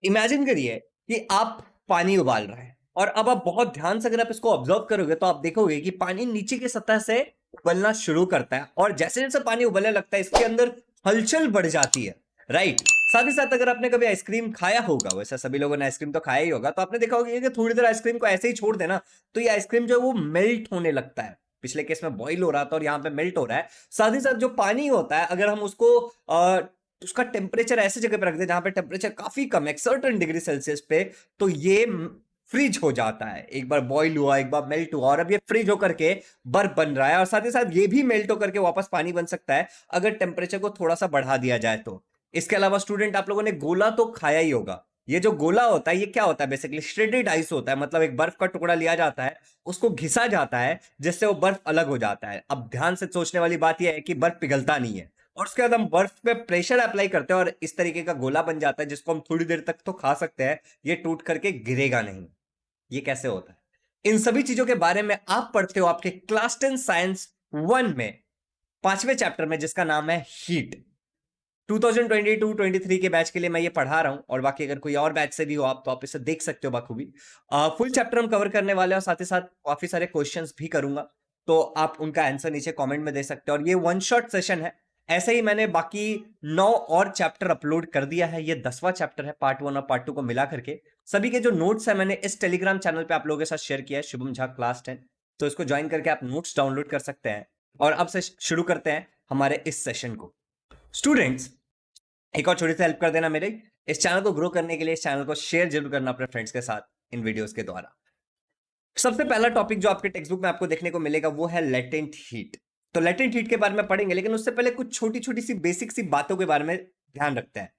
Imagine करिए कि आप पानी उबाल रहे हैं और अब आप बहुत ध्यान से अगर आप इसको ऑब्जर्व करोगे तो आप देखोगे कि पानी नीचे की सतह से उबलना शुरू करता है और जैसे जैसे पानी उबलने लगता है इसके अंदर हलचल बढ़ जाती है। राइट। साथ ही साथ अगर आपने कभी आइसक्रीम खाया होगा, वैसे सभी लोगों ने आइसक्रीम तो खाया ही होगा, तो आपने देखा होगा कि थोड़ी देर आइसक्रीम को ऐसे ही छोड़ देना तो ये आइसक्रीम जो है वो मेल्ट होने लगता है। पिछले केस में बॉईल हो रहा था और यहाँ पे मेल्ट हो रहा है। साथ ही साथ जो पानी होता है अगर हम उसको उसका टेम्परेचर ऐसे जगह पे रख दे जहां पे टेम्परेचर काफी कम है, सर्टेन डिग्री सेल्सियस पे, तो ये फ्रीज हो जाता है। एक बार बॉईल हुआ, एक बार मेल्ट हुआ और अब ये फ्रीज होकर के बर्फ बन रहा है। और साथ ही साथ ये भी मेल्ट होकर के वापस पानी बन सकता है अगर टेम्परेचर को थोड़ा सा बढ़ा दिया जाए तो। इसके अलावा स्टूडेंट, आप लोगों ने गोला तो खाया ही होगा। ये जो गोला होता है ये क्या होता है? बेसिकली श्रेडेड आइस होता है, मतलब एक बर्फ का टुकड़ा लिया जाता है, उसको घिसा जाता है जिससे वो बर्फ अलग हो जाता है। अब ध्यान से सोचने वाली बात यह है कि बर्फ पिघलता नहीं है और उसके बाद हम बर्फ पे प्रेशर अप्लाई करते हैं और इस तरीके का गोला बन जाता है जिसको हम थोड़ी देर तक तो खा सकते हैं, ये टूट करके गिरेगा नहीं। ये कैसे होता है? इन सभी चीजों के बारे में आप पढ़ते हो आपके क्लास 10 साइंस 1 में, 5वें चैप्टर में, जिसका नाम है हीट। 2022-23 के बैच के लिए मैं ये पढ़ा रहा हूं और बाकी अगर कोई और बैच से भी हो आप तो आप इसे देख सकते हो बखूबी। फुल चैप्टर हम कवर करने वाले हैं और साथ ही साथ काफी सारे क्वेश्चंस भी करूंगा, तो आप उनका आंसर नीचे कमेंट में दे सकते हो। और ये वन शॉट सेशन है। ऐसे ही मैंने बाकी 9 और चैप्टर अपलोड कर दिया है। ये 10वां चैप्टर है पार्ट 1 और पार्ट 2 को मिला करके। सभी के जो नोट्स है मैंने इस टेलीग्राम चैनल पे आप लोगों के साथ शेयर किया है, शुभम झा क्लास 10। तो इसको ज्वाइन करके आप नोट्स डाउनलोड कर सकते हैं। और अब से शुरू करते हैं हमारे इस सेशन को। स्टूडेंट्स, एक और छोटी सी हेल्प कर देना मेरे, इस चैनल को ग्रो करने के लिए इस चैनल को शेयर जरूर करना अपने फ्रेंड्स के साथ इन वीडियोस के द्वारा। सबसे पहला टॉपिक जो आपके टेक्स्ट बुक में आपको देखने को मिलेगा वो है लेटेंट हीट। तो लेटेंट हीट के बारे में पढ़ेंगे, लेकिन उससे पहले कुछ छोटी छोटी सी बेसिक सी बातों के बारे में ध्यान रखते हैं।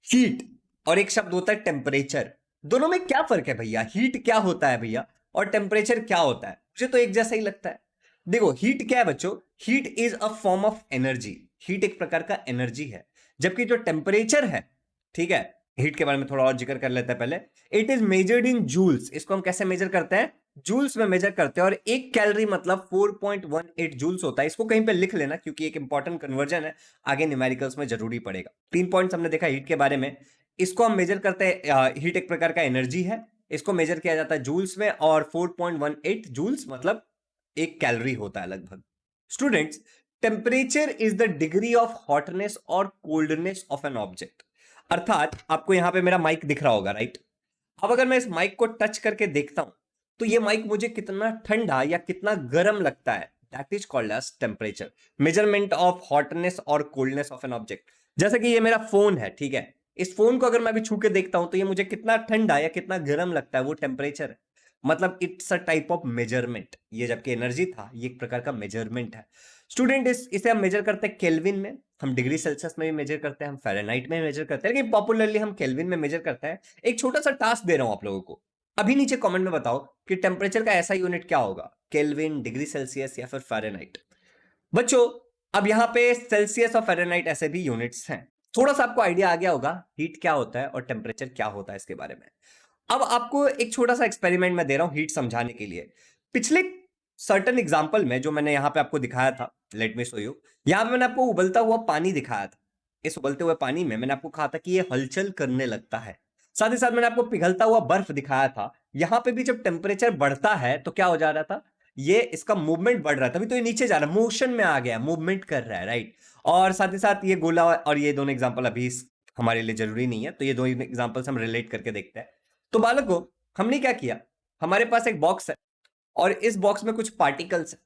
हीट और एक शब्द होता है टेम्परेचर, दोनों में क्या फर्क है भैया? हीट क्या होता है भैया और टेम्परेचर क्या होता है? मुझे तो एक जैसा ही लगता है। देखो, हीट क्या है बच्चों? Heat is a form of energy. Heat एक प्रकार का एनर्जी है, जबकि जो टेम्परेचर है, ठीक है, हीट के बारे में थोड़ा और जिक्र कर लेते हैं पहले। It is measured in joules. इसको हम कैसे मेजर करते हैं? जूल्स में मेजर करते हैं। और एक कैलोरी मतलब 4.18 जूल्स होता है। इसको कहीं पे लिख लेना क्योंकि एक इंपॉर्टेंट कन्वर्जन है, आगे न्यूमेरिकल्स में जरूरी पड़ेगा। 3 पॉइंट्स हमने देखा हीट के बारे में। इसको हम मेजर करते हैं, हीट एक प्रकार का एनर्जी है, इसको मेजर किया जाता है जूल्स में, और 4.18 जूल्स मतलब एक कैलोरी होता है लगभग। Students, temperature is the degree of hotness और कोल्डनेस ऑफ एन ऑब्जेक्ट। अर्थात आपको यहां पे मेरा माइक दिख रहा होगा, राइट? अब अगर मैं इस माइक को टच करके देखता हूं तो ये माइक मुझे कितना ठंडा या कितना गर्म लगता है, that is called as temperature, measurement of hotness और कोल्डनेस ऑफ एन ऑब्जेक्ट। जैसे कि ये मेरा फोन है, ठीक है, इस फोन को अगर मैं अभी छू के देखता हूं तो ये मुझे कितना ठंडा या कितना गर्म लगता है, वो टेम्परेचर है। मतलब it's a type of measurement. ये जबकि एनर्जी था, ये एक प्रकार का मेजरमेंट है। स्टूडेंट, इसे हम मेजर करते हैं केल्विन में, हम डिग्री सेल्सियस में भी मेजर करते हैं, हम फ़ारेनहाइट में मेजर करते हैं, लेकिन पॉपुलरली हम केल्विन में मेजर करते हैं। एक छोटा सा टास्क दे रहा हूं आप लोगों को, अभी नीचे कमेंट में बताओ कि टेम्परेचर का ऐसा यूनिट क्या होगा, केल्विन, डिग्री सेल्सियस या फिर फ़ारेनहाइट। बच्चों, अब यहां पे सेल्सियस और फ़ारेनहाइट ऐसे भी यूनिट्स हैं। थोड़ा सा आपको आइडिया आ गया होगा हीट क्या होता है और टेम्परेचर क्या होता है इसके बारे में। अब आपको एक छोटा सा एक्सपेरिमेंट मैं दे रहा हूं हीट समझाने के लिए। पिछले सर्टेन एग्जांपल में जो मैंने यहां पे आपको दिखाया था, लेट मी शो यू, यहां पे मैंने आपको उबलता हुआ पानी दिखाया था। इस उबलते हुए पानी में मैंने आपको कहा था कि ये हलचल करने लगता है। साथ ही साथ मैंने आपको पिघलता हुआ बर्फ दिखाया था। यहां पे भी जब टेम्परेचर बढ़ता है तो क्या हो जा रहा था? ये इसका मूवमेंट बढ़ रहा है, तभी तो ये नीचे जा रहा है, मोशन में आ गया, मूवमेंट कर रहा है, राइट? और साथ ही साथ ये गोला और ये दोनों एग्जांपल अभी हमारे लिए जरूरी नहीं है, तो ये दोनों एग्जांपल्स हम रिलेट करके देखते हैं। तो बालकों, हमने क्या किया, हमारे पास एक बॉक्स है और इस बॉक्स में कुछ पार्टिकल्स है,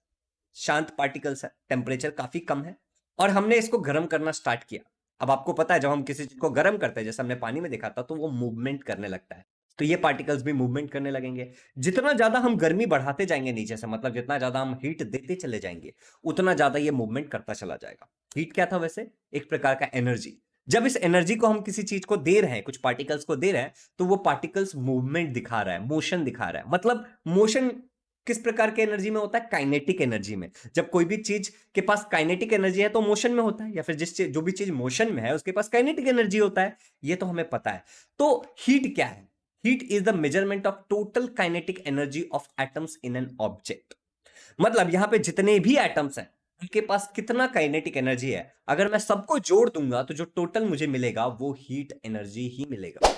शांत पार्टिकल्स है, टेम्परेचर काफी कम है, और हमने इसको गर्म करना स्टार्ट किया। अब आपको पता है जब हम किसी चीज को गर्म करते हैं, जैसे हमने पानी में देखा था, तो वो मूवमेंट करने लगता है। तो ये पार्टिकल्स भी मूवमेंट करने लगेंगे। जितना ज्यादा हम गर्मी बढ़ाते जाएंगे नीचे से, मतलब जितना ज्यादा हम हीट देते चले जाएंगे, उतना ज्यादा ये मूवमेंट करता चला जाएगा। हीट क्या था वैसे? एक प्रकार का एनर्जी। जब इस एनर्जी को हम किसी चीज को दे रहे हैं, कुछ पार्टिकल्स को दे रहे हैं, तो वो पार्टिकल्स मूवमेंट दिखा रहा है, मोशन दिखा रहा है। मतलब मोशन किस प्रकार के एनर्जी में होता है? काइनेटिक एनर्जी में। जब कोई भी चीज के पास काइनेटिक एनर्जी है तो मोशन में होता है, या फिर जो भी चीज मोशन में है उसके पास काइनेटिक एनर्जी होता है। ये तो हमें पता है। तो हीट क्या है? Heat is the measurement of total kinetic energy of atoms in an object. मतलब यहां पे जितने भी एटम्स हैं उनके पास कितना काइनेटिक एनर्जी है, अगर मैं सबको जोड़ दूंगा तो जो टोटल मुझे मिलेगा वो हीट एनर्जी ही मिलेगा।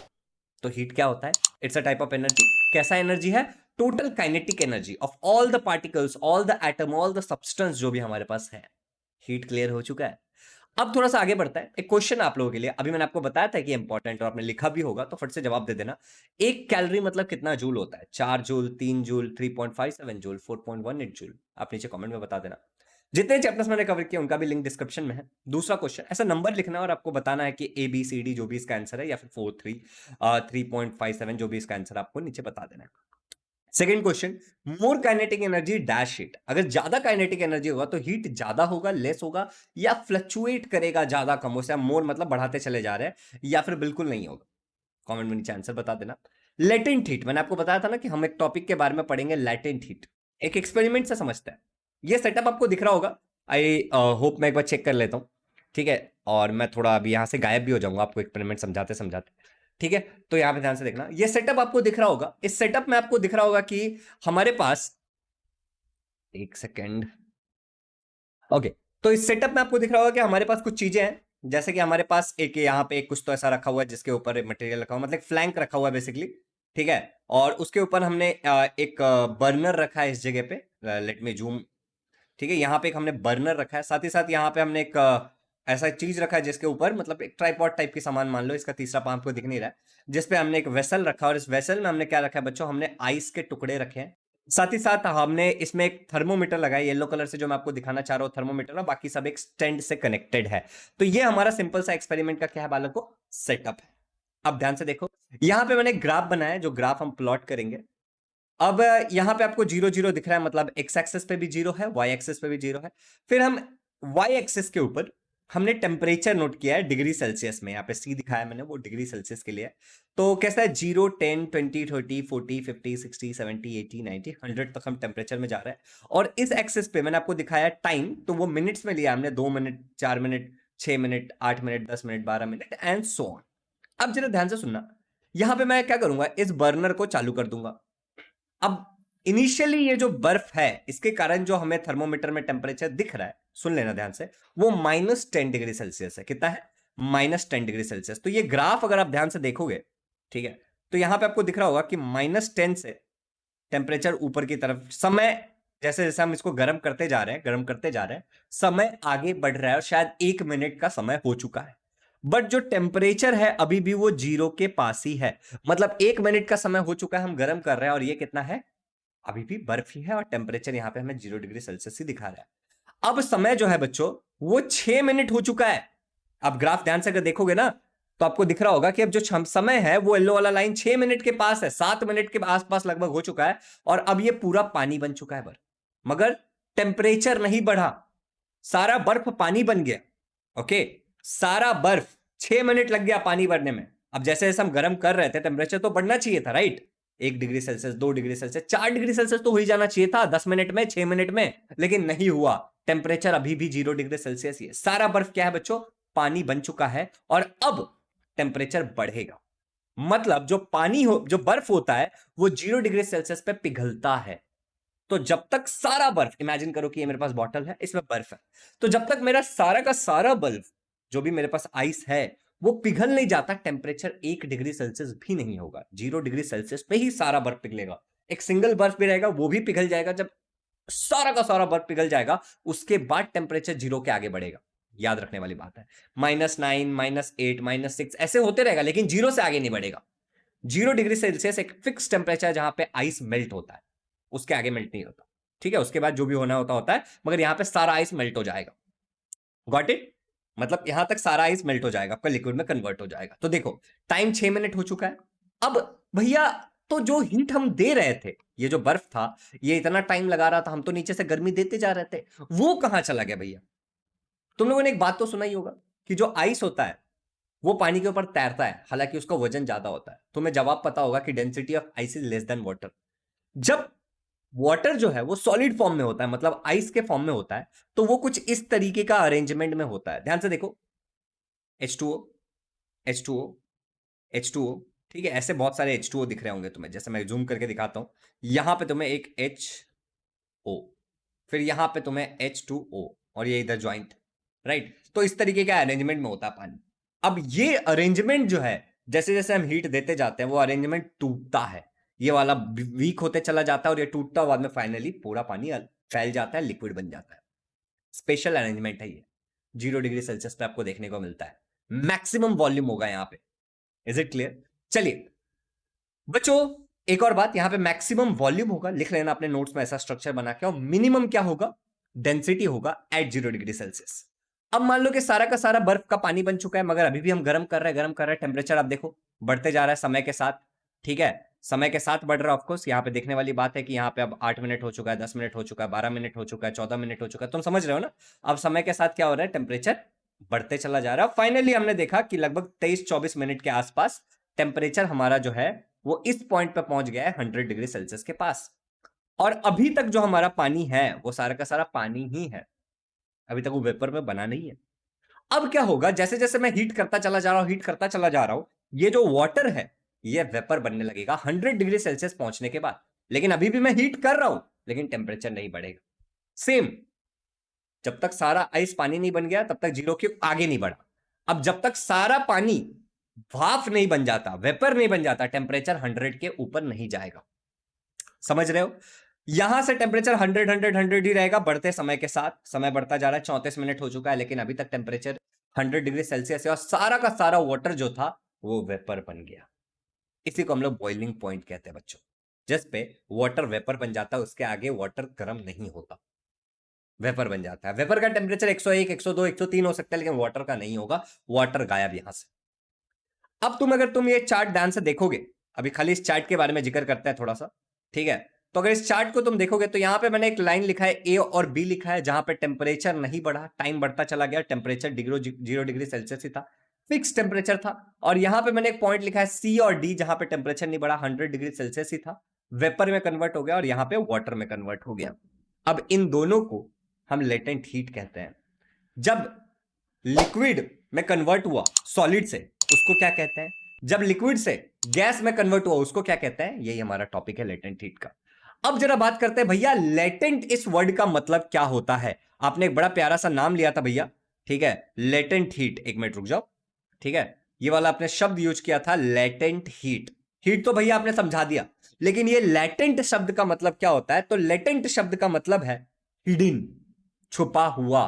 तो हीट क्या होता है? It's a type of energy. कैसा एनर्जी है? Total kinetic energy of all the particles, all the atom, all the substance जो भी हमारे पास है। हीट क्लियर हो चुका है। अब थोड़ा सा आगे बढ़ता है। एक क्वेश्चन आप लोगों के लिए, अभी मैंने आपको बताया था कि इंपॉर्टेंट और आपने लिखा भी होगा, तो फट से जवाब दे देना। एक कैलोरी मतलब कितना जूल होता है? 4 जूल, 3 जूल, 3.57 जूल, 4.18 जूल? आप नीचे कमेंट में बता देना। जितने चैप्टर्स मैंने कवर किए उनका भी लिंक डिस्क्रिप्शन में है। दूसरा क्वेश्चन, ऐसा नंबर लिखना है और आपको बताना है कि ए बी सी डी जो भी इसका आंसर है, या फिर 3.57 जो भी इसका आंसर, आपको नीचे बता देना है। सेकेंड क्वेश्चन, मोर काइनेटिक एनर्जी डैश हीट। अगर ज्यादा काइनेटिक एनर्जी होगा तो हीट ज्यादा होगा, लेस होगा, या फ्लक्चुएट करेगा, ज्यादा कम हो। मोर मतलब बढ़ाते चले जा रहे हैं, या फिर बिल्कुल नहीं होगा। कमेंट में नीचे आंसर बता देना। लेटेंट हीट, मैंने आपको बताया था ना कि हम एक टॉपिक के बारे में पढ़ेंगे, लेटेंट हीट। एक एक्सपेरिमेंट से समझते हैं। ये सेटअप आपको दिख रहा होगा। आई होप मैं एक बार चेक कर लेता हूं, ठीक है। और मैं थोड़ा अभी यहां से गायब भी हो जाऊंगा आपको एक्सपेरिमेंट समझाते समझाते, ठीक है। तो यहां पे ध्यान से देखना, ये सेटअप आपको दिख रहा होगा। इस सेटअप में आपको दिख रहा होगा कि हमारे पास, एक सेकेंड, ओके। तो इस सेटअप में आपको दिख रहा होगा कि हमारे पास कुछ चीजें हैं। जैसे कि हमारे पास एक यहाँ पे एक कुछ तो ऐसा रखा हुआ है जिसके ऊपर मटेरियल रखा हुआ, मतलब फ्लैंक रखा हुआ है बेसिकली, ठीक है। और उसके ऊपर हमने एक बर्नर रखा है इस जगह पे। लेट मी जूम, ठीक है। यहाँ पे एक हमने बर्नर रखा है, साथ ही साथ यहाँ पे हमने एक ऐसा चीज रखा है जिसके ऊपर, मतलब एक ट्राइपॉड टाइप की सामान मान लो, इसका तीसरा पांव आपको दिख नहीं रहा है, जिसपे हमने एक वेसल रखा है। और इस वेसल में हमने क्या रखा है बच्चों? हमने आइस के टुकड़े रखे हैं। साथ ही साथ हमने इसमें एक थर्मोमीटर लगाया येलो कलर से, जो मैं आपको दिखाना चाह रहा हूं थर्मोमीटर, और बाकी सब एक स्टैंड से कनेक्टेड है। तो ये हमारा सिंपल सा एक्सपेरिमेंट का क्या है बालकों? सेटअप है। अब ध्यान से देखो, यहां पे मैंने ग्राफ बनाया है, जो ग्राफ हम प्लॉट करेंगे। अब यहां पे आपको 0 0 दिख रहा है, मतलब एक्स एक्सिस पे भी 0 है, वाई एक्सिस पे भी 0 है। फिर हम वाई एक्सिस के ऊपर हमने टेम्परेचर नोट किया है डिग्री सेल्सियस में। यहाँ पे सी दिखाया मैंने, वो डिग्री सेल्सियस के लिए है। तो कैसा है? 0, 10, 20, 30, 40, 50, 60, 70, 80, 90, 100 तक हम टेम्परेचर में जा रहे हैं। और इस एक्सिस पे मैंने आपको दिखाया टाइम, तो वो मिनट्स में लिया हमने। 2 minute, 4 minute, 6 minute, 8 minute, 10 minute, 12 minute and so on. अब जरा ध्यान से सुनना, यहां पे मैं क्या करूंगा? इस बर्नर को चालू कर दूंगा। अब इनिशियली ये जो बर्फ है, इसके कारण जो हमें थर्मोमीटर में टेम्परेचर दिख रहा है, सुन लेना ध्यान से, वो -10 डिग्री सेल्सियस है। कितना है? -10 डिग्री सेल्सियस। तो ये ग्राफ अगर आप ध्यान से देखोगे, ठीक है, तो यहां पे आपको दिख रहा होगा कि -10 से टेम्परेचर ऊपर की तरफ, समय जैसे जैसे हम इसको गर्म करते जा रहे हैं, गर्म करते जा रहे हैं, समय आगे बढ़ रहा है। और शायद 1 मिनट का समय हो चुका है, बट जो टेम्परेचर है अभी भी वो 0 के पास ही है। मतलब 1 मिनट का समय हो चुका है, हम गर्म कर रहे हैं, और ये कितना है? अभी भी बर्फ ही है। और टेम्परेचर यहां पे हमें 0 डिग्री सेल्सियस ही दिखा रहा है। अब समय जो है बच्चों, वो 6 मिनट हो चुका है। अब ग्राफ ध्यान से अगर देखोगे ना, तो आपको दिख रहा होगा कि अब जो समय है वो येलो वाला लाइन 6 मिनट के पास है, 7 मिनट के आसपास लगभग हो चुका है। और अब ये पूरा पानी बन चुका है बर्फ, मगर टेम्परेचर नहीं बढ़ा। सारा बर्फ पानी बन गया। ओके, सारा बर्फ, 6 मिनट लग गया पानी बनने में। अब जैसे जैसे हम गर्म कर रहे थे, टेम्परेचर तो बढ़ना चाहिए था, right? 1 degree Celsius, 2 degree Celsius, 4 degree Celsius तो हो ही जाना चाहिए था 10 मिनट में, 6 मिनट में, लेकिन नहीं हुआ। टेम्परेचर अभी भी 0 डिग्री सेल्सियस ही है। सारा बर्फ क्या है बच्चों? पानी बन चुका है। और अब टेम्परेचर बढ़ेगा। मतलब जो पानी हो, जो बर्फ होता है, वो 0 डिग्री सेल्सियस पे पिघलता है। तो जब तक सारा बर्फ, इमेजिन करो कि ये मेरे पास बॉटल है, इसमें बर्फ है, तो जब तक मेरा सारा का सारा बर्फ, जो भी मेरे पास आइस है, वो पिघल नहीं जाता, टेम्परेचर 1 डिग्री सेल्सियस भी नहीं होगा। 0 डिग्री सेल्सियस पे ही सारा बर्फ पिघलेगा। एक सिंगल बर्फ भी रहेगा, वो भी पिघल जाएगा। जब सारा का सारा बर्फ पिघल जाएगा, उसके बाद टेम्परेचर 0 के आगे बढ़ेगा। याद रखने वाली बात है, -9, -8, -6 ऐसे होते रहेगा, लेकिन 0 से आगे नहीं बढ़ेगा। 0 डिग्री सेल्सियस एक फिक्स टेम्परेचर जहां पे आइस मेल्ट होता है, उसके आगे मेल्ट नहीं होता। ठीक है, उसके बाद जो भी होना होता होता है, मगर यहां पे सारा आइस मेल्ट हो जाएगा। Got it? मतलब यहां तक सारा आइस मेल्ट हो जाएगा, आपका लिक्विड में कन्वर्ट हो जाएगा। तो देखो, टाइम 6 मिनट हो चुका है। अब भैया, तो जो हीट हम दे रहे थे, ये जो बर्फ था, ये इतना टाइम लगा रहा था, हम तो नीचे से गर्मी देते जा रहे थे, वो कहां चला गया भैया? तुम लोगों ने एक बात तो सुना ही होगा कि जो आइस होता है वो पानी के ऊपर तैरता है, हालांकि उसका वजन ज्यादा होता है। तुम्हें जवाब पता होगा कि density of ice is less than water. जब वाटर जो है वो सॉलिड फॉर्म में होता है, मतलब आइस के फॉर्म में होता है, तो वो कुछ इस तरीके का अरेंजमेंट में होता है। ध्यान से देखो, H2O, H2O, H2O, ठीक है। ऐसे बहुत सारे H2O दिख रहे होंगे तुम्हें, जैसे मैं जूम करके दिखाता हूं। यहां पे तुम्हें एक HO, फिर यहां पे तुम्हें H2O, और ये इधर ज्वाइंट, राइट? तो इस तरीके का अरेंजमेंट में होता है पानी। अब ये अरेंजमेंट जो है, जैसे जैसे हम हीट देते जाते हैं वो अरेंजमेंट टूटता है, ये वाला वीक होते चला जाता है और ये टूटता बाद में फाइनली पूरा पानी फैल जाता है, लिक्विड बन जाता है। स्पेशल अरेंजमेंट है ये, 0 डिग्री सेल्सियस पे आपको देखने को मिलता है। मैक्सिमम वॉल्यूम होगा यहाँ पे। Is it clear? चलिए बच्चों, एक और बात, यहां पे मैक्सिमम वॉल्यूम होगा, लिख लेना अपने नोट्स में ऐसा स्ट्रक्चर बना के, और मिनिमम क्या होगा? डेंसिटी होगा एट 0 डिग्री सेल्सियस। अब मान लो कि सारा का सारा बर्फ का पानी बन चुका है, मगर अभी भी हम गर्म कर रहे हैं, टेम्परेचर आप देखो बढ़ते जा रहा है समय के साथ। ठीक है, समय के साथ बढ़ रहा है। ऑफकोर्स यहाँ पे देखने वाली बात है कि यहाँ पे अब 8 मिनट हो चुका है, 10 मिनट हो चुका है, 12 मिनट हो चुका है, 14 मिनट हो चुका है, तुम समझ रहे हो ना? अब समय के साथ क्या हो रहा है? टेम्परेचर बढ़ते चला जा रहा है। फाइनली हमने देखा कि लगभग 23-24 मिनट के आसपास टेम्परेचर हमारा जो है वो इस पॉइंट पे पहुंच गया है 100 डिग्री सेल्सियस के पास। और अभी तक जो हमारा पानी है वो सारा का सारा पानी ही है, अभी तक वो वेपर में बना नहीं है। अब क्या होगा? जैसे जैसे मैं हीट करता चला जा रहा हूं, हीट करता चला जा रहा हूं, ये जो वाटर है ये वेपर बनने लगेगा 100 डिग्री सेल्सियस पहुंचने के बाद। लेकिन अभी भी मैं हीट कर रहा हूं, लेकिन टेम्परेचर नहीं बढ़ेगा। सेम, जब तक सारा आइस पानी नहीं बन गया तब तक जीरो के आगे नहीं बढ़ा। अब जब तक सारा पानी भाप नहीं बन जाता, वेपर नहीं बन जाता, टेम्परेचर 100 के ऊपर नहीं जाएगा। समझ रहे हो? यहां से टेम्परेचर 100 ही रहेगा बढ़ते समय के साथ। समय बढ़ता जा रहा है, 34 मिनट हो चुका है, लेकिन अभी तक टेम्परेचर 100 डिग्री सेल्सियस है और सारा का सारा वाटर जो था वो वेपर बन गया। इसी को हम लोग बॉइलिंग पॉइंट कहते हैं बच्चों। जिस पे वाटर वेपर बन जाता है, उसके आगे वाटर गर्म नहीं होता, वेपर बन जाता है। वेपर का टेम्परेचर 101, 102, 103 हो सकता है, लेकिन वाटर का नहीं होगा, वाटर गायब यहां से। अब अगर तुम ये चार्ट ध्यान से देखोगे, अभी खाली इस चार्ट के बारे में जिक्र करते हैं थोड़ा सा, ठीक है? तो अगर इस चार्ट को तुम देखोगे तो यहां पे मैंने एक लाइन लिखा है ए और बी लिखा है, जहां पे टेम्परेचर नहीं बढ़ा, टाइम बढ़ता चला गया, टेम्परेचर 0 डिग्री सेल्सियस ही था, फिक्स टेम्परेचर था। और यहां पे मैंने एक पॉइंट लिखा है सी और डी, जहां पे टेम्परेचर नहीं बढ़ा, 100 डिग्री सेल्सियस ही था, वेपर में कन्वर्ट हो गया और यहां पे वाटर में कन्वर्ट हो गया। अब इन दोनों को हम लेटेंट हीट कहते हैं। जब लिक्विड में कन्वर्ट हुआ सॉलिड से, उसको क्या कहते हैं? जब लिक्विड से गैस में कन्वर्ट हुआ, उसको क्या कहते हैं? यही हमारा टॉपिक है लेटेंट हीट का। अब जरा बात करते हैं भैया, लेटेंट इस वर्ड का मतलब क्या होता है? आपने एक बड़ा प्यारा सा नाम लिया था भैया, ठीक है, लेटेंट हीट। एक मिनट रुक जाओ, ठीक है, ये वाला आपने शब्द यूज किया था लेटेंट हीट। हीट तो भैया आपने समझा दिया, लेकिन ये लेटेंट शब्द का मतलब क्या होता है? तो लेटेंट शब्द का मतलब है हिडन, छुपा हुआ।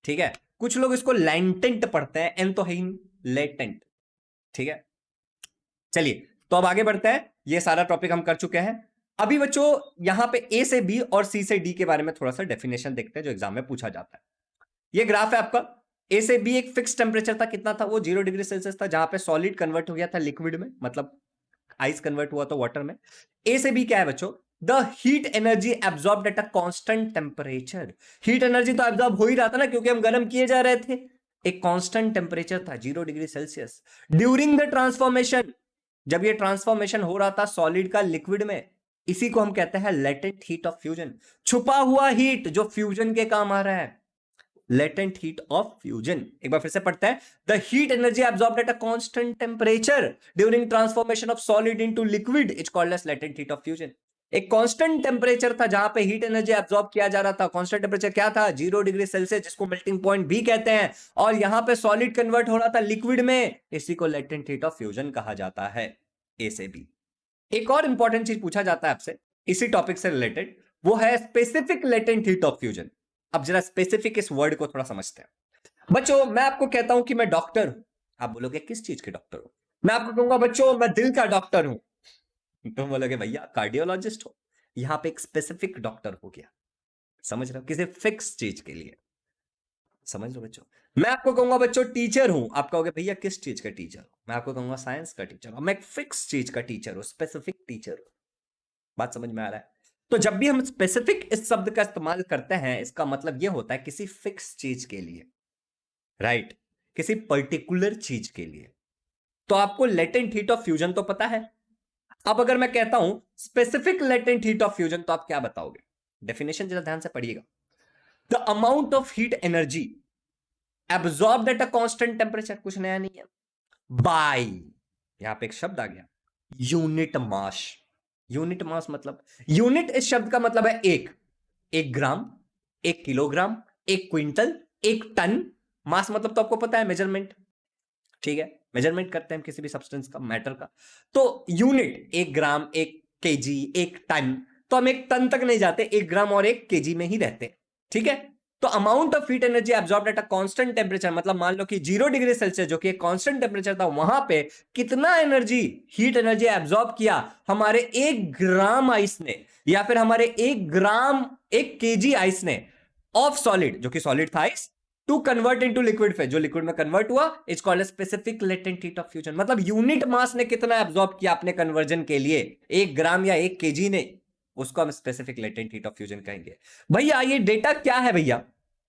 ठीक है, कुछ लोग इसको लेटेंट पढ़ते हैं, एन तो है लेटेंट। ठीक है, चलिए तो अब आगे बढ़ते हैं, ये सारा टॉपिक हम कर चुके हैं। अभी बच्चों यहां पे ए से बी और सी से डी के बारे में थोड़ा सा डेफिनेशन देखते हैं, जो एग्जाम में पूछा जाता है। ये ग्राफ है आपका, ए से बी एक फिक्स टेम्परेचर था, कितना था वो? 0 डिग्री सेल्सियस था, जहां पे सॉलिड कन्वर्ट हो गया था लिक्विड में, मतलब आइस कन्वर्ट हुआ तो वाटर में। ए से बी क्या है बच्चों? The heat energy absorbed at a constant temperature. Heat energy तो एब्जॉर्ब हो ही रहा था ना, क्योंकि हम गर्म किए जा रहे थे। एक कांस्टेंट टेम्परेचर था 0 degree Celsius during the transformation, जब ये ट्रांसफॉर्मेशन हो रहा था सॉलिड का लिक्विड में। इसी को हम कहते हैं लेटेंट हीट ऑफ फ्यूजन, छुपा हुआ हीट जो फ्यूजन के काम आ रहा है, लेटेंट हीट ऑफ फ्यूजन। एक बार फिर से पढ़ते हैं, the heat energy absorbed at a constant temperature during transformation of solid into liquid is called as latent heat of fusion. एक कांस्टेंट टेम्परेचर था जहां पे हीट एनर्जी एब्जॉर्ब किया जा रहा था। कांस्टेंट टेम्परेचर क्या था? 0 डिग्री सेल्सियस, जिसको मेल्टिंग पॉइंट भी कहते हैं, और यहां पे सॉलिड कन्वर्ट हो रहा था लिक्विड में, इसी को लेटेंट हीट ऑफ फ्यूजन कहा जाता है। ए से बी। एक और इंपॉर्टेंट चीज पूछा जाता है आपसे इसी टॉपिक से रिलेटेड, वो है specific latent heat of fusion. अब जरा स्पेसिफिक इस वर्ड को थोड़ा समझते हैं बच्चों। मैं आपको कहता हूं कि मैं डॉक्टर हूं, आप बोलोगे किस चीज के डॉक्टर हो? मैं आपको कहूंगा बच्चों मैं दिल का डॉक्टर हूं, तुम बोलोगे भैया कार्डियोलॉजिस्ट हो। यहां पे एक स्पेसिफिक डॉक्टर हो गया, समझ रहे हो, किसी फिक्स चीज के लिए। समझ लो बच्चों। मैं आपको कहूंगा बच्चों टीचर हूं, आप कहोगे भैया किस चीज का टीचर हो? मैं आपको कहूंगा साइंस का टीचर हूं। मैं एक फिक्स चीज का टीचर हूं, स्पेसिफिक टीचर हूं। बात समझ में आ रहा है? तो जब भी हम स्पेसिफिक इस शब्द का इस्तेमाल करते हैं, इसका मतलब यह होता है किसी फिक्स चीज के लिए, राइट, किसी पर्टिकुलर चीज के लिए। तो आपको लेटेंट हीट ऑफ फ्यूजन तो पता है। अब अगर मैं कहता हूं specific latent heat of fusion, तो आप क्या बताओगे? डेफिनेशन जरा ध्यान से पढ़िएगा। The amount of heat energy absorbed at a constant temperature, कुछ नया नहीं है, बाय, यहां पे एक शब्द आ गया, यूनिट मास। यूनिट मास मतलब, यूनिट इस शब्द का मतलब है एक, 1 ग्राम, 1 किलोग्राम, 1 क्विंटल, 1 टन। मास मतलब तो आपको पता है मेजरमेंट, ठीक है। मेजरमेंट करते हैं हम किसी भी सब्सटेंस का, मैटर का, तो यूनिट 1 ग्राम, 1 केजी, 1 टन, तो हम 1 टन तक नहीं जाते, 1 ग्राम और 1 केजी में ही रहते हैं, ठीक है। तो amount of heat energy absorbed at a constant temperature, मतलब मान लो कि 0 डिग्री सेल्सियस जो कि एक कांस्टेंट टेम्परेचर था, वहां पे कितना एनर्जी, हीट एनर्जी एब्जॉर्ब किया हमारे 1 ग्राम आइस ने, या फिर हमारे 1 ग्राम 1 केजी आइस ने ऑफ सॉलिड, जो कि सॉलिड था ice, to convert into liquid phase, जो लिक्विड में कन्वर्ट हुआ, is called specific latent heat of fusion. मतलब यूनिट मास ने कितना एब्जॉर्ब किया अपने कन्वर्जन के लिए, 1 ग्राम या 1 केजी ने, उसको हम specific latent heat of fusion कहेंगे। भैया ये डेटा क्या है भैया,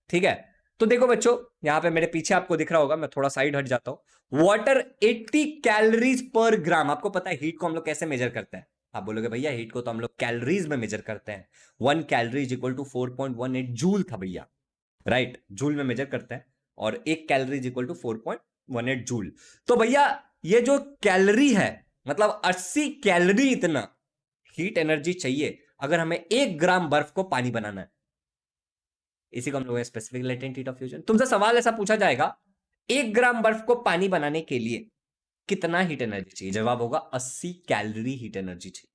ठीक है। तो देखो बच्चों, यहां पे मेरे पीछे आपको दिख रहा होगा, मैं थोड़ा साइड हट जाता हूं, वाटर 80 कैलोरीज पर ग्राम। आपको पता है हीट को हम लोग कैसे मेजर करते हैं? आप बोलोगे भैया हीट को तो हम लोग कैलोरीज में मेजर करते हैं, 1 calorie is equal to 4.18 joule था भैया, राइट, जूल में मेजर करते हैं, और 1 calorie is equal to 4.18 joule. तो भैया ये जो कैलोरी है, मतलब 80 कैलोरी इतना हीट एनर्जी चाहिए अगर हमें 1 ग्राम बर्फ को पानी बनाना है। इसी को हम लोग specific latent heat of fusion. तुमसे सवाल ऐसा पूछा जाएगा, 1 ग्राम बर्फ को पानी बनाने के लिए कितना हीट एनर्जी चाहिए? जवाब होगा 80 कैलोरी हीट एनर्जी चाहिए।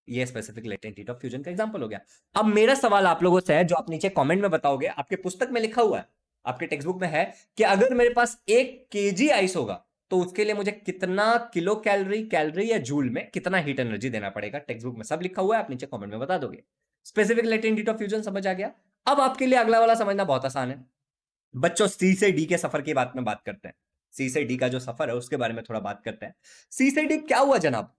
ये specific latent heat of fusion का एग्जांपल हो गया। अब मेरा सवाल आप लोगों से है, जो आप नीचे कमेंट में बताओगे, आपके पुस्तक में लिखा हुआ है, आपके टेक्स्ट बुक में है, कि अगर मेरे पास 1 केजी आइस होगा तो उसके लिए मुझे कितना किलो कैलोरी, कैलोरी या जूल में कितना हीट एनर्जी देना पड़ेगा? टेक्स्ट बुक में सब लिखा हुआ है, आप नीचे कमेंट में बता दोगे। Specific latent heat of fusion समझ आ गया। अब आपके लिए अगला वाला समझना बहुत आसान है बच्चों। सी से डी के सफर की बात में बात करते हैं। सी से डी का जो सफर है उसके बारे में थोड़ा बात करते हैं। सी से डी क्या हुआ जनाब?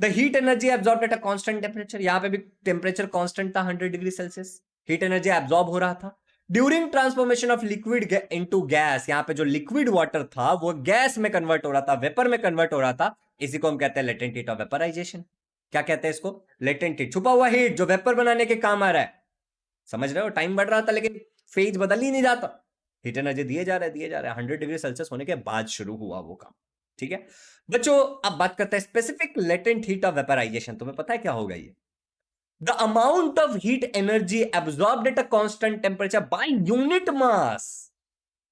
The heat energy absorb eight a constant temperature, यहां पे भी टेम्परेचर कांस्टेंट था 100 degree Celsius, heat energy absorb हो रहा था during transformation of liquid into gas. यहां पे जो लिक्विड वाटर था वो गैस में कन्वर्ट हो रहा था, वेपर में कन्वर्ट हो रहा था। इसी को हम कहते हैं लेटेंट हीट ऑफ वेपराइजेशन। क्या कहते हैं इसको? लेटेंट हीट, छुपा हुआ हीट जो वेपर बनाने के काम आ रहा है। समझ रहे हो? टाइम बढ़ रहा था लेकिन फेज बदल ही नहीं जाता, हीट एनर्जी दिए जा रहा है, दिए जा रहा है। 100 डिग्री सेल्सियस होने के बाद शुरू हुआ वो काम, ठीक है बच्चों। अब बात करते हैं specific latent heat of vaporisation. तुम्हें पता है क्या होगा ये? The amount of heat energy absorbed at a constant temperature by unit mass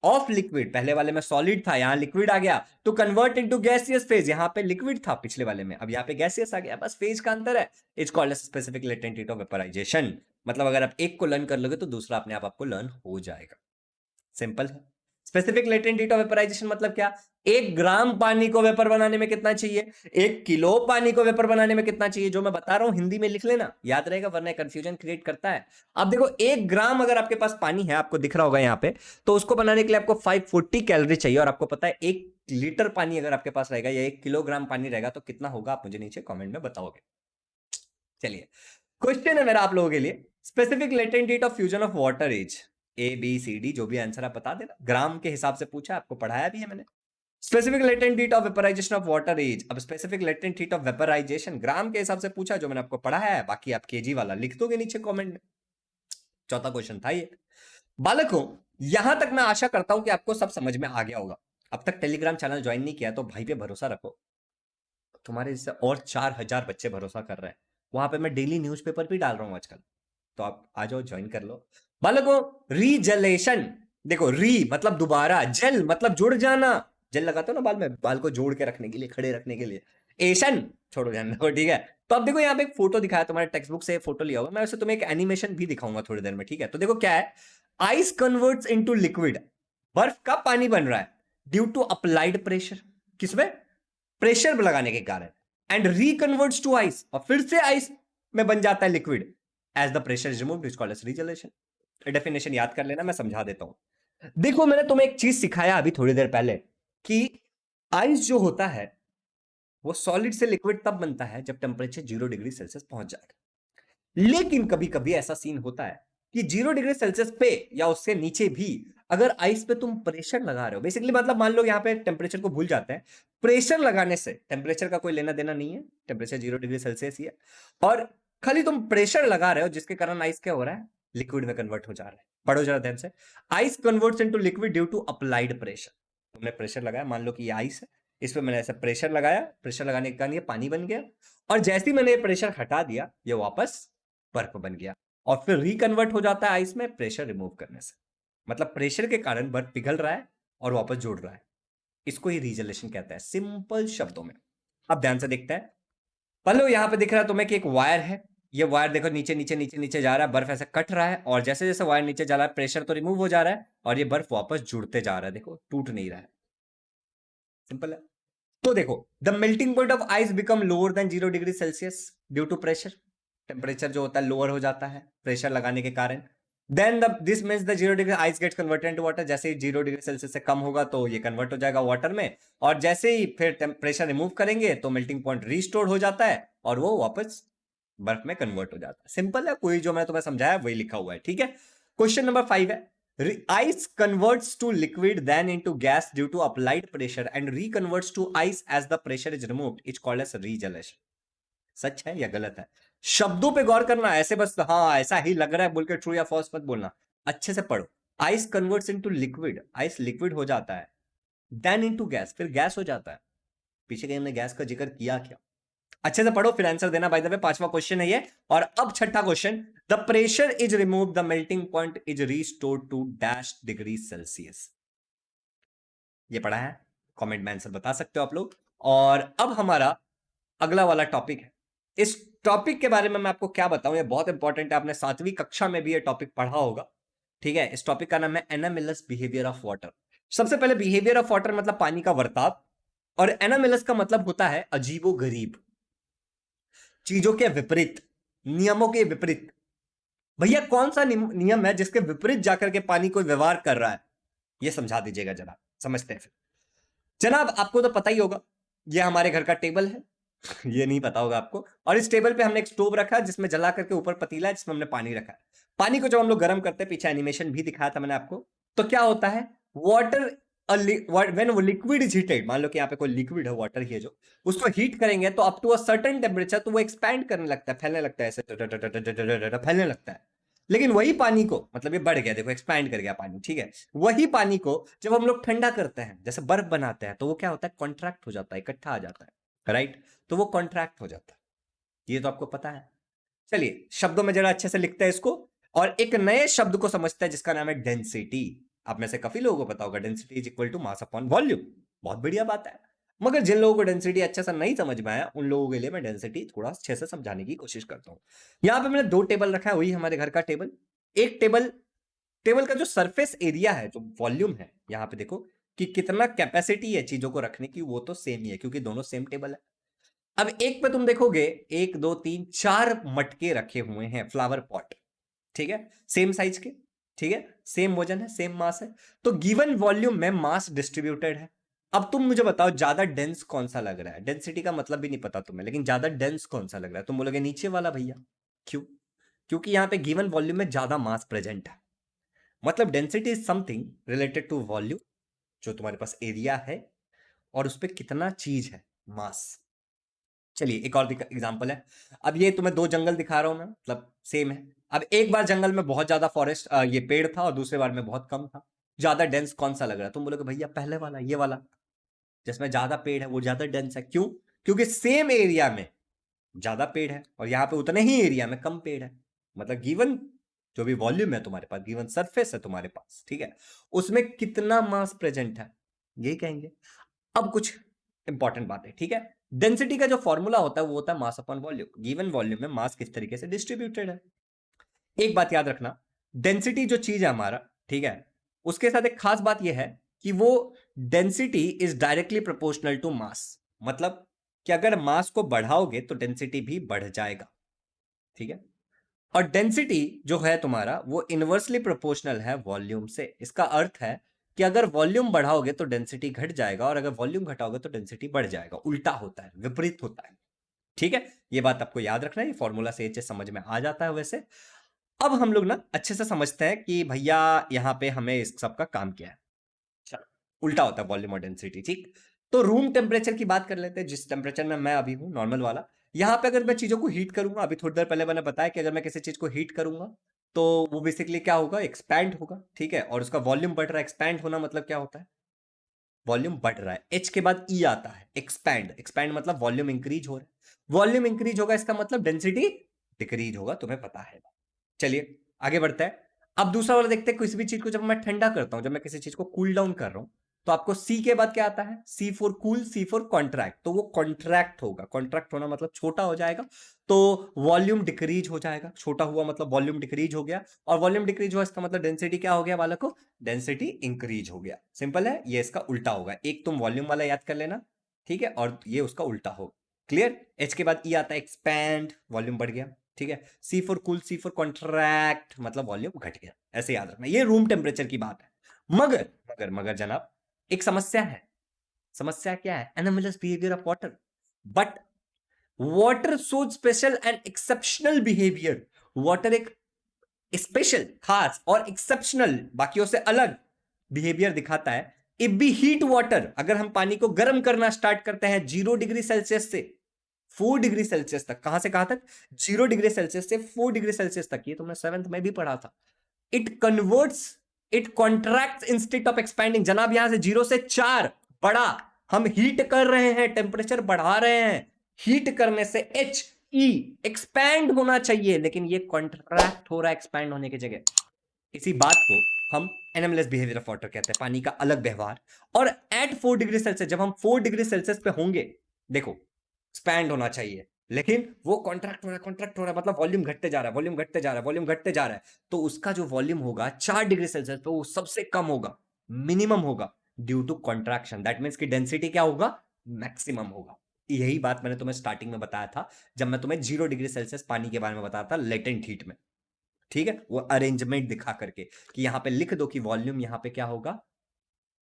of liquid. पहले वाले में सॉलिड था, यहां लिक्विड आ गया, तो कन्वर्ट इनटू गैसियस फेज। यहां पे लिक्विड था पिछले वाले में, अब यहां पे गैसियस आ गया, बस फेज का अंतर है। It's called specific latent heat of vaporisation. मतलब अगर आप एक को लर्न कर लोगे तो दूसरा अपने आप आपको लर्न हो जाएगा। सिंपल है। Specific latent heat of vaporisation मतलब क्या? 1 ग्राम पानी को वेपर बनाने में कितना चाहिए, 1 किलो पानी को वेपर बनाने में कितना चाहिए, जो मैं बता रहा हूं हिंदी में लिख लेना, याद रहेगा, वरना कंफ्यूजन क्रिएट करता है। अब देखो 1 ग्राम अगर आपके पास पानी है, आपको दिख रहा होगा यहां पे, तो उसको बनाने के लिए आपको 540 कैलोरी चाहिए। और आपको पता है 1 लीटर पानी अगर आपके पास रहेगा या 1 किलोग्राम पानी रहेगा तो कितना होगा, आप मुझे नीचे कमेंट में बताओगे। चलिए, क्वेश्चन है मेरा आप लोगों के लिए, specific latent heat of fusion of water is ABCD, जो भी आंसर आप बता देना। ग्राम के हिसाब से पूछा, आपको पढ़ाया भी है मैंने। Specific latent heat of vaporisation of water is, अब specific latent heat of vaporisation gram के हिसाब से पूछा, जो मैंने आपको पढ़ाया है। बाकी आप केजी वाला लिख दोगे नीचे कमेंट में। चौथा क्वेश्चन था ये। बालकों, यहां तक मैं आशा करता हूं कि आपको सब समझ में आ गया होगा। अब तक टेलीग्राम चैनल ज्वाइन नहीं किया तो भाई पे भरोसा रखो, तुम्हारे इससे और 4000 बच्चे भरोसा कर रहे हैं। वहां पे मैं डेली न्यूज़पेपर भी डाल रहा हूं आजकल, तो आप आ जाओ, ज्वाइन कर लो। बालकों, रीजलेशन, देखो री मतलब दोबारा, जेल मतलब जुड़ जाना। जेल लगाते हो ना बाल में, बाल को जोड़ के रखने के लिए, खड़े रखने के लिए। एशन छोड़ो, ध्यान रखो, ठीक है। तो अब देखो यहाँ पे एक फोटो दिखाया, तुम्हारे टेक्स्ट बुक से फोटो लिया होगा, मैं वैसे तुम्हें एक एनिमेशन भी दिखाऊंगा थोड़ी देर में, ठीक है। तो देखो क्या है, आइस कन्वर्ट्स इनटू लिक्विड, बर्फ का पानी बन रहा है ड्यू टू अप्लाइड प्रेशर, किसमें? प्रेशर लगाने के कारण, एंड रिकन्वर्ट्स टू आइस, और फिर से आइस में बन जाता है liquid as the pressure is removed, is called as regelation. Definition याद कर लेना, मैं समझा देता हूं। देखो मैंने तुम्हें एक चीज सिखाया अभी थोड़ी देर पहले, कि आइस जो होता है वो सॉलिड से लिक्विड तब बनता है जब टेम्परेचर 0 डिग्री सेल्सियस पहुंच जाएगा। लेकिन कभी कभी ऐसा सीन होता है कि 0 डिग्री सेल्सियस पे या उससे नीचे भी अगर आइस पे तुम प्रेशर लगा रहे हो, बेसिकली मतलब मान लो यहाँ पे टेम्परेचर को भूल जाते हैं, प्रेशर लगाने से टेम्परेचर का कोई लेना देना नहीं है, टेम्परेचर 0 डिग्री सेल्सियस ही है, और खाली तुम प्रेशर लगा रहे हो जिसके कारण आइस क्या हो रहा है, लिक्विड में कन्वर्ट हो जा रहा है। पढ़ो जरा ध्यान से, ice converts into liquid due to applied pressure. तुमने प्रेशर लगाया, मान लो कि ये आइस है, इस पे मैंने ऐसा प्रेशर लगाया, प्रेशर लगाने के कारण ये पानी बन गया, और जैसे ही मैंने ये प्रेशर हटा दिया ये वापस बर्फ बन गया, और फिर रिकन्वर्ट हो जाता है आइस में प्रेशर रिमूव करने से। मतलब प्रेशर के कारण बर्फ पिघल रहा है और वापस जुड़ रहा है। इसको ही रीजलेशन कहते हैं, सिंपल शब्दों में। अब ध्यान से देखते हैं। पहले यहां पे दिख रहा है तुम्हें कि एक वायर है, ये वायर देखो नीचे नीचे नीचे नीचे जा रहा है, बर्फ ऐसे कट रहा है, और जैसे जैसे वायर नीचे जा रहा है प्रेशर तो रिमूव हो जा रहा है, और ये बर्फ वापस जुड़ते जा रहा है, देखो टूट नहीं रहा है। सिंपल है। तो देखो, the melting point of ice become lower than 0 degree Celsius due to pressure. Temperature जो होता है लोअर हो जाता है प्रेशर लगाने के कारण। Then this means the 0 degree ice gets converted into water. जैसे ही 0 डिग्री सेल्सियस से कम होगा तो ये कन्वर्ट हो जाएगा वाटर में, और जैसे ही फिर प्रेशर रिमूव करेंगे तो मेल्टिंग पॉइंट रीस्टोर हो जाता है और वो वापस बर्फ में कन्वर्ट हो जाता है। सिंपल है, कोई जो मैं तुम्हें समझाया वही लिखा हुआ है, ठीक है। क्वेश्चन नंबर 5 है, ice converts to liquid then into gas due to applied pressure and reconverts to ice as the pressure is removed. It's called as regelation. सच है या गलत है? शब्दों पे गौर करना, ऐसे बस हाँ ऐसा ही लग रहा है बोल के ट्रू या फॉल्स मत बोलना, अच्छे से पढ़ो। Ice converts into liquid, ice liquid हो जाता है, देन इनटू गैस, फिर गैस हो जाता है। पीछे कहीं हमने गैस का जिक्र किया क्या? अच्छे से पढ़ो फिर आंसर देना। बाय द वे 5वां क्वेश्चन है ये। और अब 6ठा question, the pressure is remove, the melting point is restored to dash degree Celsius. ये पढ़ा है, कमेंट में आंसर बता सकते हो आप लोग। और अब हमारा अगला वाला टॉपिक है। इस टॉपिक के बारे में मैं आपको क्या बताऊं, ये बहुत इंपॉर्टेंट है, आपने 7वीं कक्षा में भी ये टॉपिक पढ़ा होगा, ठीक है। इस टॉपिक का नाम है एनामिलस बिहेवियर ऑफ वाटर। सबसे पहले बिहेवियर ऑफ वाटर मतलब पानी का वर्ताव, और एनामिलस का मतलब होता है अजीबो गरीब, चीजों के विपरीत, नियमों के विपरीत। भैया कौन सा नियम है जिसके विपरीत जाकर के पानी कोई व्यवहार कर रहा है, ये समझा दीजिएगा जनाब, समझते हैं फिर। जनाब आपको तो पता ही होगा, ये हमारे घर का टेबल है ये नहीं पता होगा आपको। और इस टेबल पे हमने एक स्टोव रखा है जिसमें जला करके ऊपर पतीला है जिसमें हमने पानी रखा है। पानी को जब हम लोग गर्म करते हैं, पीछे एनिमेशन भी दिखाया था मैंने आपको, तो क्या होता है, वाटर व्हेन वो लिक्विड इज हीटेड, मान लो कि यहाँ पे कोई लिक्विड है, वाटर ही है जो, उसको हीट करेंगे तो up to a certain temperature तो वो एक्सपैंड करने लगता है, फैलने लगता है, ऐसे फैलने लगता है। लेकिन वही पानी को, मतलब ये बढ़ गया, देखो एक्सपैंड कर गया पानी, ठीक है। वही पानी को जब हम लोग ठंडा करते हैं, जैसे बर्फ बनाते हैं, तो वो क्या होता है, कॉन्ट्रैक्ट हो जाता है, इकट्ठा आ जाता है, राइट। तो वो कॉन्ट्रैक्ट हो जाता है, ये तो आपको पता है। चलिए शब्दों में जरा अच्छे से लिखते हैं इसको, और एक नए शब्द को समझते हैं जिसका नाम है डेंसिटी। आप में से काफी लोगों को पता होगा, density is equal to mass upon volume. बहुत बढ़िया बात है। मगर जिन लोगों को डेंसिटी अच्छे से नहीं समझ में आया, उन लोगों के लिए मैं डेंसिटी थोड़ा अच्छे से समझाने की कोशिश करता हूं। यहां पे मैंने 2 टेबल रखा है, वही हमारे घर का टेबल। एक टेबल, टेबल का जो सरफेस एरिया है, जो वॉल्यूम है, यहां पे देखो कि कितना कैपेसिटी है चीजों को रखने की, वो तो सेम ही है क्योंकि दोनों सेम टेबल है। अब एक पे तुम देखोगे 1 2 3 4 मटके रखे हुए हैं, फ्लावर पॉट, ठीक है, सेम साइज के, ठीक है, सेम वजन है, सेम मास है, तो गिवन वॉल्यूम में मास डिस्ट्रीब्यूटेड है। अब तुम मुझे बताओ ज्यादा डेंस कौन सा लग रहा है, डेंसिटी का मतलब भी नहीं पता तुम्हें, लेकिन ज्यादा डेंस कौन सा लग रहा है, तुम बोलोगे नीचे वाला भैया। क्यों? क्योंकि यहां पे गिवन वॉल्यूम में ज्यादा मास प्रेजेंट है। मतलब density is something related to volume, जो तुम्हारे पास एरिया है और उस पर कितना चीज है, मास। चलिए एक और एग्जांपल है। अब ये तुम्हें 2 जंगल दिखा रहा हूं मैं, मतलब सेम है। अब एक बार जंगल में बहुत ज्यादा फॉरेस्ट, ये पेड़ था, और दूसरे बार में बहुत कम था। ज्यादा डेंस कौन सा लग रहा है? तुम बोलोगे भैया पहले वाला, ये वाला, जिसमें ज्यादा पेड़ है वो ज्यादा डेंस है। क्यों? क्योंकि सेम एरिया में ज्यादा पेड़ है और यहाँ पे उतने ही एरिया में कम पेड़ है। मतलब गिवन जो भी वॉल्यूम है तुम्हारे पास, गिवन सरफेस है तुम्हारे पास, ठीक है, उसमें कितना मास प्रेजेंट है, यही कहेंगे। अब कुछ इंपॉर्टेंट बात है, ठीक है। डेंसिटी का जो फॉर्मूला होता है वो होता है मास अपॉन वॉल्यूम। गिवन वॉल्यूम में मास किस तरीके से डिस्ट्रीब्यूटेड है। एक बात याद रखना, डेंसिटी जो चीज है हमारा, ठीक है, उसके साथ एक खास बात यह है कि वो density is directly proportional to mass. मतलब कि अगर मास को बढ़ाओगे तो डेंसिटी भी बढ़ जाएगा, ठीक है। और डेंसिटी जो है तुम्हारा वो इनवर्सली प्रोपोर्शनल है वॉल्यूम से। इसका अर्थ है कि अगर वॉल्यूम बढ़ाओगे तो डेंसिटी घट जाएगा, और अगर वॉल्यूम घटाओगे तो डेंसिटी बढ़ जाएगा। उल्टा होता है, विपरीत होता है, ठीक है। ये बात आपको याद रखना है, ये फॉर्मूला से ये समझ में आ जाता है वैसे। अब हम लोग ना अच्छे से समझते हैं कि भैया यहां पे हमें इस सब का काम क्या है। चलो, उल्टा होता है वॉल्यूम और डेंसिटी, ठीक। तो रूम टेम्परेचर की बात कर लेते हैं, जिस टेम्परेचर में मैं अभी हूं, नॉर्मल वाला। यहां पे अगर मैं चीजों को हीट करूंगा, अभी थोड़ी देर पहले मैंने बताया कि अगर मैं किसी चीज को हीट करूंगा तो वो बेसिकली क्या होगा, एक्सपैंड होगा, ठीक है। और उसका वॉल्यूम बढ़ रहा है, एक्सपैंड होना मतलब क्या होता है, वॉल्यूम बढ़ रहा है। एच के बाद ई आता है, एक्सपैंड। एक्सपैंड मतलब वॉल्यूम इंक्रीज हो रहा है, वॉल्यूम इंक्रीज होगा इसका मतलब डेंसिटी डिक्रीज होगा, तुम्हें पता है। चलिए आगे बढ़ते हैं। अब दूसरा वाला देखते हैं, किसी भी चीज को जब मैं ठंडा करता हूं, जब मैं किसी चीज को कूल डाउन कर रहा हूं, तो आपको सी के बाद क्या आता है, C for cool, C for contract, तो वो कॉन्ट्रैक्ट होगा, कॉन्ट्रैक्ट होना मतलब छोटा हो जाएगा, तो वॉल्यूम डिक्रीज हो जाएगा, छोटा हुआ मतलब वॉल्यूम डिक्रीज हो गया, और वॉल्यूम डिक्रीज हुआ इसका मतलब डेंसिटी क्या हो गया बालकों, डेंसिटी इंक्रीज हो गया। सिंपल है, ये इसका उल्टा होगा, एक तुम वॉल्यूम वाला याद कर लेना, ठीक है, और ये उसका उल्टा होगा। क्लियर। एच के बाद ई आता है एक्सपैंड, वॉल्यूम बढ़ गया, ठीक है। C for cool, C for contract मतलब वॉल्यूम घट गया, ऐसे याद रखना, ये रूम टेम्परेचर की बात है। मगर मगर मगर जनाब एक समस्या है। समस्या क्या है, anomalous behaviour of water, but water show special and exceptional behaviour. Water एक स्पेशल, खास और एक्सेप्शनल, बाकियों से अलग बिहेवियर दिखाता है। इफ बी हीट वाटर, अगर हम पानी को गर्म करना स्टार्ट करते हैं 0 डिग्री सेल्सियस से 4 डिग्री सेल्सियस तक, कहां से कहां तक, 0 डिग्री सेल्सियस से 4 डिग्री सेल्सियस तक, ये तुमने 7th में भी पढ़ा था। It converts, it contracts instead of expanding. जनाब यहां से 0 से 4 बड़ा, हम हीट कर रहे हैं, टेम्परेचर बढ़ा रहे हैं, हीट करने से एच ई एक्सपैंड होना चाहिए, लेकिन ये कॉन्ट्रैक्ट हो रहा है एक्सपैंड होने की जगह। इसी बात को हम एनएमएलएस बिहेवियर ऑफ वाटर कहते हैं, पानी का अलग व्यवहार। और एट 4 डिग्री सेल्सियस, जब हम 4 डिग्री सेल्सियस पे होंगे, देखो एक्सपैंड होना चाहिए, लेकिन वो कॉन्ट्रैक्ट हो रहा है, कॉन्ट्रैक्ट हो रहा है, मतलब वॉल्यूम घटते जा रहा है, वॉल्यूम घटते जा रहा है, वॉल्यूम घटते जा रहा है, तो उसका जो वॉल्यूम होगा 4 डिग्री सेल्सियस पे वो सबसे कम होगा, मिनिमम होगा, due to contraction. That means की डेंसिटी क्या होगा, मैक्सिमम होगा। यही बात मैंने तुम्हें स्टार्टिंग में बताया था, जब मैं तुम्हें 0 डिग्री सेल्सियस पानी के बारे में बताया था लेटेंट हीट में, ठीक है, वो अरेंजमेंट दिखा करके कि यहां पे लिख दो कि वॉल्यूम यहां पे क्या होगा,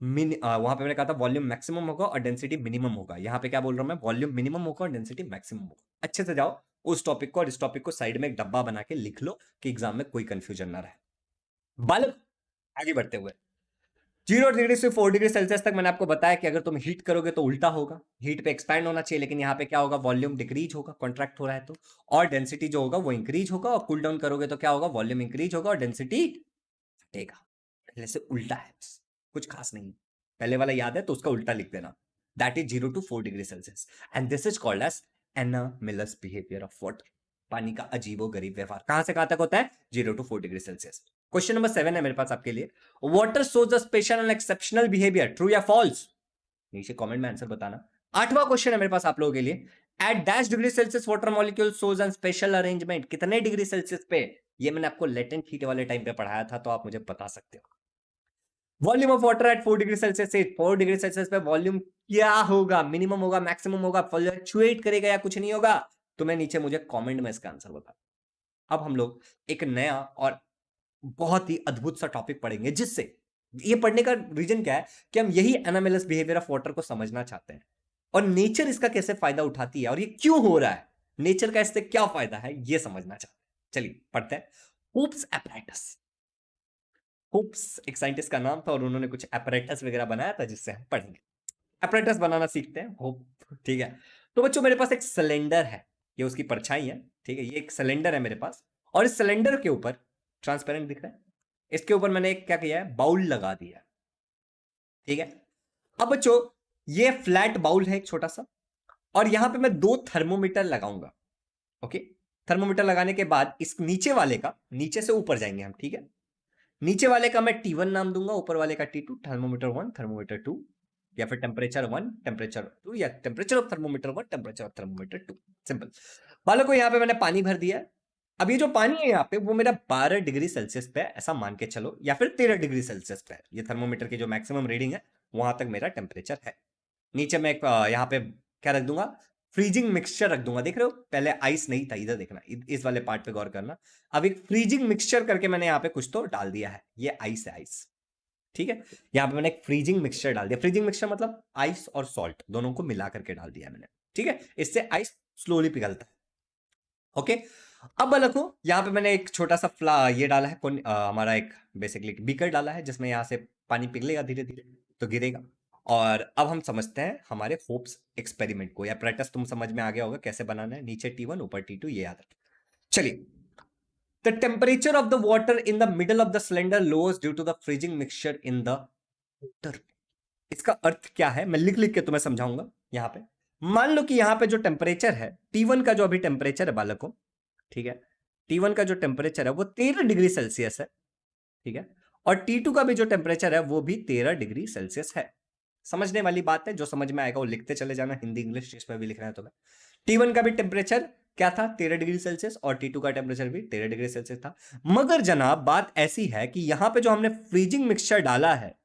वहां पे मैंने कहा था वॉल्यूम मैक्सिमम होगा और डेंसिटी मिनिमम होगा, यहां पे क्या बोल रहा हूं मैं, वॉल्यूम मिनिमम होगा और डेंसिटी मैक्सिमम होगा। अच्छे से जाओ उस टॉपिक को और इस टॉपिक को साइड में एक डब्बा बना के लिख लो कि एग्जाम में कोई कंफ्यूजन ना रहे। बालक आगे बढ़ते हुए, 0 डिग्री से 4 डिग्री सेल्सियस तक मैंने आपको बताया कि अगर तुम हीट करोगे तो उल्टा होगा, हीट पे एक्सपैंड होना चाहिए, लेकिन यहाँ पे क्या होगा, वॉल्यूम डिक्रीज होगा, कॉन्ट्रैक्ट हो रहा है तो, और डेंसिटी जो होगा वो इंक्रीज होगा, और कूल डाउन करोगे तो क्या होगा, वॉल्यूम इंक्रीज होगा और डेंसिटी घटेगा। पहले से उल्टा है, कुछ खास नहीं, पहले वाला याद है तो उसका उल्टा लिख देना। That is 0 to 4 degree Celsius and this is called as anomalous behaviour of water. पानी का अजीबो गरीब व्यवहार कहां से कहां तक होता है, 0 to 4 degree Celsius. Question number 7 है मेरे पास आपके लिए, water shows a special and exceptional behaviour, true या फॉल्स, नीचे कमेंट में आंसर बताना। 8वां क्वेश्चन है मेरे पास आप लोगों के लिए, at dash degree Celsius water molecule shows an special arrangement, कितने डिग्री सेल्सियस पे, ये मैंने आपको लेटेंट हीट वाले टाइम पे पढ़ाया था, तो आप मुझे बता सकते हो। Volume of water at 4 degree Celsius से 4 डिग्री सेल्सियस पे वॉल्यूम क्या होगा, मिनिमम होगा, मैक्सिमम होगा, फ्लक्चुएट करेगा या कुछ नहीं होगा, तुम्हें नीचे मुझे कमेंट में इसका आंसर बता। अब हम लोग एक नया और बहुत ही अद्भुत सा टॉपिक पढ़ेंगे, जिससे ये पढ़ने का रीजन क्या है कि हम यही एनामेलस बिहेवियर ऑफ वाटर को समझना चाहते हैं, और नेचर इसका कैसे फायदा उठाती है और ये क्यों हो रहा है, नेचर का इससे क्या फायदा है, ये समझना चाहते हैं। चलिए पढ़ते हैं। हुप्स एपरेटस, हुप्स एक साइंटिस्ट का नाम था और उन्होंने कुछ एपरेटस वगैरह बनाया था जिससे हम पढ़ेंगे, एपरेटस बनाना सीखते हैं होप। ठीक है, तो बच्चों मेरे पास एक सिलेंडर है, ये उसकी परछाई है, ठीक है, ये एक सिलेंडर है मेरे पास, और इस सिलेंडर के ऊपर ट्रांसपेरेंट दिख रहा है, इसके ऊपर मैंने एक क्या किया है, बाउल लगा दिया है, ठीक है। अब बच्चों ये फ्लैट बाउल है एक छोटा सा, और यहां पे मैं 2 थर्मोमीटर लगाऊंगा, ओके। थर्मोमीटर लगाने के बाद इस नीचे वाले का, नीचे से ऊपर जाएंगे हम, ठीक है, नीचे वाले का मैं T1 नाम दूंगा, ऊपर वाले का T2, थर्मोमीटर 1 थर्मोमीटर 2, या फिर टेम्परेचर 1 टेम्परेचर 2, या temperature of thermometer 1 temperature of thermometer 2। Simple. बालों को यहां पे मैंने पानी भर दिया है। अब ये जो पानी है यहाँ पे वो मेरा 12 डिग्री सेल्सियस पे है, ऐसा मान के चलो, या फिर 13 डिग्री सेल्सियस पे है, ये थर्मोमीटर की जो मैक्सिमम रीडिंग है वहां तक मेरा टेम्परेचर है। नीचे मैं एक यहाँ पे क्या रख दूंगा, फ्रीजिंग मिक्सचर रख दूंगा, देख रहे हो, पहले आइस नहीं था, इधर देखना, इस वाले पार्ट पे गौर करना। अब एक फ्रीजिंग मिक्सचर करके मैंने यहाँ पे कुछ तो डाल दिया है, ये आइस है, आइस, ठीक है। यहाँ पे मैंने एक फ्रीजिंग मिक्सचर डाल दिया, फ्रीजिंग मिक्सचर मतलब आइस और सॉल्ट दोनों को मिला करके डाल दिया मैंने, ठीक है, इससे आइस स्लोली पिघलता है, ओके। अब देखो यहाँ पे मैंने एक छोटा सा ये डाला है, हमारा एक बेसिकली बीकर डाला है, जिसमें यहाँ से पानी पिघलेगा धीरे धीरे, तो गिरेगा। और अब हम समझते हैं हमारे होप्स एक्सपेरिमेंट को, या एपरेटस तुम समझ में आ गया होगा कैसे बनाना है, नीचे T1 ऊपर T2, ये याद रखें। चलिए, the temperature of the water in the middle of the cylinder lowers due to the freezing mixture in the water. इसका अर्थ क्या है, मैं लिख लिख के तुम्हें समझाऊंगा। यहाँ पे मान लो कि यहाँ पे जो टेम्परेचर है T1 का, जो अभी टेम्परेचर है बालकों, ठीक है, T1 का जो टेम्परेचर है वो 13 डिग्री सेल्सियस है, ठीक है, और T2 का भी जो टेम्परेचर है वो भी 13 डिग्री सेल्सियस है। समझने वाली बात है, जो समझ में आएगा वो लिखते चले जाना, हिंदी इंग्लिश जिसमें भी लिखना है तुम्हें। T1 का भी टेम्परेचर क्या था, 13 डिग्री सेल्सियस, और T2 का टेम्परेचर भी 13 डिग्री सेल्सियस था। मगर जनाब बात ऐसी है कि यहां पे जो हमने फ्रीजिंग मिक्सचर डाला है,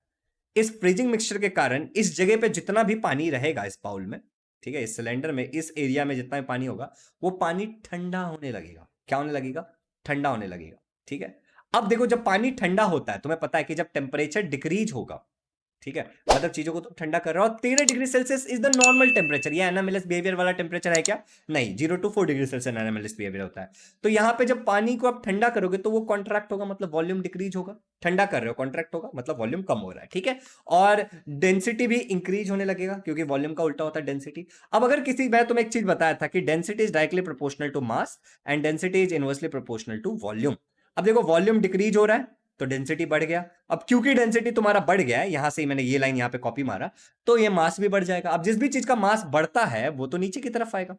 इस फ्रीजिंग मिक्सचर के कारण इस जगह पे जितना भी पानी रहेगा इस बाउल में, ठीक है, इस सिलेंडर में, इस एरिया में जितना भी पानी होगा, वो पानी ठंडा होने लगेगा। क्या होने लगेगा? ठंडा होने लगेगा। ठीक है, अब देखो जब पानी ठंडा होता है, तुम्हें पता है कि जब टेम्परेचर डिक्रीज होगा, ठीक है, मतलब चीजों को तुम ठंडा कर रहे हो, 13 degree Celsius is the normal temperature. ये एनामेलिस बिहेवियर वाला टेम्परेचर है क्या? नहीं, 0 to 4 डिग्री सेल्सियस एनामेलिस बिहेवियर होता है। तो यहां पे जब पानी को आप ठंडा करोगे तो वो कॉन्ट्रैक्ट होगा, मतलब वॉल्यूम डिक्रीज होगा। ठंडा कर रहे हो, कॉन्ट्रैक्ट होगा, मतलब वॉल्यूम कम हो रहा है। ठीक है, और डेंसिटी भी इंक्रीज होने लगेगा, क्योंकि वॉल्यूम का उल्टा होता है डेंसिटी। अब अगर किसी, मैं तुम्हें एक चीज बताया था कि density is directly proportional to mass and density is inversely proportional to volume. अब देखो वॉल्यूम डिक्रीज हो रहा है तो डेंसिटी बढ़ गया। अब क्योंकि डेंसिटी तुम्हारा बढ़ गया है, यहां से ही मैंने ये लाइन यहां पे कॉपी मारा, तो ये मास भी बढ़ जाएगा। अब जिस भी चीज का मास बढ़ता है वो तो नीचे की तरफ आएगा,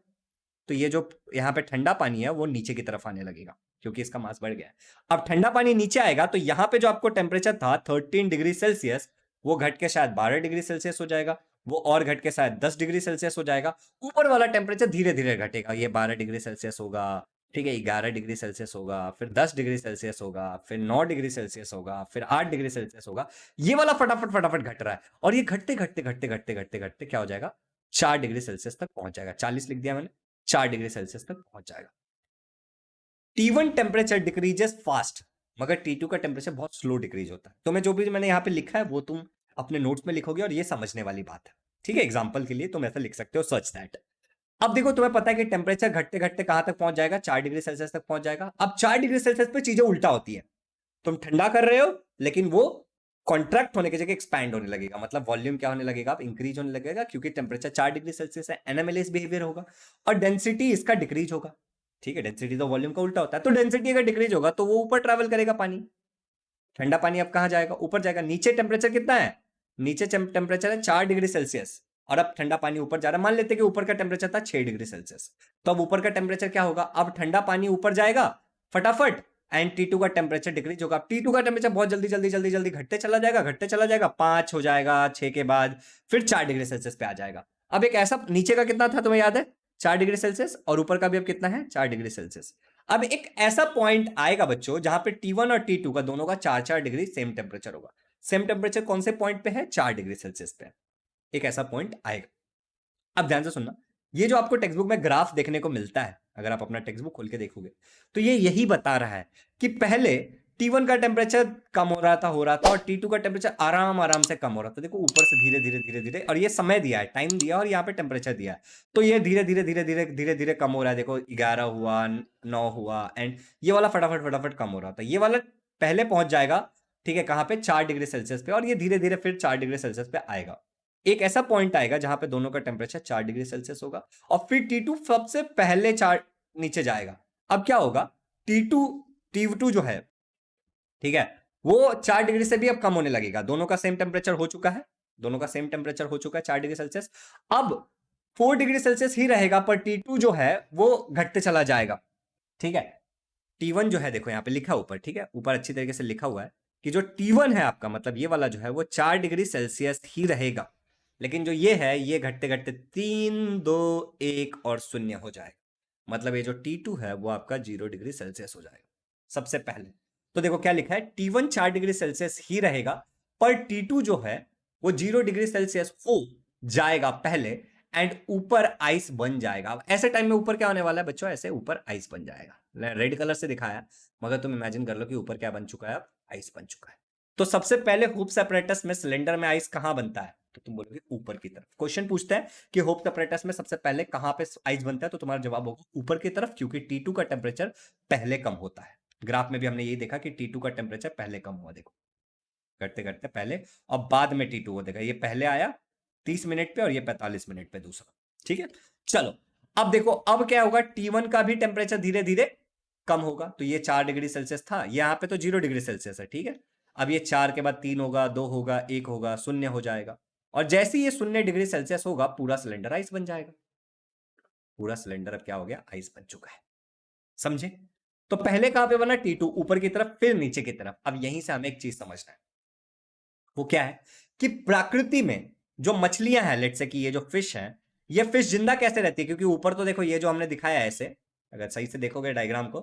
तो ये जो यहां पे ठंडा पानी है वो नीचे की तरफ आने लगेगा, क्योंकि इसका मास बढ़ गया है। अब ठंडा पानी नीचे आएगा तो यहां पे जो आपको टेम्परेचर था 13 डिग्री सेल्सियस, वो घट के शायद 12 डिग्री सेल्सियस हो जाएगा, वो और घट के शायद 10 डिग्री सेल्सियस हो जाएगा। ऊपर वाला टेम्परेचर धीरे धीरे घटेगा, ये 12 डिग्री सेल्सियस होगा, ठीक है, 11 डिग्री सेल्सियस होगा, फिर 10 डिग्री सेल्सियस होगा, फिर 9 डिग्री सेल्सियस होगा, फिर 8 डिग्री सेल्सियस होगा। ये वाला फटाफट फटाफट घट रहा है, और ये घटते घटते घटते घटते घटते घटते क्या हो जाएगा, 4 डिग्री सेल्सियस तक पहुंच जाएगा। 40 लिख दिया मैंने, 4 डिग्री सेल्सियस तक पहुंच जाएगा। T1 टेम्परेचर डिक्रीजेस फास्ट, मगर T2 का टेम्परेचर बहुत स्लो डिक्रीज होता है। तो मैं जो भी मैंने यहां पे लिखा है वो तुम अपने नोट्स में लिखोगे, और ये समझने वाली बात है। ठीक है, एग्जांपल के लिए तुम ऐसा लिख सकते हो, सच दैट। अब देखो तुम्हें पता है कि टेम्परेचर घटते घटते कहां तक पहुंच जाएगा, 4 डिग्री सेल्सियस तक पहुंच जाएगा। अब 4 डिग्री सेल्सियस पे चीजें उल्टा होती है, तुम ठंडा कर रहे हो लेकिन वो कॉन्ट्रैक्ट होने की जगह एक्सपैंड होने लगेगा, मतलब वॉल्यूम क्या होने लगेगा, अब इंक्रीज होने लगेगा, क्योंकि टेम्परेचर 4 डिग्री सेल्सियस है, एनामेलिस बिहेवियर होगा, और डेंसिटी इसका डिक्रीज होगा। ठीक है, डेंसिटी तो वॉल्यूम का उल्टा होता है, तो डेंसिटी अगर डिक्रीज होगा तो वो ऊपर ट्रैवल करेगा पानी, ठंडा पानी अब कहां जाएगा, ऊपर जाएगा। नीचे टेम्परेचर कितना है, नीचे टेम्परेचर है 4 डिग्री सेल्सियस, और अब ठंडा पानी ऊपर जा रहा है। मान लेते हैं कि ऊपर का टेम्परेचर था 6 डिग्री सेल्सियस, तो अब ऊपर का टेम्परेचर क्या होगा, अब ठंडा पानी ऊपर जाएगा फटाफट, एंड T2 का टेम्परेचर डिक्रीज होगा। T2 का टेम्परेचर बहुत जल्दी जल्दी जल्दी जल्दी घटते चला जाएगा, घटते चला जाएगा, 5 हो जाएगा, 6 के बाद फिर 4 डिग्री सेल्सियस पे आ जाएगा। अब एक ऐसा, नीचे का कितना था तुम्हें याद है, 4 डिग्री सेल्सियस, और ऊपर का भी अब कितना है, 4 डिग्री सेल्सियस। अब एक ऐसा पॉइंट आएगा बच्चों जहां पे T1 और T2 का दोनों का 4-4 डिग्री सेम टेम्परेचर होगा। सेम टेम्परेचर कौन से पॉइंट पे है, 4 डिग्री सेल्सियस पे। एक ऐसा पॉइंट आएगा। अब ध्यान से सुनना, ये जो आपको टेक्स्ट बुक में ग्राफ देखने को मिलता है, अगर आप अपना टेक्स्ट बुक खोल के देखोगे तो ये यही बता रहा है कि पहले T1 का टेम्परेचर कम हो रहा था और T2 का टेम्परेचर आराम आराम से कम हो रहा था। देखो ऊपर से धीरे धीरे धीरे धीरे, और ये समय दिया है, टाइम दिया, और यहाँ पे टेम्परेचर दिया है, तो ये धीरे धीरे धीरे धीरे धीरे धीरे कम हो रहा है। देखो 11 हुआ, 9 हुआ, एंड ये वाला फटाफट फटाफट कम हो रहा था। ये वाला पहले पहुंच जाएगा, ठीक है, कहां पे, 4 डिग्री सेल्सियस पे, और ये धीरे धीरे फिर 4 डिग्री सेल्सियस पे आएगा। एक ऐसा पॉइंट आएगा जहां पे दोनों का टेम्परेचर 4 डिग्री सेल्सियस होगा, और फिर T2 सबसे पहले 4 नीचे जाएगा। अब क्या होगा, T2 जो है, ठीक है, वो 4 डिग्री से भी अब कम होने लगेगा। दोनों का सेम टेम्परेचर हो चुका है, दोनों का सेम टेम्परेचर हो चुका है 4 डिग्री सेल्सियस। अब 4 डिग्री सेल्सियस ही रहेगा, पर T2 जो है वो घटते चला जाएगा। ठीक है, T1 जो है, देखो यहां पे लिखा ऊपर, ठीक है, ऊपर अच्छी तरीके से लिखा हुआ है कि जो T1 है आपका, मतलब ये वाला जो है वो 4 डिग्री सेल्सियस ही रहेगा, लेकिन जो ये है ये घटते घटते 3, 2, 1 और 0 हो जाएगा। मतलब ये जो T2 है वो आपका 0 डिग्री सेल्सियस हो जाएगा सबसे पहले। तो देखो क्या लिखा है, T1 4 डिग्री सेल्सियस ही रहेगा, पर T2 जो है वो 0 डिग्री सेल्सियस हो जाएगा पहले, एंड ऊपर आइस बन जाएगा। अब ऐसे टाइम में ऊपर क्या होने वाला है बच्चों, ऐसे ऊपर आइस बन जाएगा। रेड कलर से दिखाया, मगर तुम इमेजिन कर लो कि ऊपर क्या बन चुका है, अब आइस बन चुका है। तो सबसे पहले होप्स एपरेटस में सिलेंडर में आइस कहां बनता है, तो तुम बोलोगे ऊपर की तरफ। क्वेश्चन पूछता है कि होप्स एपरेटस में सबसे पहले कहां पे आइस बनता है, तो तुम्हारा जवाब होगा ऊपर की तरफ, क्योंकि T2 का टेम्परेचर पहले कम होता है। ग्राफ में भी हमने यही देखा कि T2 का टेम्परेचर पहले कम हुआ, देखो घटते घटते पहले, और बाद में T2 हो, देखा ये पहले आया 30 मिनट पे और ये 45 मिनट पे दूसरा। ठीक है, चलो अब देखो, अब क्या होगा, T1 का भी टेम्परेचर धीरे धीरे कम होगा। तो ये 4 डिग्री सेल्सियस था, यहाँ पे तो 0 डिग्री सेल्सियस है, ठीक है। अब ये 4 के बाद 3 होगा, 2 होगा, 1 होगा, 0 हो जाएगा, और जैसे ही ये 0 डिग्री सेल्सियस होगा पूरा सिलेंडर आइस बन जाएगा। पूरा सिलेंडर अब क्या हो गया, आइस बन चुका है। समझे? तो पहले कहां पे बना, T2 ऊपर की तरफ, फिर नीचे की तरफ। अब यहीं से हमें एक चीज समझना है, वो क्या है कि प्रकृति में जो मछलियां हैं, लेट्स से कि ये जो फिश है, ये फिश जिंदा कैसे रहती है? क्योंकि ऊपर तो देखो ये जो हमने दिखाया है ऐसे, अगर सही से देखोगे डायग्राम को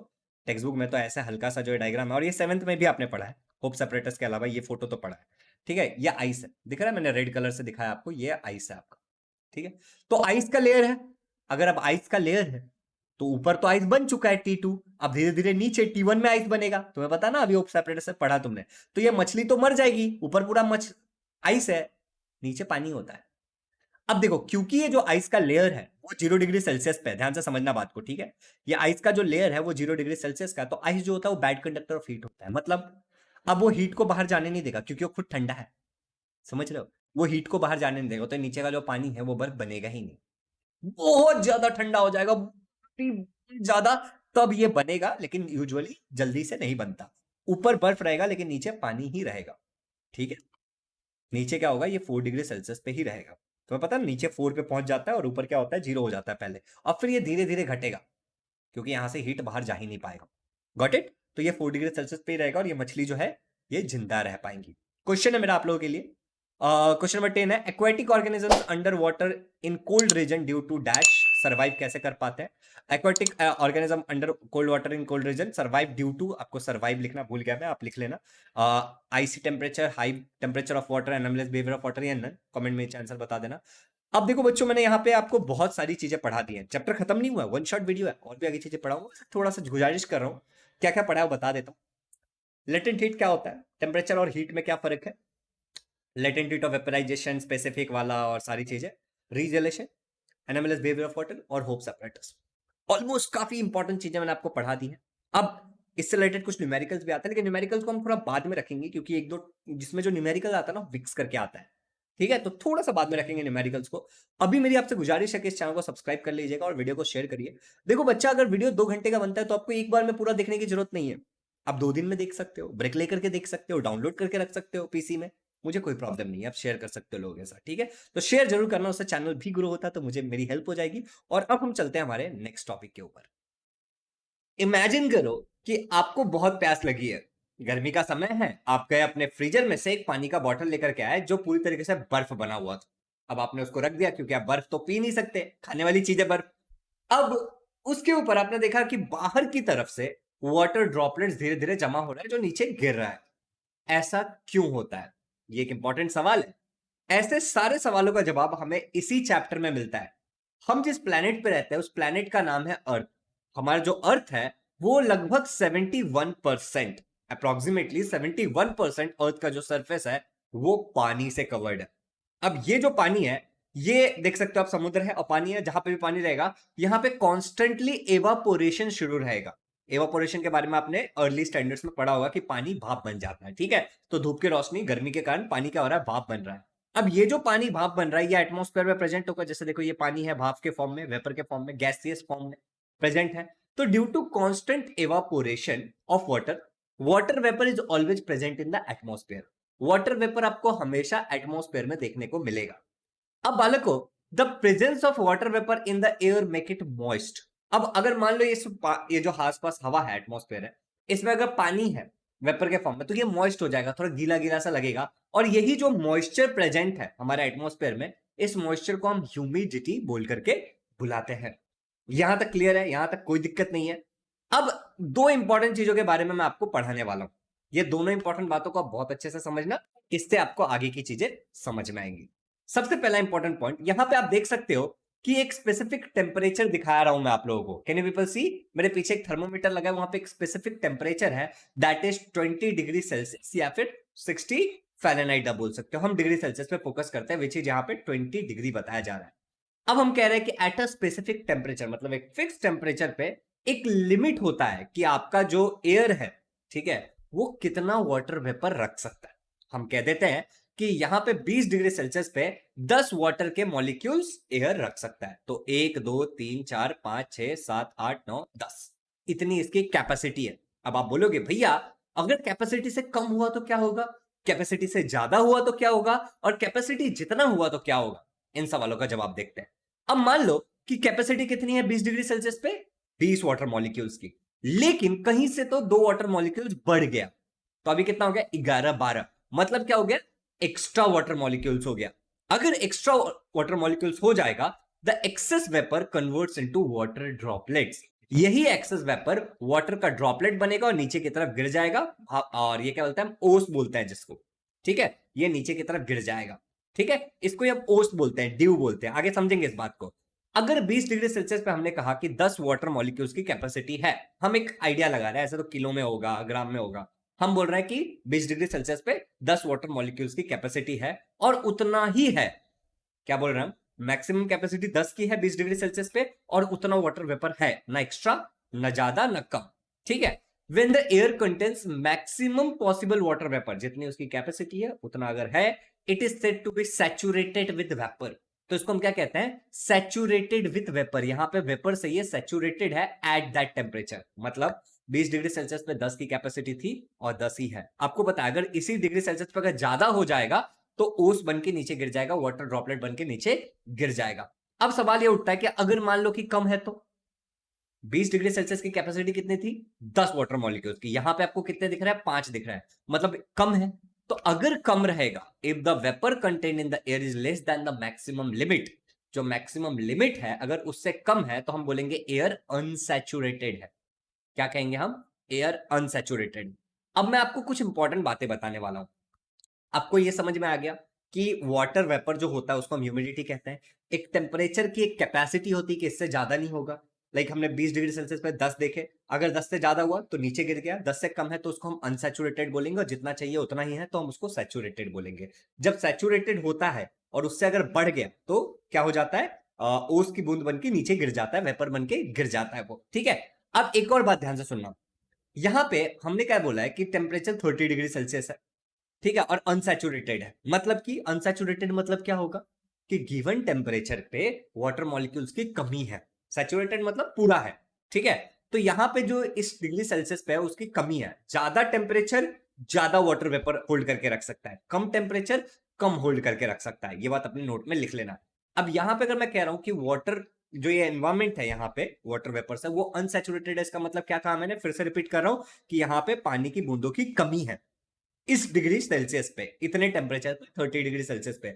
टेक्स्ट बुक में, तो ऐसे हल्का सा जो डायग्राम है, और ये 7th में भी आपने पढ़ा है, होप सेपरेटर्स के अलावा ये फोटो तो पढ़ा है, ठीक है। ये आइस है, दिख रहा है, मैंने रेड कलर से दिखाया आपको, ये आइस है आपका, ठीक है। तो आइस का लेयर है, अगर अब आइस का लेयर है तो ऊपर तो आइस बन चुका है T2, अब धीरे धीरे नीचे T1 में आइस बनेगा, तुम्हें पता ना, अभी होप सेपरेटर से पढ़ा तुमने। तो ये मछली तो मर जाएगी, ऊपर पूरा आइस है, नीचे पानी होता है। अब देखो, क्योंकि ये जो आइस का लेयर है वो 0 डिग्री सेल्सियस पे है, ध्यान से समझना बात को, ठीक है। ये आइस का जो लेयर है वो 0 डिग्री सेल्सियस का, तो आइस जो होता है वो बैड कंडक्टर ऑफ हीट होता है, मतलब अब वो हीट को बाहर जाने नहीं देगा, क्योंकि वो खुद ठंडा है, समझ रहे हो? वो हीट को बाहर जाने नहीं देगा, तो नीचे का जो पानी है वो बर्फ बनेगा ही नहीं, बहुत ज्यादा ठंडा हो जाएगा, ज्यादा, तब ये बनेगा, लेकिन यूजुअली जल्दी से नहीं बनता। ऊपर बर्फ रहेगा लेकिन नीचे पानी ही रहेगा, ठीक है। नीचे क्या होगा, ये 4 डिग्री सेल्सियस पे ही रहेगा, तुम्हें पता है, नीचे 4 पे पहुंच जाता है और ऊपर क्या होता है, 0 हो जाता है पहले, और फिर ये धीरे धीरे घटेगा, क्योंकि यहां से हीट बाहर जा ही नहीं पाएगा। Got it? तो ये 4 डिग्री सेल्सियस पे ही रहेगा, और ये मछली जो है ये जिंदा रह पाएंगी। क्वेश्चन है मेरा आप लोगों के लिए, क्वेश्चन नंबर 10 है, aquatic organisms under water in cold region due to dash survive कैसे कर पाते हैं? Aquatic organism under cold water in cold region survive due to, आपको सर्वाइव लिखना भूल गया मैं, आप लिख लेना, icy temperature, high temperature of water, anomalous behaviour of water, या नन, कमेंट में आंसर बता देना। अब देखो बच्चों, मैंने यहाँ पे आपको बहुत सारी चीजें पढ़ा दी हैं, चैप्टर खत्म नहीं हुआ, वन शॉट वीडियो है, और भी आगे चीजें पढ़ाऊंगा, थोड़ा सा गुजारिश कर रहा हूँ, क्या क्या पढ़ा है वो बता देता हूँ। लेटेंट हीट क्या होता है, टेम्परेचर और हीट में क्या फर्क है, latent heat of vaporisation, specific वाला और सारी चीजें, regelation, anomalous behaviour of water, और होप्स एपरेटस। ऑलमोस्ट काफी इंपॉर्टेंट चीजें मैंने आपको पढ़ा दी हैं। अब इससे रिलेटेड कुछ न्यूमेरिकल्स भी आते हैं, लेकिन न्यूमेरिकल्स को हम थोड़ा बाद में रखेंगे, क्योंकि एक दो जिसमें जो न्यूमेरिकल आता है ना विक्स करके आता है, ठीक है, तो थोड़ा सा बाद में रखेंगे न्यूमेरिकल्स को। अभी मेरी आपसे गुजारिश है कि इस चैनल को सब्सक्राइब कर लीजिएगा और वीडियो को शेयर करिए। देखो बच्चा, अगर वीडियो 2 घंटे का बनता है तो आपको एक बार में पूरा देखने की जरूरत नहीं है, आप 2 दिन में देख सकते हो, ब्रेक लेकर के देख सकते हो, डाउनलोड करके रख सकते हो पीसी में, मुझे कोई प्रॉब्लम नहीं है, आप शेयर कर सकते हो लोगों के साथ, ठीक है। तो शेयर जरूर करना, उससे चैनल भी ग्रो होता है, तो मुझे मेरी हेल्प हो जाएगी। और अब हम चलते हैं हमारे नेक्स्ट टॉपिक के ऊपर। इमेजिन करो कि आपको बहुत प्यास लगी है, गर्मी का समय है, आप गए अपने फ्रीजर में से एक पानी का बॉटल लेकर के आए जो पूरी तरीके से बर्फ बना हुआ था। अब आपने उसको रख दिया, क्योंकि आप बर्फ तो पी नहीं सकते, खाने वाली चीज है बर्फ। अब उसके ऊपर आपने देखा कि बाहर की तरफ से वाटर ड्रॉपलेट्स धीरे धीरे जमा हो रहा है जो नीचे गिर रहा है। ऐसा क्यों होता है? ये एक इंपॉर्टेंट सवाल है। ऐसे सारे सवालों का जवाब हमें इसी चैप्टर में मिलता है। हम जिस प्लेनेट पे रहते हैं उस प्लेनेट का नाम है अर्थ। हमारा जो अर्थ है वो लगभग 71%, अप्रोक्सीमेटली 71% अर्थ का जो सरफेस है वो पानी से कवर्ड है। अब ये जो पानी है, ये देख सकते हो आप, समुद्र है और पानी है, जहां पे भी पानी रहेगा यहां पे कॉन्स्टेंटली एवापोरेशन शुरू रहेगा। एवापोरेशन के बारे में आपने अर्ली स्टैंडर्ड्स में पढ़ा होगा कि पानी भाप बन जाता है, ठीक है। तो धूप की रोशनी, गर्मी के कारण पानी क्या हो रहा है, भाप बन रहा है। अब ये जो पानी भाप बन रहा है ये एटमॉस्फेयर में प्रेजेंट होगा, जैसे देखो ये पानी है भाप के फॉर्म में, वेपर के फॉर्म में, गैसियस फॉर्म में प्रेजेंट है। तो due to constant evaporation of water, water vapour is always present in the atmosphere. Water vapour आपको हमेशा एटमॉस्फेयर में देखने को मिलेगा। अब बालकों, the presence of water vapour in the air make it moist. अब अगर मान लो ये जो आसपास हवा है, एटमॉस्फेयर है, इसमें अगर पानी है वेपर के फॉर्म में, तो ये मॉइस्ट हो जाएगा, थोड़ा गीला गीला सा लगेगा। और यही जो मॉइस्चर प्रेजेंट है हमारे एटमॉस्फेयर में, इस मॉइस्चर को हम ह्यूमिडिटी बोल करके बुलाते हैं। यहां तक क्लियर है? यहां तक कोई दिक्कत नहीं है? अब दो इंपॉर्टेंट चीजों के बारे में मैं आपको पढ़ाने वाला हूं। ये दोनों इंपॉर्टेंट बातों को आप बहुत अच्छे से समझना, इससे आपको आगे की चीजें समझ में आएंगी। सबसे पहला इंपॉर्टेंट पॉइंट, यहां पे आप देख सकते हो कि एक स्पेसिफिक टेम्परेचर दिखा रहा हूं मैं आप लोगों को। Can you people see? मेरे पीछे एक थर्मोमीटर लगा है, वहां पे एक स्पेसिफिक टेम्परेचर है, दैट इज 20 डिग्री सेल्सियस, या फिर 60 फ़ारेनहाइट आप बोल सकते हो। हम डिग्री सेल्सियस पे फोकस करते हैं, विच इज यहाँ पे 20 डिग्री बताया जा रहा है। अब हम कह रहे हैं कि एट अ स्पेसिफिक टेम्परेचर, मतलब एक फिक्स टेम्परेचर पे एक लिमिट होता है कि आपका जो एयर है, ठीक है, वो कितना वाटर वेपर रख सकता है। हम कह देते हैं कि यहां पे 20 डिग्री सेल्सियस पे 10 वाटर के मॉलिक्यूल्स एयर रख सकता है। तो 1 2 3 4 5 6 7 8 9 10, इतनी इसकी कैपेसिटी है। अब आप बोलोगे भैया अगर कैपेसिटी से कम हुआ तो क्या होगा, कैपेसिटी से ज्यादा हुआ तो क्या होगा, और कैपेसिटी जितना हुआ तो क्या होगा? इन सवालों का जवाब देखते हैं। अब मान लो कि कैपेसिटी कितनी है 20 डिग्री सेल्सियस पे, 20 वाटर मॉलिक्यूल्स की, लेकिन कहीं से तो 2 वाटर मॉलिक्यूल्स बढ़ गया, तो अभी कितना हो गया, 11 12, मतलब क्या हो गया, एक्स्ट्रा वाटर मॉलिक्यूल्स हो गया। अगर एक्स्ट्रा वाटर मॉलिक्यूल्स हो जाएगा, the excess vapour converts into water droplets. यही एक्सेस वेपर वाटर का ड्रॉपलेट बनेगा और नीचे की तरफ गिर जाएगा, और ये क्या बोलते हैं, हम ओस बोलते हैं जिसको, ठीक है, ये नीचे की तरफ गिर जाएगा, ठीक है, इसको हम ओस बोलते हैं, ड्यू बोलते हैं, आगे समझेंगे इस बात को। अगर 20 डिग्री सेल्सियस पे हमने कहा कि 10 वाटर मॉलिक्यूल्स की कैपेसिटी है, हम एक आइडिया लगा रहे हैं, ऐसे तो किलो में होगा, ग्राम में होगा, हम बोल रहे हैं कि 20 डिग्री सेल्सियस पे 10 वाटर मॉलिक्यूल्स की कैपेसिटी है, और उतना ही है, क्या बोल रहे हैं हम, मैक्सिमम कैपेसिटी 10 की है 20 डिग्री सेल्सियस पे, और उतना वाटर वेपर है, ना एक्स्ट्रा ना ज्यादा ना कम, ठीक है। When the air contains maximum possible water vapor, जितनी उसकी कैपेसिटी है उतना अगर है, it is said to be saturated with vapor। तो इसको हम क्या कहते हैं, सैचुरेटेड विथ वेपर। यहां पे वेपर से ये सैचुरेटेड है एट दैट टेम्परेचर, मतलब 20 डिग्री सेल्सियस पे 10 की कैपेसिटी थी और 10 ही है। आपको पता है अगर इसी डिग्री सेल्सियस पे अगर ज्यादा हो जाएगा तो ओस बन के नीचे गिर जाएगा, वाटर ड्रॉपलेट बन के नीचे गिर जाएगा। अब सवाल ये उठता है कि अगर मान लो कि कम है, तो 20 डिग्री सेल्सियस की कैपेसिटी कितनी थी, 10 वाटर मॉलिक्यूल्स की, यहां पे आपको कितने दिख रहा है, 5 दिख रहा है, मतलब कम है। तो अगर कम रहेगा, if the vapour contain in the air is less than the maximum limit, जो मैक्सिमम लिमिट है अगर उससे कम है तो हम बोलेंगे एयर अनसैचुरेटेड है। क्या कहेंगे हम, एयर अनसैचुरेटेड। अब मैं आपको कुछ इंपॉर्टेंट बातें बताने वाला हूं। आपको यह समझ में आ गया कि वाटर वेपर जो होता है उसको हम ह्यूमिडिटी कहते हैं। एक टेम्परेचर की एक कैपेसिटी होती है कि इससे ज्यादा नहीं होगा। लाइक हमने 20 डिग्री सेल्सियस पे 10 देखे, अगर 10 से ज्यादा हुआ तो नीचे गिर गया, 10 से कम है तो उसको हम अनसैचुरेटेड बोलेंगे, और जितना चाहिए उतना ही है तो हम उसको सैचुरेटेड बोलेंगे। जब सैचुरेटेड होता है और उससे अगर बढ़ गया तो क्या हो जाता है, ओस की बूंद बन के नीचे गिर जाता है, वेपर बन के गिर जाता है वो, ठीक है। अब एक और बात ध्यान से सुनना, यहां पे हमने क्या बोला है कि टेम्परेचर 30 डिग्री सेल्सियस है, ठीक है, और अनसैचुरेटेड है, मतलब कि अनसैचुरेटेड मतलब क्या होगा कि गिवन टेम्परेचर पे वाटर मॉलिक्यूल्स की कमी है, सैचुरेटेड मतलब पूरा है, ठीक है। तो यहां पे जो इस डिग्री सेल्सियस पे है उसकी कमी है, ज्यादा टेम्परेचर ज्यादा वाटर वेपर होल्ड करके रख सकता है, कम टेम्परेचर कम होल्ड करके रख सकता है, ये बात अपने नोट में लिख लेना। अब यहां पे अगर मैं कह रहा हूं कि वाटर जो ये एनवायरमेंट है यहाँ पे वाटर वेपर से वो अनसैचुरेटेड है, इसका मतलब क्या कहा मैंने, फिर से रिपीट कर रहा हूं कि यहाँ पे पानी की बूंदों की कमी है इस डिग्री सेल्सियस पे, इतने टेम्परेचर पे, 30 डिग्री सेल्सियस पे।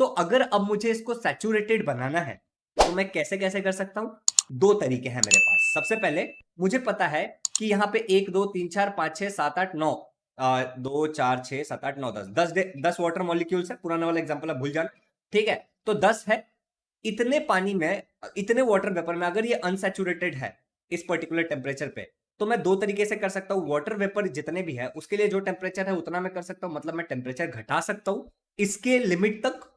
तो अगर अब मुझे इसको सैचुरेटेड बनाना है तो मैं कैसे कैसे कर सकता हूं, दो तरीके हैं मेरे पास। सबसे पहले मुझे पता है कि यहाँ पे 1 2 3 4 5 6 7 8 9 2 4 6 7 8 9 10 10 वाटर मॉलिक्यूल्स है, पुराना वाला एग्जांपल है भूल जाना, ठीक है। तो 10 है, इतने पानी में, इतने वाटर वेपर में अगर ये अनसैचुरेटेड है इस पर्टिकुलर टेम्परेचर पे, तो मैं दो तरीके से कर सकता हूं, वाटर वेपर जितने भी है उसके लिए जो टेम्परेचर है उतना मैं कर सकता हूं, मतलब मैं टेम्परेचर घटा सकता हूं इसके लिमिट तक,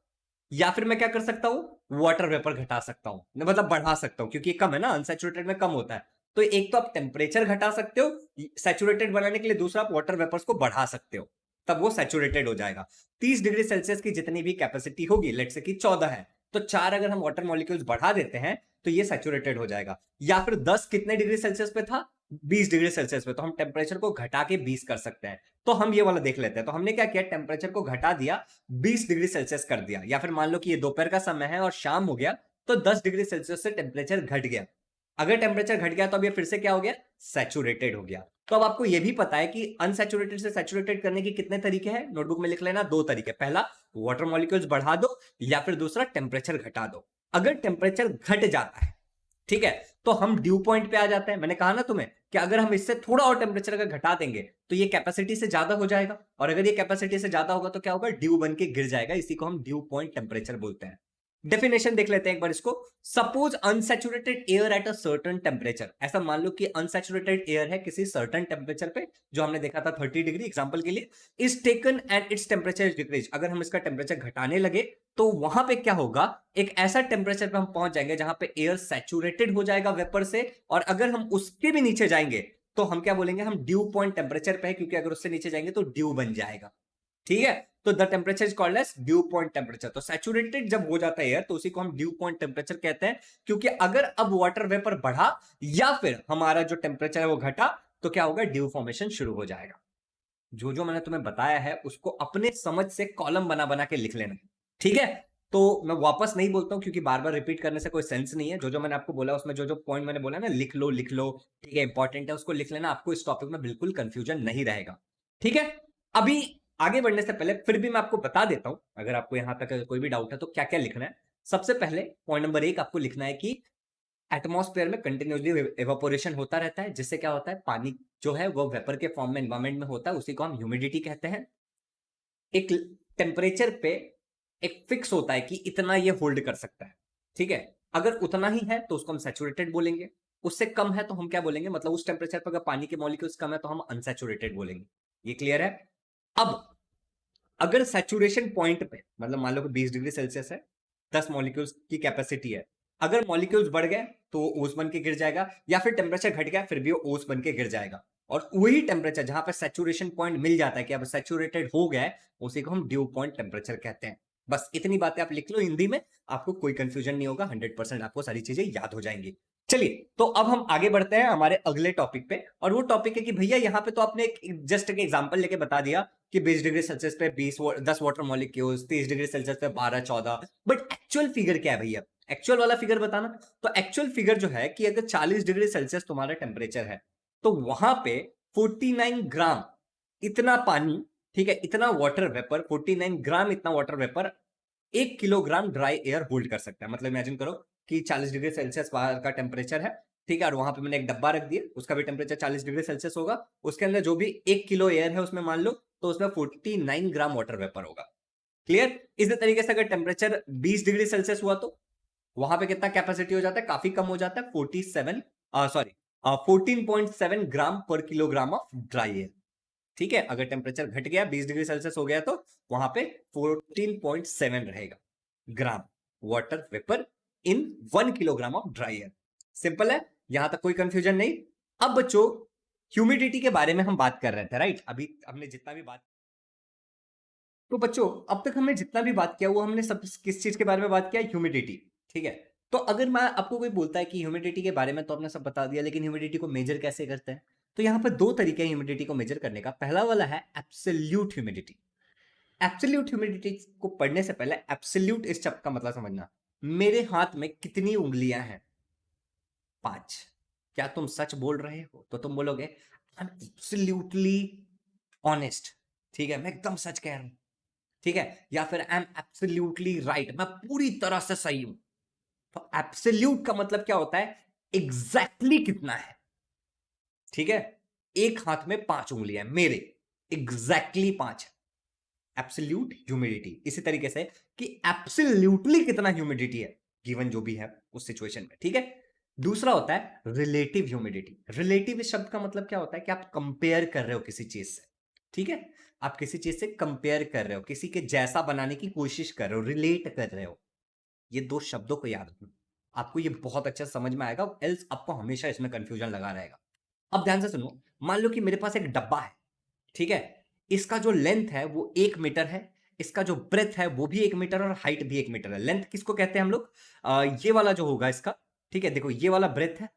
या फिर मैं क्या कर सकता हूं, वाटर वेपर घटा सकता हूं, मतलब बढ़ा सकता हूं, क्योंकि कम है ना, अनसैचुरेटेड में कम होता है। तो एक तो आप टेम्परेचर घटा सकते हो सैचुरेटेड बनाने के लिए, दूसरा आप वाटर वेपर्स को बढ़ा सकते हो, तब वो सैचुरेटेड हो जाएगा। 30 डिग्री सेल्सियस की जितनी भी कैपेसिटी होगी, लेट्स से कि 14 है, तो 4 अगर हम वाटर मॉलिक्यूल्स बढ़ा देते हैं तो ये सैचुरेटेड हो जाएगा। या फिर 10 कितने डिग्री सेल्सियस पे था, 20 डिग्री सेल्सियस पे, तो हम टेम्परेचर को घटा के 20 कर सकते हैं। तो हम ये वाला देख लेते हैं। तो हमने क्या किया, टेम्परेचर को घटा दिया, 20 डिग्री सेल्सियस कर दिया, या फिर मान लो कि ये दोपहर का समय है और शाम हो गया तो 10 डिग्री सेल्सियस से टेम्परेचर घट गया। अगर टेम्परेचर घट गया तो अब ये फिर से क्या हो गया, सैचुरेटेड हो गया। तो अब आपको यह भी पता है कि अनसैचुरेटेड से सैचुरेटेड करने के कितने तरीके हैं, नोटबुक में लिख लेना, दो तरीके, पहला वाटर मॉलिक्यूल्स बढ़ा दो, या फिर दूसरा टेम्परेचर घटा दो। अगर टेम्परेचर घट जाता है, ठीक है, तो हम ड्यू पॉइंट पे आ जाते हैं। मैंने कहा ना तुम्हें कि अगर हम इससे थोड़ा और टेम्परेचर अगर घटा देंगे तो ये कैपेसिटी से ज्यादा हो जाएगा, और अगर ये कैपेसिटी से ज्यादा होगा तो क्या होगा, ड्यू बन के गिर जाएगा, इसी को हम ड्यू पॉइंट टेम्परेचर बोलते हैं। डेफिनेशन देख लेते हैं एक बार इसको। Suppose unsaturated air at a certain temperature, ऐसा मान लो कि अनसैचुरेटेड एयर है किसी सर्टेन टेम्परेचर पे, जो हमने देखा था 30 डिग्री एग्जांपल के लिए, is taken and its temperature decrease, अगर हम इसका टेम्परेचर घटाने लगे तो वहां पे क्या होगा, एक ऐसा टेम्परेचर पे हम पहुंच जाएंगे जहां पे एयर सैचुरेटेड हो जाएगा वेपर से, और अगर हम उसके भी नीचे जाएंगे तो हम क्या बोलेंगे, हम ड्यू पॉइंट टेम्परेचर पे है, क्योंकि अगर उससे नीचे जाएंगे तो ड्यू बन जाएगा, ठीक है। तो the temperature is called as dew point temperature. तो सैचुरेटेड जब हो जाता है एयर तो उसी को हम ड्यू पॉइंट टेम्परेचर कहते हैं, क्योंकि अगर अब वाटर वेपर बढ़ा या फिर हमारा जो टेम्परेचर है वो घटा तो क्या होगा, ड्यू फॉर्मेशन शुरू हो जाएगा। जो जो मैंने तुम्हें बताया है उसको अपने समझ से कॉलम बना बना के लिख लेना, ठीक है। तो मैं वापस नहीं बोलता हूं क्योंकि बार बार रिपीट करने से कोई सेंस नहीं है। जो जो मैंने आपको बोला उसमें जो जो पॉइंट मैंने बोला ना, लिख लो लिख लो, ठीक है, इंपॉर्टेंट है, उसको लिख लेना, आपको इस टॉपिक में बिल्कुल कंफ्यूजन नहीं रहेगा, ठीक है। अभी आगे बढ़ने से पहले फिर भी मैं आपको बता देता हूं, अगर आपको यहां तक कोई भी डाउट है तो क्या क्या लिखना है। सबसे पहले पॉइंट नंबर 1 आपको लिखना है कि एटमॉस्फेयर में कंटिन्यूसली एवापोरेशन होता रहता है, जिससे क्या होता है, पानी जो है वो वेपर के फॉर्म में एनवायरमेंट में होता है, उसी को हम ह्यूमिडिटी कहते हैं। एक टेम्परेचर पे एक फिक्स होता है कि इतना ये होल्ड कर सकता है, ठीक है। अगर उतना ही है तो उसको हम सैचुरेटेड बोलेंगे, उससे कम है तो हम क्या बोलेंगे, मतलब उस टेम्परेचर पर अगर पानी के मॉलिक्यूल्स कम है तो हम अनसैचुरेटेड बोलेंगे। ये क्लियर है? अब अगर सैचुरेशन पॉइंट पे, मतलब मान लो कि 20 डिग्री सेल्सियस है, 10 मॉलिक्यूल्स की कैपेसिटी है, अगर मॉलिक्यूल्स बढ़ गए तो ओस बन के गिर जाएगा, या फिर टेम्परेचर घट गया फिर भी वो ओस बन के गिर जाएगा। और वही टेम्परेचर जहां पर सैचुरेशन पॉइंट मिल जाता है कि अब सैचुरेटेड हो गया है, उसी को हम ड्यू पॉइंट टेम्परेचर कहते हैं। बस इतनी बातें आप लिख लो हिंदी में, आपको कोई कंफ्यूजन नहीं होगा, 100% आपको सारी चीजें याद हो जाएंगी। चलिए, तो अब हम आगे बढ़ते हैं हमारे अगले टॉपिक पे, और वो टॉपिक है कि भैया यहाँ पे तो आपने जस्ट एक एग्जांपल लेके बता दिया कि 20 डिग्री सेल्सियस पे 10 वाटर मॉलिक्यूल्स, 30 डिग्री सेल्सियस पे 12-14, बट एक्चुअल फिगर क्या है भैया? एक्चुअल वाला फिगर बताना। तो एक्चुअल फिगर जो है कि अगर 40 डिग्री सेल्सियस तुम्हारा टेम्परेचर है, तो वहां पे 49 ग्राम इतना पानी, ठीक है, इतना वाटर वेपर, 49 ग्राम इतना water vapour 1 kilogram dry air hold कर सकता है। मतलब इमेजिन करो कि 40 डिग्री सेल्सियस बाहर का टेम्परेचर है, ठीक है, और वहां पे मैंने एक डब्बा रख दिया, उसका भी टेम्परेचर 40 डिग्री सेल्सियस होगा, उसके अंदर जो भी 1 किलो एयर है उसमें मान लो, तो उसमें 49 ग्राम वाटर वेपर होगा। क्लियर? इसी तरीके से अगर टेम्परेचर 20 डिग्री सेल्सियस हुआ तो वहां पे कितना कैपेसिटी हो जाता है? काफी कम हो जाता है, 14.7 ग्राम पर किलोग्राम ऑफ ड्राई एयर। ठीक है, अगर टेम्परेचर घट गया 20 डिग्री सेल्सियस हो गया तो वहां पे 14.7 रहेगा gram water vapour in 1 kilogram of dry air. Simple है, यहां तक कोई कंफ्यूजन नहीं। अब बच्चों, ह्यूमिडिटी के बारे में हम बात कर रहे थे, राइट? अभी हमने जितना भी बात, तो बच्चों अब तक हमने जितना भी बात किया वो हमने सब किस चीज के बारे में बात किया? ह्यूमिडिटी, ठीक है। तो अगर मैं आपको कोई बोलता है कि ह्यूमिडिटी के बारे में तो आपने सब बता दिया, लेकिन ह्यूमिडिटी को मेजर कैसे करते हैं? तो यहां पर दो तरीके हैं ह्यूमिडिटी को मेजर करने का। पहला वाला है एब्सोल्यूट ह्यूमिडिटी। एब्सोल्यूट ह्यूमिडिटी को पढ़ने से पहले एब्सोल्यूट इस शब्द का मतलब समझना। मेरे हाथ में कितनी उंगलियां हैं? 5। क्या तुम सच बोल रहे हो? तो तुम बोलोगे आई एम एब्सोल्युटली ऑनेस्ट, ठीक है, मैं एकदम सच कह रहा हूं, ठीक है। या फिर आई एम एब्सोल्युटली राइट, मैं पूरी तरह से सही हूं। तो एब्सोल्यूट का मतलब क्या होता है? एग्जैक्टली कितना है, ठीक है। एक हाथ में 5 उंगलियां, मेरे एग्जैक्टली 5 है, एब्सोल्यूट ह्यूमिडिटी। इसी तरीके से कि एब्सोल्युटली कितना ह्यूमिडिटी है गिवन जो भी है उस सिचुएशन में, ठीक है। दूसरा होता है रिलेटिव ह्यूमिडिटी। रिलेटिव इस शब्द का मतलब क्या होता है कि आप कंपेयर कर रहे हो किसी चीज से, ठीक है, आप किसी चीज से कंपेयर कर रहे हो, किसी के जैसा बनाने की कोशिश कर रहे हो, रिलेट कर रहे हो। ये दो शब्दों को याद रखना, आपको ये बहुत अच्छा समझ में आएगा, एल्स आपको हमेशा इसमें कंफ्यूजन लगा रहेगा। अब ध्यान से सुनो, मान लो कि मेरे पास एक डब्बा है, ठीक है, इसका जो लेंथ है वो 1 मीटर है, इसका जो ब्रेथ है वो भी 1 मीटर और हाइट भी 1 मीटर है। लेंथ किसको कहते हैं हम लोग? ये वाला जो होगा इसका, ठीक है, देखो ये वाला ब्रेथ है,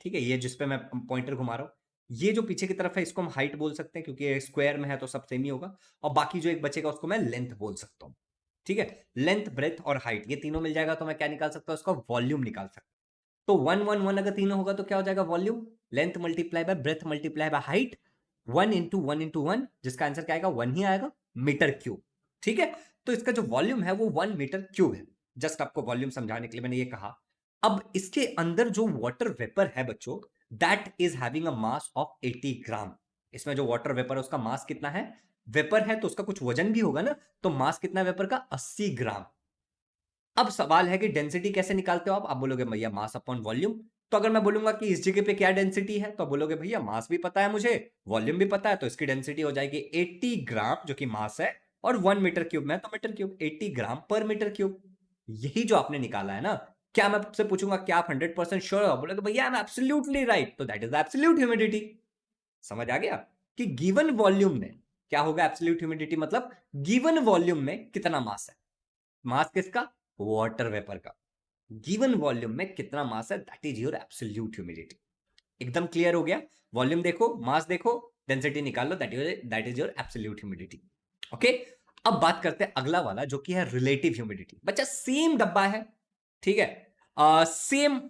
ठीक है, ये जिसपे मैं पॉइंटर घुमा रहा हूं, ये जो पीछे की तरफ है इसको हम हाइट बोल सकते हैं क्योंकि ये स्क्वायर में है तो सब सेम ही होगा, और बाकी जो एक बचेगा उसको मैं लेंथ बोल सकता हूं, ठीक है। लेंथ, ब्रेथ और हाइट ये तीनों मिल जाएगा तो मैं क्या निकाल सकता हूं? उसका वॉल्यूम निकाल सकता हूं। तो 1 1 1 अगर तीनों होगा तो क्या हो जाएगा? Volume, length multiply by breath multiply by height, 1 × 1 × 1, जिसका आंसर क्या आएगा? 1 ही आएगा, मीटर क्यूब, ठीक है। तो इसका जो वॉल्यूम है वो 1 मीटर क्यूब है। जस्ट आपको वॉल्यूम समझाने के लिए मैंने ये कहा। अब इसके अंदर जो वाटर वेपर है बच्चों, that is having a mass of 80 ग्राम। इसमें जो वाटर वेपर है उसका मास कितना है? वेपर है तो उसका कुछ वजन भी होगा ना, तो मास कितना है वेपर का? 80 ग्राम। अब सवाल है कि डेंसिटी कैसे निकालते हो आप बोलोगे भैया मास अपॉन वॉल्यूम। तो अगर मैं बोलूंगा कि इस जगह पे क्या डेंसिटी है, तो बोलोगे भैया मास भी पता है मुझे, वॉल्यूम भी पता है, तो इसकी डेंसिटी हो जाएगी 80 ग्राम जो कि मास है, और 1 मीटर क्यूब में तो मीटर क्यूब, 80 ग्राम पर मीटर क्यूब। यही जो आपने निकाला है ना, क्या मैं आपसे पूछूंगा क्या आप 100% श्योर हो? बोलोगे भैया आई एम एब्सोल्युटली राइट, तो दैट इज एब्सोल्यूट ह्यूमिडिटी। समझ आ गया कि गिवन वॉल्यूम में क्या होगा? एब्सोल्यूट ह्यूमिडिटी मतलब गिवन वॉल्यूम में कितना मास है। मास किसका? वाटर वेपर का। गिवन वॉल्यूम में कितना मास है, that is your absolute humidity. एकदम क्लियर हो गया? वॉल्यूम देखो, मास देखो, डेंसिटी निकाल लो, that is your absolute humidity. Okay, अब बात करते हैं अगला वाला जो कि है रिलेटिव ह्यूमिडिटी। बच्चा सेम डब्बा है, ठीक है, सेम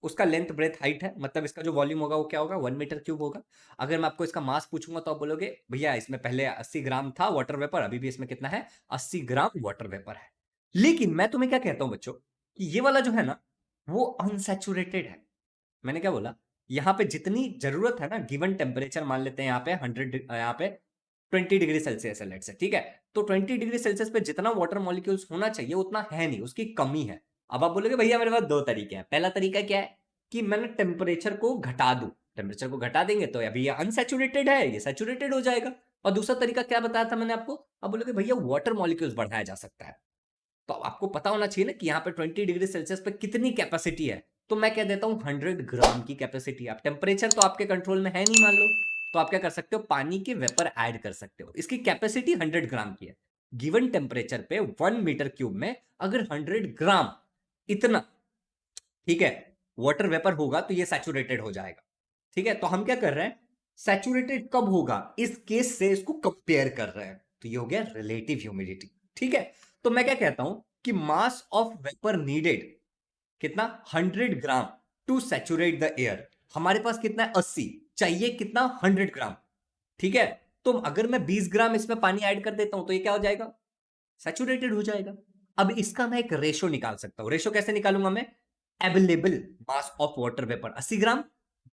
उसका लेंथ ब्रेथ हाइट है, मतलब इसका जो वॉल्यूम होगा वो क्या होगा, 1 मीटर क्यूब होगा। अगर मैं आपको इसका मास पूछूंगा तो आप बोलोगे भैया इसमें पहले 80 ग्राम था वाटर वेपर, अभी भी इसमें कितना है, 80 ग्राम वाटर वेपर है। लेकिन मैं तुम्हें क्या कहता हूं बच्चों, कि ये वाला जो है ना वो अनसैचुरेटेड है। मैंने क्या बोला, यहाँ पे जितनी जरूरत है ना, गिवन टेम्परेचर मान लेते हैं यहाँ पे 100, यहाँ पे 20 डिग्री सेल्सियस है लेट से, ठीक है। तो 20 डिग्री सेल्सियस पे जितना वाटर मॉलिक्यूल्स होना चाहिए उतना है नहीं, उसकी कमी है। अब आप बोलोगे भैया मेरे पास दो तरीके हैं। पहला तरीका क्या है कि मैंने टेम्परेचर को घटा दूं, टेम्परेचर को घटा देंगे तो अभी ये अनसैचुरेटेड है, ये सैचुरेटेड हो जाएगा। और दूसरा तरीका क्या बताया था मैंने आपको, अब बोलोगे भैया वाटर मॉलिक्यूल्स बढ़ाया जा सकता है। तो आपको पता होना चाहिए ना कि यहाँ पे 20 डिग्री सेल्सियस पे कितनी कैपेसिटी है। तो मैं कह देता हूँ 100 ग्राम की कैपेसिटी। आप टेम्परेचर तो आपके कंट्रोल में है नहीं मान लो, तो आप क्या कर सकते हो, पानी के वेपर ऐड कर सकते हो। इसकी कैपेसिटी 100 ग्राम की है। गिवन टेम्परेचर पे 1 मीटर क्यूब में अगर 100 ग्राम इतना, ठीक है, वाटर वेपर होगा तो ये सैचुरेटेड हो जाएगा। ठीक है, तो हम क्या कर रहे हैं, सैचुरेटेड कब होगा इस केस से इसको कंपेयर कर रहे हैं। तो ये हो गया रिलेटिव ह्यूमिडिटी। ठीक है, तो मैं क्या कहता हूं कि मास ऑफ वेपर नीडेड कितना, 100 ग्राम टू सैचुरेट द एयर। हमारे पास कितना है, 80, चाहिए कितना, 100 ग्राम। ठीक है, तो अगर मैं 20 ग्राम इसमें पानी ऐड कर देता हूं तो ये क्या हो जाएगा, सैचुरेटेड हो जाएगा। अब इसका मैं एक रेशो निकाल सकता हूं। रेशो कैसे निकालूंगा मैं, available mass of water vapour 80 gram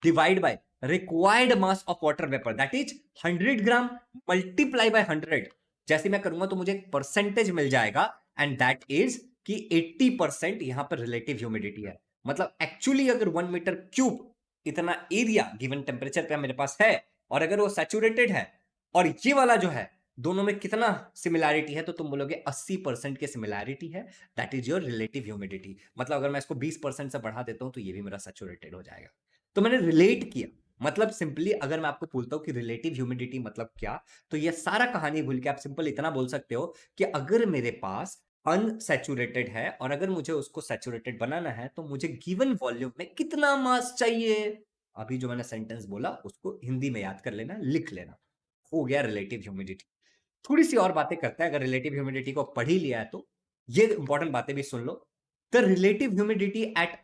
divide by required mass of water vapour that is 100 gram multiply by 100। जैसे मैं करूंगा तो मुझे एक परसेंटेज मिल जाएगा, एंड दैट इज कि 80% यहां पर रिलेटिव ह्यूमिडिटी है। मतलब एक्चुअली अगर 1 मीटर क्यूब इतना एरिया गिवन टेम्परेचर पे मेरे पास है, और अगर वो सैचुरेटेड है, और ये वाला जो है, दोनों में कितना सिमिलैरिटी है, तो तुम बोलोगे 80% की सिमिलैरिटी है, that is your relative humidity. मतलब अगर मैं इसको 20% से बढ़ा देता हूं तो ये भी मेरा सैचुरेटेड हो जाएगा। तो मैंने रिलेट किया। मतलब सिंपली अगर मैं आपको बोलता हूं कि रिलेटिव ह्यूमिडिटी मतलब क्या, तो ये सारा कहानी भूल के आप सिंपल इतना बोल सकते हो कि अगर मेरे पास अनसैचुरेटेड है और अगर मुझे उसको सैचुरेटेड बनाना है तो मुझे गिवन वॉल्यूम में कितना मास चाहिए। अभी जो मैंने सेंटेंस बोला उसको हिंदी में याद कर लेना, लिख लेना, हो गया रिलेटिव ह्यूमिडिटी। थोड़ी सी और बातें करते हैं, अगर रिलेटिव ह्यूमिडिटी को पढ़ ही लिया है तो ये इंपॉर्टेंट बातें भी सुन लो। The relative humidity at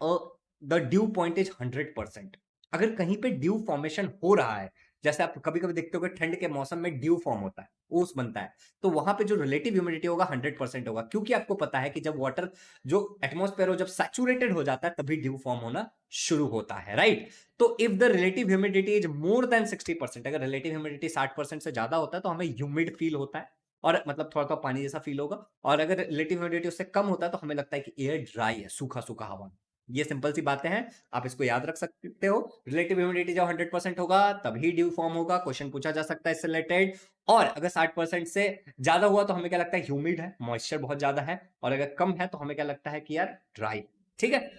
the dew point is 100%। अगर कहीं पे ड्यू फॉर्मेशन हो रहा है, जैसे आप कभी कभी देखते हो कि ठंड के मौसम में ड्यू फॉर्म होता है, ओस बनता है, तो वहां पे जो रिलेटिव ह्यूमिडिटी होगा 100% होगा, क्योंकि आपको पता है कि जब वाटर जो एटमॉस्फेयर हो जब सैचुरेटेड हो जाता है तभी ड्यू फॉर्म होना शुरू होता है, राइट। तो if the relative humidity is more than 60%, अगर रिलेटिव ह्यूमिडिटी 60% से ज्यादा होता है तो हमें ह्यूमिड फील होता है, और मतलब थोड़ा थोड़ा पानी जैसा फील होगा। और अगर रिलेटिव ह्यूमिडिटी उससे कम होता है तो हमें लगता है कि एयर ड्राई है, सूखा सूखा हवा। ये सिंपल सी बातें हैं, आप इसको याद रख सकते हो। रिलेटिव ह्यूमिडिटी जब 100% होगा तभी ड्यू फॉर्म होगा, क्वेश्चन पूछा जा सकता है इससे रिलेटेड। और अगर 60% से ज्यादा हुआ तो हमें क्या लगता है, ह्यूमिड है, मॉइस्चर बहुत ज्यादा है। और अगर कम है तो हमें क्या लगता है कि यार ड्राई। ठीक है,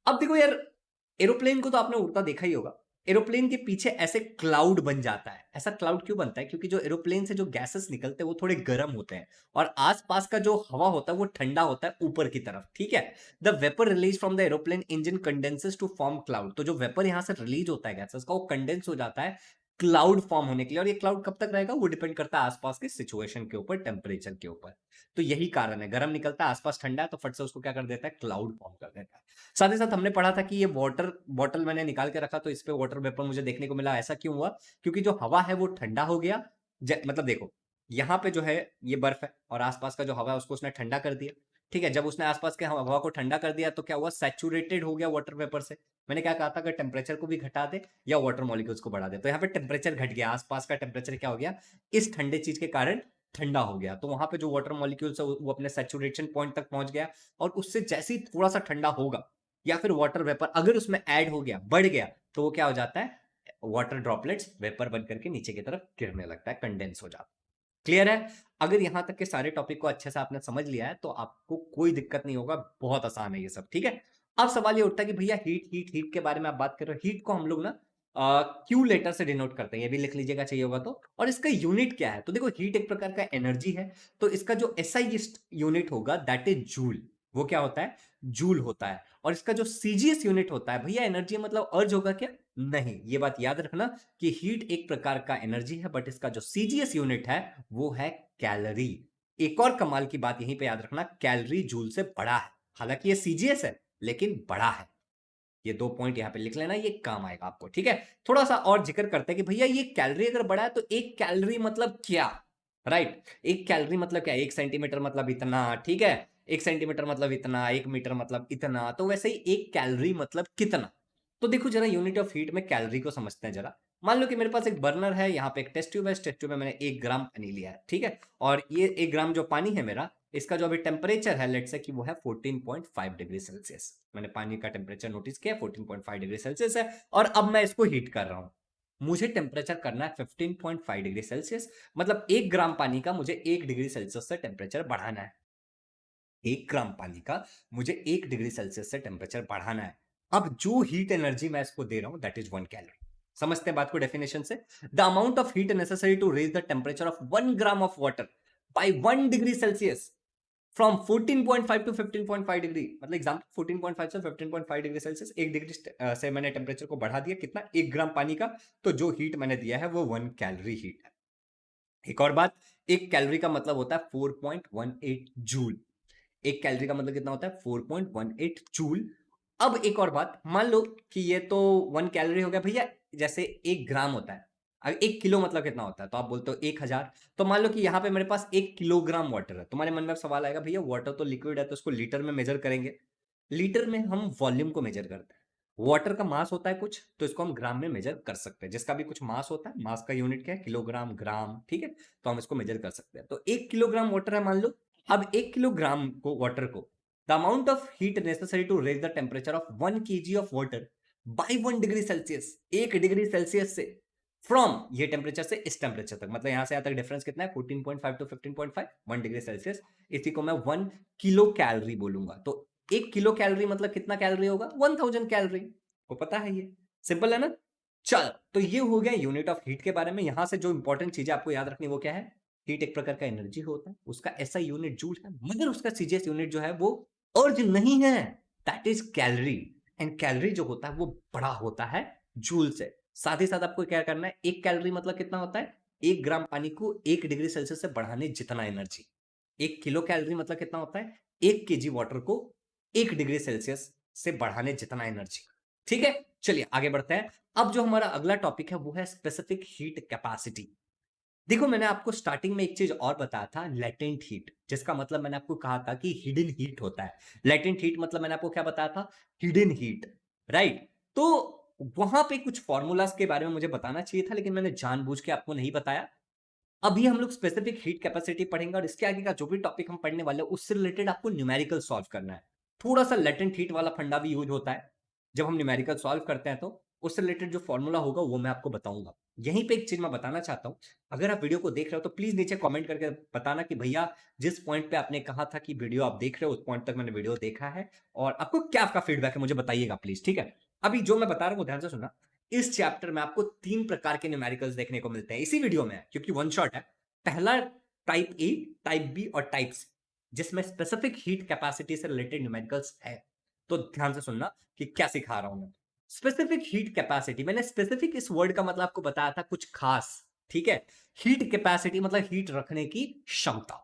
अब देखो यार, एरोप्लेन को तो आपने उड़ता देखा ही होगा। एरोप्लेन के पीछे ऐसे क्लाउड बन जाता है। ऐसा क्लाउड क्यों बनता है, क्योंकि जो एरोप्लेन से जो गैसेस निकलते हैं वो थोड़े गर्म होते हैं, और आसपास का जो हवा होता है वो ठंडा होता है ऊपर की तरफ। ठीक है, the vapour release from the aeroplane engine condenses to form cloud. तो जो वेपर यहां से रिलीज होता है गैसेस का, वो कंडेंस हो जाता है क्लाउड फॉर्म होने के लिए। और ये क्लाउड कब तक रहेगा, वो डिपेंड करता है आसपास के सिचुएशन के ऊपर, टेम्परेचर के ऊपर। तो यही कारण है, गर्म निकलता है, आसपास ठंडा है, तो फट से उसको क्या कर देता है, क्लाउड फॉर्म कर देता है। साथ ही साथ हमने पढ़ा था कि ये वाटर बॉटल मैंने निकाल के रखा तो इस पे वाटर वेपर मुझे देखने को मिला। ऐसा क्यों हुआ, क्योंकि जो हवा है वो ठंडा हो गया। मतलब देखो, यहाँ पे जो है ये बर्फ है और आसपास का जो हवा है उसको उसने ठंडा कर दिया। ठीक है, जब उसने आसपास के हवा को ठंडा कर दिया तो क्या हुआ, सैचुरेटेड हो गया वाटर वेपर से। मैंने क्या कहा था, अगर टेम्परेचर को भी घटा दे या वाटर मॉलिक्यूल्स को बढ़ा दे, तो यहाँ पे टेम्परेचर घट गया, आसपास का टेम्परेचर क्या हो गया, इस ठंडे चीज के कारण ठंडा हो गया। तो वहां पे जो वाटर मॉलिक्यूल्स है वो अपने सैचुरेशन पॉइंट तक पहुंच गया, और उससे जैसे ही थोड़ा सा ठंडा होगा या फिर वाटर वेपर अगर उसमें ऐड हो गया, बढ़ गया, तो वो क्या हो जाता है, वाटर ड्रॉपलेट्स वेपर बन करके नीचे की तरफ गिरने लगता है, कंडेंस हो जाता है। क्लियर है। अगर यहां तक के सारे टॉपिक को अच्छे से आपने समझ लिया है तो आपको कोई दिक्कत नहीं होगा, बहुत आसान है ये सब। ठीक है, अब सवाल ये उठता है कि भैया हीट हीट हीट के बारे में आप बात कर रहे हो। हीट को हम लोग ना क्यू लेटर से डिनोट करते हैं, ये भी लिख लीजिएगा चाहिए होगा तो। और इसका यूनिट क्या है, तो देखो हीट एक प्रकार का एनर्जी है, तो इसका जो एसआई यूनिट होगा दैट इज जूल। वो क्या होता है, जूल होता है। और इसका जो सीजीएस यूनिट होता है, भैया एनर्जी मतलब अर्ज होगा क्या, नहीं, ये बात याद रखना कि हीट एक प्रकार का एनर्जी है, बट इसका जो सीजीएस यूनिट है वो है कैलोरी। एक और कमाल की बात यहीं पे याद रखना, कैलोरी जूल से बड़ा है। हालांकि ये सीजीएस है लेकिन बड़ा है। ये 2 पॉइंट यहाँ पे लिख लेना, ये काम आएगा आपको, ठीक है। थोड़ा सा और जिक्र करते हैं कि भैया ये कैलोरी अगर बढ़ा है तो 1 कैलोरी मतलब क्या, राइट। 1 कैलोरी मतलब क्या, 1 सेंटीमीटर मतलब इतना, ठीक है। 1 सेंटीमीटर मतलब इतना, 1 मीटर मतलब इतना, तो वैसे ही 1 कैलोरी मतलब कितना। तो देखो जरा यूनिट ऑफ हीट में कैलोरी को समझते हैं जरा। मान लो कि मेरे पास एक बर्नर है, यहाँ पे एक टेस्ट ट्यूब है, टेस्ट ट्यूब में मैंने 1 ग्राम पानी लिया है, ठीक है। और ये 1 ग्राम जो पानी है मेरा, इसका जो अभी टेम्परेचर है लेट्स से कि वो है 14.5 डिग्री सेल्सियस। मैंने पानी का टेम्परेचर नोटिस किया, 14.5 डिग्री सेल्सियस है। और अब मैं इसको हीट कर रहा हूं, मुझे टेम्परेचर करना है 15.5 डिग्री सेल्सियस। मतलब 1 ग्राम पानी का मुझे 1 डिग्री सेल्सियस से टेम्परेचर बढ़ाना है। 1 ग्राम पानी का मुझे 1 डिग्री सेल्सियस से टेम्परेचर बढ़ाना है। अब जो हीट एनर्जी मैं इसको दे रहा हूं दैट इज 1 कैलोरी। समझते हैं बात को डेफिनेशन से। The amount of heat necessary to raise the temperature of 1 gram of water by 1 degree Celsius from 14.5 to 15.5 degree. मतलब एग्जाम्पल 14.5 से 15.5 डिग्री सेल्सियस, 1 डिग्री से मैंने टेम्परेचर को बढ़ा दिया, कितना, 1 ग्राम पानी का। तो जो हीट मैंने दिया है वो 1 कैलोरी हीट है। एक और बात, 1 कैलोरी का मतलब होता है 4.18 जूल। 1 कैलोरी का मतलब कितना होता है, 4.18 जूल। अब एक और बात, मान लो कि ये तो 1 कैलोरी हो गया भैया, जैसे 1 ग्राम होता है। अब 1 किलो मतलब कितना होता है, तो आप बोलते हो 1000। तो मान लो कि यहाँ पे मेरे पास 1 किलोग्राम वाटर है। तुम्हारे मन में सवाल आएगा, भैया वाटर तो लिक्विड है तो उसको लीटर में मेजर करेंगे। लीटर में हम वॉल्यूम को मेजर करते हैं। वाटर का मास होता है कुछ, तो इसको हम ग्राम में मेजर कर सकते हैं। जिसका भी कुछ मास होता है, मास का यूनिट क्या है, किलोग्राम, ग्राम, ठीक है। तो हम इसको मेजर कर सकते हैं। तो 1 किलोग्राम वाटर है मान लो। अब 1 किलोग्राम को वाटर को, the amount of heat necessary to raise the temperature of 1 kg of water by 1 degree Celsius, 1 degree Celsius से, फ्रॉम ये टेम्परेचर से इस टेम्परेचर तक, मतलब यहां से यहां तक डिफरेंस कितना है, 14.5 टू 15.5, 1 डिग्री सेल्सियस। इसी को मैं 1 किलो कैलोरी बोलूंगा। तो 1 किलो कैलोरी मतलब कितना कैलोरी होगा, 1000 कैलोरी। को पता है, ये सिंपल है ना। चल, तो ये हो गया यूनिट ऑफ हीट के बारे में। यहां से जो इंपॉर्टेंट चीजें आपको याद रखनी वो क्या है, हीट एक प्रकार का एनर्जी होता है, उसका ऐसा यूनिट जूल है, मगर उसका सीजीएस यूनिट जो है वो अर्ज नहीं है, that is calorie. And calorie जो होता है वो बड़ा होता है जूल से। साथ ही साथ आपको क्या करना है, 1 कैलोरी मतलब कितना होता है, 1 ग्राम पानी को 1 डिग्री सेल्सियस से बढ़ाने जितना एनर्जी। 1 किलो कैलोरी मतलब कितना होता है, 1 केजी वाटर को 1 डिग्री सेल्सियस से बढ़ाने जितना एनर्जी। ठीक है, चलिए आगे बढ़ते हैं। अब जो हमारा अगला टॉपिक है वो है स्पेसिफिक हीट कैपेसिटी। देखो मैंने आपको स्टार्टिंग में एक चीज और बताया था, लेटेंट हीट, जिसका मतलब मैंने आपको कहा था कि हिडन हीट होता है। लेटेंट हीट मतलब मैंने आपको क्या बताया था, हिडन हीट, राइट। तो वहां पे कुछ फॉर्मूलाज के बारे में मुझे बताना चाहिए था, लेकिन मैंने जानबूझ के आपको नहीं बताया। अभी हम लोग स्पेसिफिक हीट कैपेसिटी पढ़ेंगे, और इसके आगे का जो भी टॉपिक हम पढ़ने वाले हैं उससे रिलेटेड आपको न्यूमेरिकल सॉल्व करना है। थोड़ा सा लेटेंट हीट वाला फंडा भी यूज होता है जब हम न्यूमेरिकल सॉल्व करते हैं, तो उससे रिलेटेड जो फॉर्मूला होगा वो मैं आपको बताऊंगा। यहीं पे एक चीज मैं बताना चाहता हूं, अगर आप वीडियो को देख रहे हो तो प्लीज नीचे कमेंट करके बताना कि भैया जिस पॉइंट पे आपने कहा था कि वीडियो आप देख रहे हो उस पॉइंट तक मैंने वीडियो देखा है, और आपको क्या आपका फीडबैक है मुझे बताइएगा प्लीज, ठीक है। अभी जो मैं बता रहा हूं ध्यान से सुनना। इस चैप्टर में आपको 3 प्रकार के न्यूमेरिकल्स देखने को मिलते हैं इसी वीडियो में, क्योंकि वन शॉट है। पहला टाइप ए, टाइप बी और टाइप सी, जिसमें स्पेसिफिक हीट कैपेसिटी से रिलेटेड न्यूमेरिकल्स है। तो ध्यान से सुनना कि क्या सिखा रहा हूं मैं। स्पेसिफिक हीट कैपेसिटी, मैंने स्पेसिफिक इस वर्ड का मतलब आपको बताया था कुछ खास, ठीक है। हीट कैपेसिटी मतलब हीट रखने की क्षमता।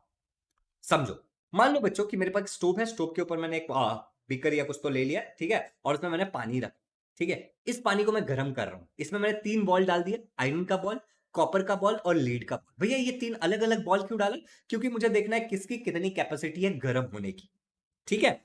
समझो, मान लो बच्चों कि मेरे पास स्टोव है, स्टोव के ऊपर मैंने एक बीकर या कुछ तो ले लिया, ठीक है, और उसमें मैंने पानी रखा, ठीक है। इस पानी को मैं गर्म कर रहा हूं, इसमें मैंने 3 बॉल डाल दिए, आयरन का बॉल, कॉपर का बॉल और लीड का बॉल। भैया ये 3 अलग अलग बॉल क्यों डाला, क्योंकि मुझे देखना है किसकी कितनी कैपेसिटी है गर्म होने की, ठीक है।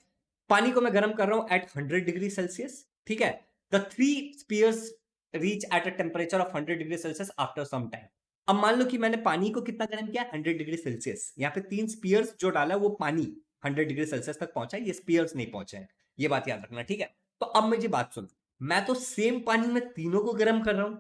पानी को मैं गर्म कर रहा हूं एट 100 डिग्री सेल्सियस, ठीक है। The 3 spheres reach at a temperature of 100 degree Celsius after some time. अब मान लो कि मैंने पानी को कितना गर्म किया, 100 डिग्री सेल्सियस। यहाँ पे 3 स्पीयर्स जो डाला वो पानी 100 डिग्री सेल्सियस तक पहुंचा है, ये स्पीयर्स नहीं पहुंचे हैं, ये बात याद रखना, ठीक है। तो अब मुझे बात सुन, मैं तो सेम पानी में तीनों को गर्म कर रहा हूं।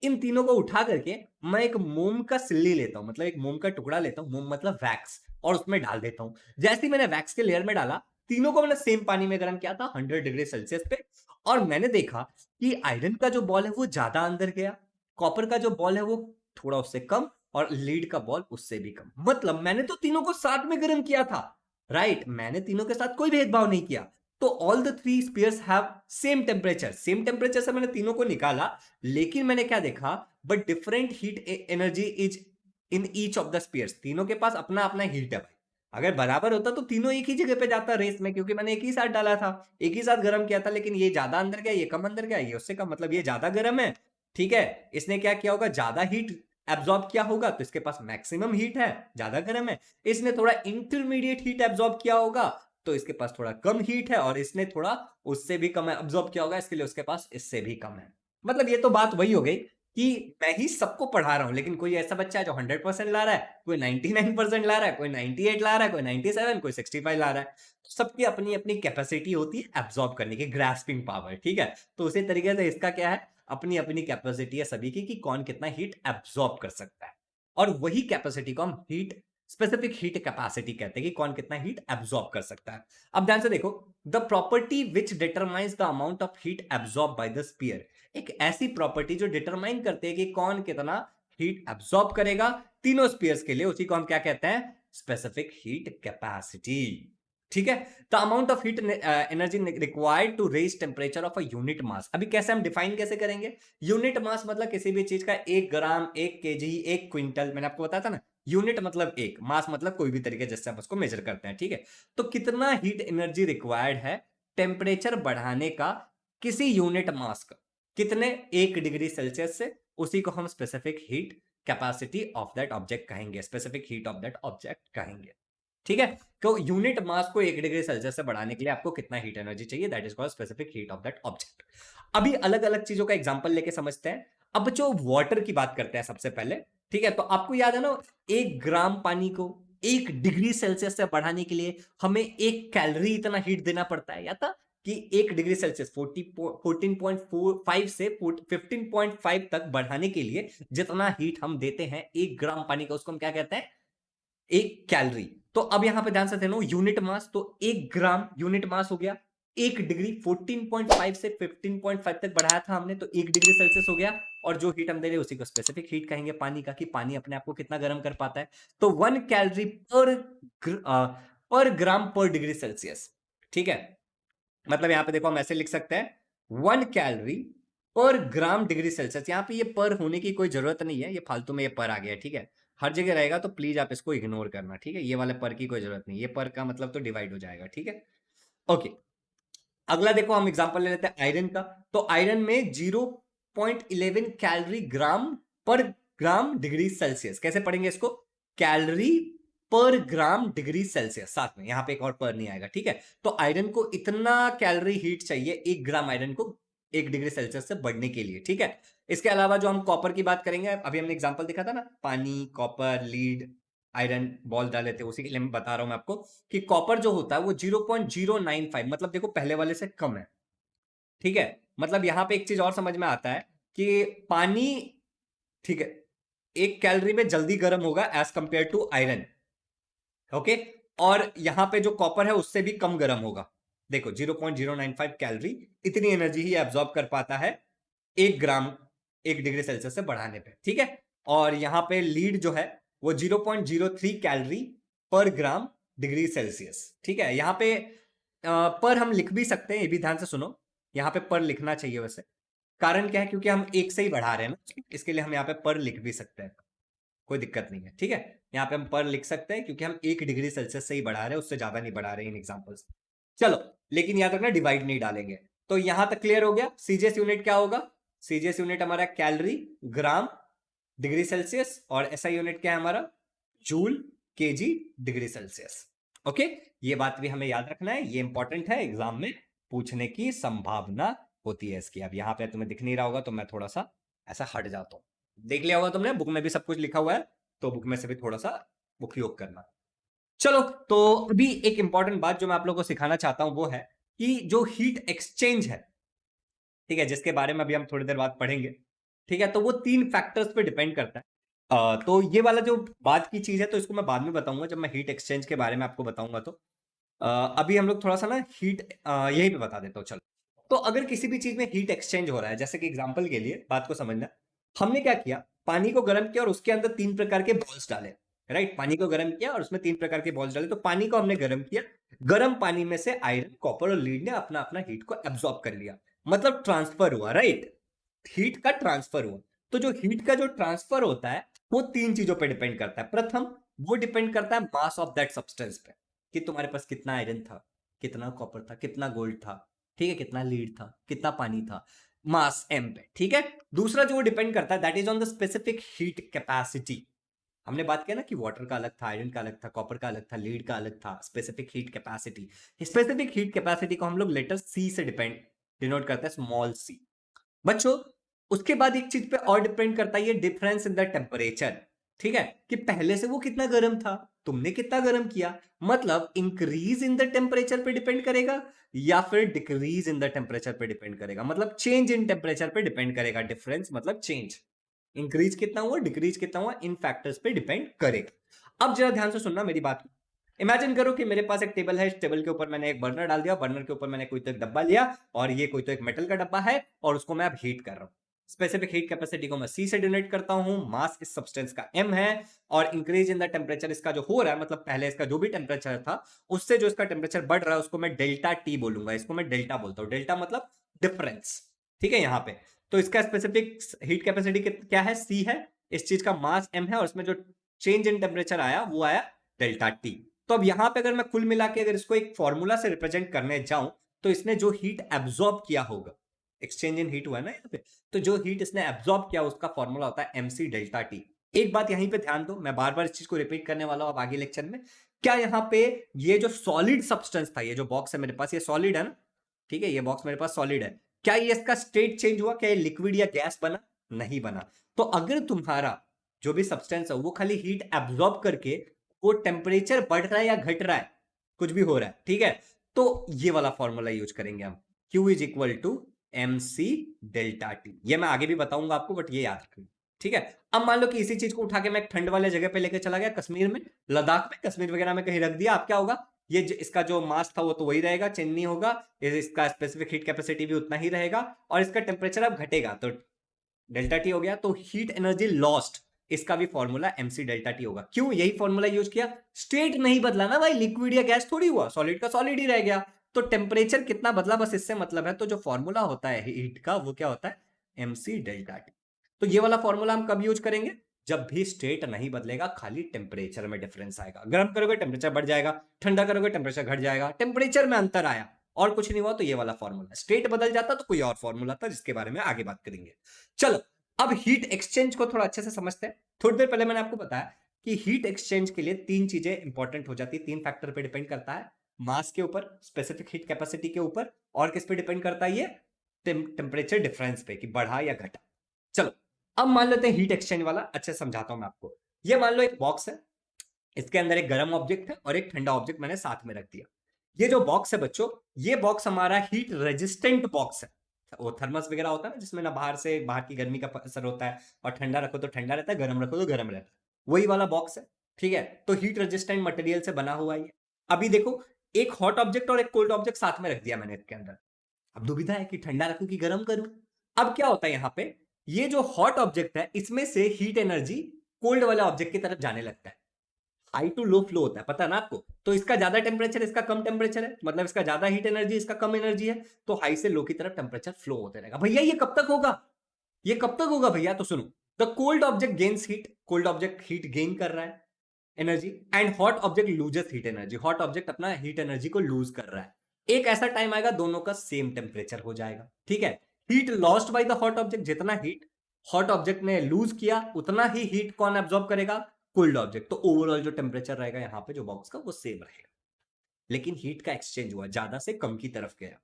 इन तीनों को उठा करके मैं एक मोम का सिल्ली लेता हूं, मतलब एक मोम का टुकड़ा लेता हूं, मोम मतलब वैक्स, और उसमें डाल देता हूं। जैसे ही मैंने वैक्स के लेयर में डाला, तीनों को मैंने सेम पानी में गर्म किया था 100 डिग्री सेल्सियस पे, और मैंने देखा कि आयरन का जो बॉल है वो ज्यादा अंदर गया, कॉपर का जो बॉल है वो थोड़ा उससे कम, और लीड का बॉल उससे भी कम। मतलब मैंने तो तीनों को साथ में गर्म किया था, राइट। मैंने तीनों के साथ कोई भेदभाव नहीं किया। तो all the 3 spheres have same temperature, same temperature से मैंने तीनों को निकाला, लेकिन मैंने क्या देखा, but different heat energy is in each of the spheres. तीनों के पास अपना अपना हीट है भाई, अगर बराबर होता तो तीनों एक ही जगह पे जाता रेस में, क्योंकि मैंने एक ही साथ डाला था, एक ही साथ गर्म किया था, लेकिन ये ज्यादा अंदर गया, ये कम अंदर गया, ये उससे कम, मतलब ये ज्यादा गर्म है, ठीक है, इसने क्या किया होगा, ज्यादा हीट एब्जॉर्ब किया होगा, तो इसके पास मैक्सिमम हीट है, ज्यादा गर्म है। इसने थोड़ा इंटरमीडिएट हीट एब्जॉर्ब किया होगा, तो इसके पास थोड़ा कम हीट है, और इसने थोड़ा उससे भी कम एब्जॉर्ब किया होगा, इसके लिए उसके पास इससे भी कम है। मतलब ये तो बात वही हो गई कि मैं ही सबको पढ़ा रहा हूं, लेकिन कोई ऐसा बच्चा है जो 100% ला रहा है, कोई 99% ला रहा है, कोई 98 ला रहा है, कोई 97, कोई 65 ला रहा है। तो सबकी अपनी अपनी कैपेसिटी होती है एब्जॉर्ब करने की, ग्रास्पिंग पावर, ठीक है। तो उसी तरीके से इसका क्या है, अपनी अपनी कैपेसिटी है सभी की, कि कौन कितना हीट एब्जॉर्ब कर सकता है, और वही कैपेसिटी को हम हीट स्पेसिफिक हीट कैपेसिटी कहते हैं, कि कौन कितना हीट एब्जॉर्ब कर सकता है। अब ध्यान से देखो, the property which determines the amount of heat absorb by the sphere, एक ऐसी प्रॉपर्टी जो डिटरमाइन करते हैं कि कौन कितना हीट एब्जॉर्ब करेगा तीनों स्पीयर्स के लिए, उसी को हम क्या कहते हैं, स्पेसिफिक हीट कैपेसिटी, ठीक है। The amount of heat energy required to raise temperature of a unit mass. अभी कैसे हम डिफाइन कैसे करेंगे, यूनिट मास मतलब किसी भी चीज का 1 ग्राम, 1 केजी, 1 क्विंटल, मैंने आपको बताया था ना, यूनिट मतलब एक, मास मतलब कोई भी तरीके जिससे हम उसको मेजर करते हैं, ठीक है। तो कितना हीट एनर्जी रिक्वायर्ड है टेम्परेचर बढ़ाने का किसी यूनिट मास का, कितने, 1 डिग्री सेल्सियस से, उसी को हम specific heat capacity of that object कहेंगे, specific heat of that object कहेंगे, ठीक है। तो यूनिट मास को 1 डिग्री सेल्सियस से बढ़ाने के लिए आपको कितना हीट एनर्जी चाहिए, that is called specific heat of that object. अभी अलग अलग चीजों का एग्जांपल लेके समझते हैं। अब जो वाटर की बात करते हैं सबसे पहले, ठीक है, तो आपको याद है ना, 1 ग्राम पानी को 1 डिग्री सेल्सियस से बढ़ाने के लिए हमें 1 कैलोरी इतना हीट देना पड़ता है, या था कि 1 डिग्री सेल्सियस 14.5 से 15.5 तक बढ़ाने के लिए जितना हीट हम देते हैं 1 ग्राम पानी का, उसको हम क्या कहते हैं, 1 कैलोरी। तो अब यहां पे ध्यान से ध्यान, यूनिट मास, तो 1 ग्राम यूनिट मास हो गया, 1 डिग्री 14.5 से 15.5 तक बढ़ाया था हमने, तो 1 डिग्री सेल्सियस हो गया, और जो हीट हम दे रहे हैं उसी को स्पेसिफिक हीट कहेंगे पानी का, कि पानी अपने आप को कितना गर्म कर पाता है। तो 1 कैलोरी पर ग्राम पर डिग्री सेल्सियस, ठीक है। मतलब यहां पे देखो हम ऐसे लिख सकते हैं 1 कैलोरी पर ग्राम डिग्री सेल्सियस। यहां पे ये पर होने की कोई जरूरत नहीं है, ये फालतू में ये पर आ गया है, ठीक है। हर जगह रहेगा तो प्लीज आप इसको इग्नोर करना, ठीक है। ये वाले पर की कोई जरूरत नहीं, ये पर का मतलब तो डिवाइड हो जाएगा, ठीक है। ओके, अगला देखो हम एग्जांपल ले लेते हैं आयरन का। तो आयरन में 0.11 कैलोरी ग्राम पर ग्राम डिग्री सेल्सियस, कैसे पढ़ेंगे इसको, कैलोरी पर ग्राम डिग्री सेल्सियस, साथ में यहां पे एक और पर नहीं आएगा, ठीक है। तो आयरन को इतना कैलोरी हीट चाहिए 1 ग्राम आयरन को 1 डिग्री सेल्सियस से बढ़ने के लिए, ठीक है। इसके अलावा जो हम कॉपर की बात करेंगे, अभी हमने एग्जांपल देखा था ना, पानी, कॉपर, लीड, आयरन बॉल डाले थे, उसी के लिए मैं बता रहा हूं मैं आपको कि कॉपर जो होता है वो 0.095, मतलब देखो पहले वाले से कम है, ठीक है। मतलब यहां पे एक चीज और समझ में आता है कि पानी, ठीक है, 1 कैलोरी में जल्दी गर्म होगा as compare to iron, okay. और यहां पे जो कॉपर है उससे भी कम गर्म होगा। देखो 0.095 कैलोरी, इतनी एनर्जी ही एब्जॉर्ब कर पाता है 1 ग्राम 1 डिग्री सेल्सियस से बढ़ाने पे, ठीक है। और यहां पे लीड जो है वो 0.03 कैलोरी पर ग्राम डिग्री सेल्सियस, ठीक है। यहां पे पर हम लिख भी सकते हैं, ये भी ध्यान से सुनो, यहां पे पर लिखना चाहिए वैसे, कारण क्या है, क्योंकि हम एक से ही बढ़ा रहे हैं ना, इसके लिए हम यहाँ पे पर लिख भी सकते हैं, कोई दिक्कत नहीं है, ठीक है। यहाँ पे हम पर लिख सकते हैं क्योंकि हम 1 डिग्री सेल्सियस से ही बढ़ा रहे हैं, उससे ज्यादा नहीं बढ़ा रहे इन एग्जांपल्स। चलो, लेकिन याद रखना डिवाइड नहीं डालेंगे। तो यहां तक क्लियर हो गया। सीजीएस यूनिट क्या होगा, सीजीएस यूनिट हमारा कैलोरी ग्राम डिग्री सेल्सियस, और एसआई यूनिट क्या है हमारा, joule KG degree Celsius, okay. ये बात भी हमें याद रखना है, ये इंपॉर्टेंट है, एग्जाम में पूछने की संभावना होती है इसकी। अब यहाँ पे तुम्हें दिख नहीं रहा होगा तो मैं थोड़ा सा ऐसा हट जाता हूं, देख लिया होगा तुमने, बुक में भी सब कुछ लिखा हुआ है, तो बुक में से भी थोड़ा सा उपयोग करना। चलो, तो अभी एक इंपॉर्टेंट बात जो मैं आप लोगों को सिखाना चाहता हूं वो है कि जो हीट एक्सचेंज है, ठीक है, जिसके बारे में अभी हम थोड़ी देर बाद पढ़ेंगे, ठीक है, तो वो 3 फैक्टर्स पे डिपेंड करता है। तो ये वाला जो बात की चीज है तो इसको मैं बाद में बताऊंगा, जब मैं हीट एक्सचेंज के बारे में आपको बताऊंगा। तो अभी हम लोग थोड़ा सा ना हीट यही पे बता देता हूँ, चलो। तो अगर किसी भी चीज में हीट एक्सचेंज हो रहा है, जैसे कि एग्जांपल के लिए बात को समझना, हमने क्या किया, पानी को गर्म किया और उसके अंदर 3 प्रकार के बॉल्स डाले, राइट। पानी को गर्म किया और उसमें 3 प्रकार के बॉल्स डाले, तो पानी को हमने गर्म किया, गर्म पानी में से आयरन, कॉपर और लीड ने अपना अपना हीट को एब्जॉर्ब कर लिया, मतलब ट्रांसफर हुआ, राइट, हीट का ट्रांसफर हुआ। तो जो हीट का जो ट्रांसफर होता है वो 3 चीजों पर डिपेंड करता है। प्रथम, वो डिपेंड करता है मास ऑफ दैट सब्सटेंस पे, कि तुम्हारे पास कितना आयरन था, कितना कॉपर था, कितना गोल्ड था, ठीक है, कितना लीड था, कितना पानी था, मास एम पे, ठीक है। दूसरा जो डिपेंड करता है that is on the specific heat capacity. हमने बात किया ना कि वाटर का अलग था, आयरन का अलग था, कॉपर का अलग था, लीड का अलग था, specific heat capacity. Specific heat capacity को हम लोग लेटर सी से डिनोट करते हैं, स्मॉल सी। बच्चों उसके बाद एक चीज पे और डिपेंड करता है, ये डिफरेंस इन द टेम्परेचर, ठीक है, कि पहले से वो कितना गर्म था, तुमने कितना गर्म किया, मतलब इंक्रीज इन द टेम्परेचर पे डिपेंड करेगा या फिर डिक्रीज इन द टेम्परेचर पे डिपेंड करेगा, मतलब चेंज इन टेम्परेचर पे डिपेंड करेगा। डिफरेंस मतलब चेंज, इंक्रीज कितना हुआ, डिक्रीज कितना हुआ, इन फैक्टर्स पे डिपेंड करेगा। अब जरा ध्यान से सुनना मेरी बात। इमेजिन करो कि मेरे पास एक टेबल है, इस टेबल के ऊपर मैंने एक बर्नर डाल दिया, बर्नर के ऊपर मैंने कोई तो एक डब्बा लिया, और ये कोई तो एक मेटल का डब्बा है, और उसको मैं अब हीट कर रहा हूं। स्पेसिफिक हीट कैपेसिटी को मैं सी से डिनोट करता हूं, मास इस सब्सटेंस का एम है, और इंक्रीज इन द टेम्परेचर इसका जो हो रहा है, मतलब पहले इसका जो भी टेम्परेचर था उससे जो इसका टेम्परेचर बढ़ रहा है उसको मैं डेल्टा टी बोलूंगा, इसको मैं डेल्टा बोलता हूं। डेल्टा मतलब डिफरेंस, ठीक है, यहां पे। तो इसका स्पेसिफिक हीट कैपेसिटी क्या है, सी है, इस चीज का मास एम है, और इसमें जो चेंज इन टेम्परेचर आया वो आया डेल्टा टी। तो अब यहां पे अगर मैं कुल मिला के अगर इसको एक फॉर्मूला से रिप्रेजेंट करने जाऊं, तो इसने जो हीट एब्जॉर्ब किया होगा, एक्सचेंज इन हीट हुआ है ना यहाँ पे, तो जो हीट इसने एब्जॉर्ब किया उसका फॉर्मूला होता है एमसी डेल्टा टी। एक बात यहीं पे ध्यान दो, मैं बार बार इस चीज को रिपीट करने वाला हूं अब आगे लेक्चर में। क्या यहाँ पे ये जो सॉलिड सब्सटेंस था, ये जो बॉक्स है मेरे पास, ये सॉलिड है ना, ठीक है, ये बॉक्स मेरे पास सॉलिड है, क्या ये इसका स्टेट चेंज हुआ, क्या ये लिक्विड या गैस बना, नहीं बना। तो अगर तुम्हारा जो भी सब्सटेंस है वो खाली हीट एब्जॉर्ब करके वो टेम्परेचर बढ़ रहा है या घट रहा है, कुछ भी हो रहा है, ठीक है, तो ये वाला फॉर्मूला यूज करेंगे हम, Q is equal to M C delta T. ये मैं आगे भी बताऊंगा आपको, बट ये याद रखना, ठीक है। अब मान लो कि इसी चीज को उठा के मैं ठंड वाले जगह पे लेके चला गया, कश्मीर में, लद्दाख में, कश्मीर वगैरह में कहीं रख दिया, आप क्या होगा, ये इसका जो मास था वो तो वही रहेगा, चेंज नहीं होगा, इसका स्पेसिफिक हीट कैपेसिटी भी उतना ही रहेगा, और इसका टेम्परेचर अब घटेगा, तो डेल्टा टी हो गया। तो हीट एनर्जी लॉस्ट, इसका भी फॉर्मूला एमसी डेल्टा टी होगा। क्यों यही फॉर्मूला यूज किया, स्टेट नहीं बदला ना भाई, लिक्विड या गैस थोड़ी हुआ, सॉलिड का सॉलिड ही रह गया, तो टेम्परेचर कितना बदला बस इससे मतलब है। तो जो फॉर्मूला होता है हीट का वो क्या होता है, एमसी डेल्टा टी। तो ये वाला फॉर्मूला हम कब यूज करेंगे, जब भी स्टेट नहीं बदलेगा, खाली टेम्परेचर में डिफरेंस आएगा। गर्म करोगे टेम्परेचर बढ़ जाएगा, ठंडा करोगे टेम्परेचर घट जाएगा, टेम्परेचर में अंतर आया और कुछ नहीं हुआ, तो ये वाला फॉर्मूला। स्टेट बदल जाता तो कोई और फॉर्मूला था जिसके बारे में आगे बात करेंगे। चलो अब हीट एक्सचेंज को थोड़ा अच्छे से समझते हैं। थोड़ी देर पहले मैंने आपको बताया कि हीट एक्सचेंज के लिए तीन चीजें इंपॉर्टेंट हो जाती है, तीन फैक्टर पे डिपेंड करता है, मास के ऊपर, स्पेसिफिक हीट कैपेसिटी के ऊपर, और किस पे डिपेंड करता है, ये टेम्परेचर डिफरेंस पे, कि बढ़ा या घटा। चलो अब मान लेते हैं हीट एक्सचेंज वाला, अच्छे समझाता हूं मैं आपको। ये मान लो एक बॉक्स है, इसके अंदर एक गर्म ऑब्जेक्ट है और एक ठंडा ऑब्जेक्ट मैंने साथ में रख दिया। ये जो बॉक्स है बच्चों, ये बॉक्स हमारा हीट रेजिस्टेंट बॉक्स है। वो थर्मस वगैरह होता है ना, जिसमें ना बाहर की गर्मी का असर होता है, और ठंडा रखो तो ठंडा रहता है, गर्म रखो तो गर्म रहता है, वही वाला बॉक्स है, ठीक है। तो हीट रेजिस्टेंट मटेरियल से बना हुआ है ये। अभी देखो, एक हॉट ऑब्जेक्ट और एक कोल्ड ऑब्जेक्ट साथ में रख दिया मैंने इसके अंदर। अब दुविधा है कि ठंडा रखूं कि गर्म करूं। अब क्या होता है यहां पे, ये जो हॉट ऑब्जेक्ट है इसमें से हीट एनर्जी कोल्ड वाले ऑब्जेक्ट की तरफ जाने लगता है। हाई टू लो फ्लो होता है, पता है ना आपको। तो इसका ज्यादा टेम्परेचर, इसका कम टेम्परेचर है, मतलब इसका ज्यादा हीट एनर्जी, इसका कम एनर्जी है, तो हाई से लो की तरफ टेम्परेचर फ्लो होते रहेगा। भैया ये कब तक होगा, ये कब तक होगा भैया, तो सुनो। The cold object gains heat, cold object heat gain कर रहा है energy, and hot object loses heat energy, hot object अपना हीट एनर्जी को लूज कर रहा है। एक ऐसा टाइम आएगा दोनों का सेम टेम्परेचर हो जाएगा, ठीक है। Heat lost by the hot object, जितना हीट हॉट ऑब्जेक्ट ने लूज किया उतना ही हीट कौन एब्जॉर्ब करेगा, कोल्ड ऑब्जेक्ट। तो ओवरऑल जो टेम्परेचर रहेगा यहाँ पे जो बॉक्स का वो सेम रहेगा, लेकिन हीट का एक्सचेंज हुआ, ज्यादा से कम की तरफ गया।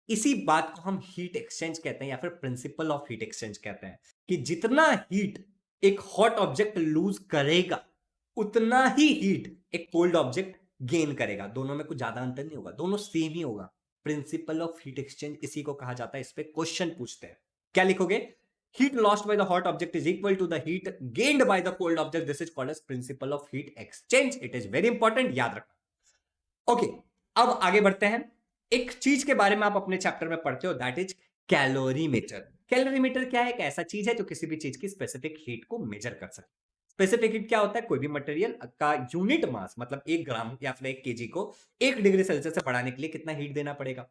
इसी बात को हम हीट एक्सचेंज कहते हैं, या फिर प्रिंसिपल ऑफ हीट एक्सचेंज कहते हैं, कि जितना हीट एक हॉट ऑब्जेक्ट लूज करेगा उतना ही हीट एक कोल्ड ऑब्जेक्ट गेन करेगा। दोनों में कुछ ज्यादा अंतर नहीं होगा, दोनों सेम ही होगा। प्रिंसिपल ऑफ हीट एक्सचेंज इसी को कहा जाता है। इस पे क्वेश्चन पूछते हैं, क्या लिखोगे, heat lost by the hot object is equal to the heat gained by the cold object, this is called as principle of heat exchange. It is very important, याद रखना। ओके, अब आगे बढ़ते हैं। एक चीज के बारे में आप अपने चैप्टर में पढ़ते हो, दैट इज कैलोरीमीटर। कैलोरीमीटर क्या है, एक ऐसा चीज है जो किसी भी चीज की स्पेसिफिक हीट को मेजर कर सकता है। स्पेसिफिक हीट क्या होता है, कोई भी मटेरियल का यूनिट मास, मतलब 1 ग्राम या फिर 1 kg को 1 डिग्री सेल्सियस से बढ़ाने के लिए कितना हीट देना पड़ेगा,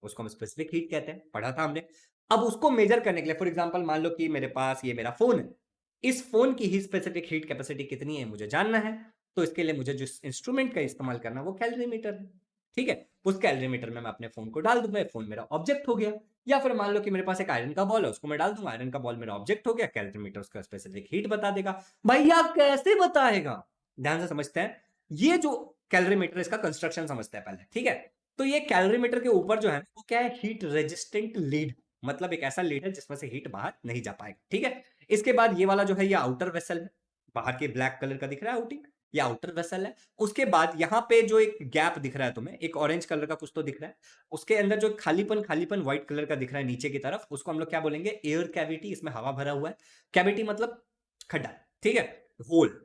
उसको हम स्पेसिफिक हीट कहते हैं, पढ़ा था हमने। अब उसको मेजर करने के लिए, फॉर एग्जांपल मान लो कि मेरे पास ये मेरा फोन है, इस फोन की ही स्पेसिफिक हीट कैपेसिटी कितनी है मुझे जानना है। तो इसके लिए मुझे जिस इंस्ट्रूमेंट का इस्तेमाल करना है वो कैलोरीमीटर है। ठीक है, उस कैलोरीमीटर में मैं अपने फोन को डाल दूंगा, फोन मेरा ऑब्जेक्ट हो गया। या फिर मान लो कि मेरे पास एक आयरन का बॉल है, उसको मैं डाल दूंगा, आयरन का बॉल मेरा ऑब्जेक्ट हो गया, कैलोरीमीटर उसका स्पेसिफिक हीट बता देगा। भैया कैसे बताएगा, ध्यान से समझते हैं। ये जो कैलोरीमीटर, इसका कंस्ट्रक्शन समझते हैं पहले, ठीक है। तो ये कैलोरीमीटर के ऊपर जो है वो क्या है, हीट रेजिस्टेंट लीड, मतलब एक ऐसा लीड है जिसमें से हीट बाहर नहीं जा पाएगा। ठीक है, इसके बाद ये वाला जो है ये आउटर वेसल है, बाहर के ब्लैक कलर का दिख रहा है आउटिंग, ये आउटर वेसल है। उसके बाद यहाँ पे जो एक गैप दिख रहा है तुम्हें, एक ऑरेंज कलर का कुछ तो दिख रहा है, उसके अंदर जो खालीपन खालीपन व्हाइट कलर का दिख रहा है नीचे की तरफ, उसको हम लोग क्या बोलेंगे, एयर कैविटी। इसमें हवा भरा हुआ है, कैविटी मतलब खड्डा, ठीक है, होल।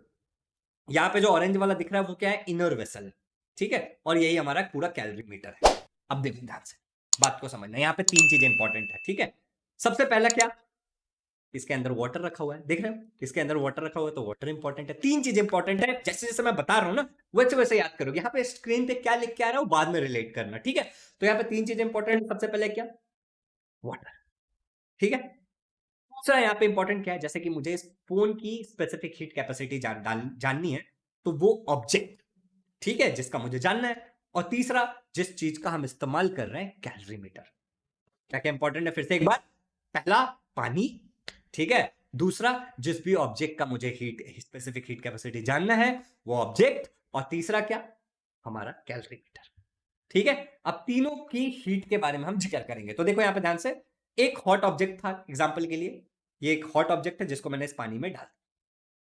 यहाँ पे जो ऑरेंज वाला दिख रहा है वो क्या है, इनर वेसल, ठीक है। और यही हमारा पूरा कैलोरीमीटर है। अब देखो ध्यान से बात को समझना, यहाँ पे तीन चीजें इंपॉर्टेंट है, ठीक है। सबसे पहला क्या, इसके अंदर वाटर रखा हुआ है, देख रहे हो, इसके अंदर वाटर रखा हुआ है, तो वाटर इंपॉर्टेंट है। तीन चीजें इंपॉर्टेंट है, जैसे जैसे मैं बता रहा हूं ना वैसे वैसे याद करोगे। यहाँ पे स्क्रीन पे क्या लिख के आ रहा हूं बाद में रिलेट करना, ठीक है। तो यहाँ पे तीन चीजें इंपॉर्टेंट, सबसे पहले क्या, वाटर, ठीक है। दूसरा यहाँ पे इंपॉर्टेंट क्या है, जैसे कि मुझे इस फोन की स्पेसिफिक हीट कैपेसिटी जाननी है, तो वो ऑब्जेक्ट, ठीक है, जिसका मुझे जानना है। और तीसरा, जिस चीज का हम इस्तेमाल कर रहे हैं, कैलोरीमीटर। क्या क्या इंपॉर्टेंट है फिर से एक बार, पहला पानी, ठीक है। दूसरा, जिस भी ऑब्जेक्ट का मुझे हीट स्पेसिफिक हीट कैपेसिटी जानना है वो ऑब्जेक्ट। और तीसरा क्या, हमारा कैलोरीमीटर, ठीक है। अब तीनों की हीट के बारे में हम जिक्र करेंगे। तो देखो यहां पे ध्यान से, एक हॉट ऑब्जेक्ट था एग्जांपल के लिए, ये एक हॉट ऑब्जेक्ट है जिसको मैंने इस पानी में डाल,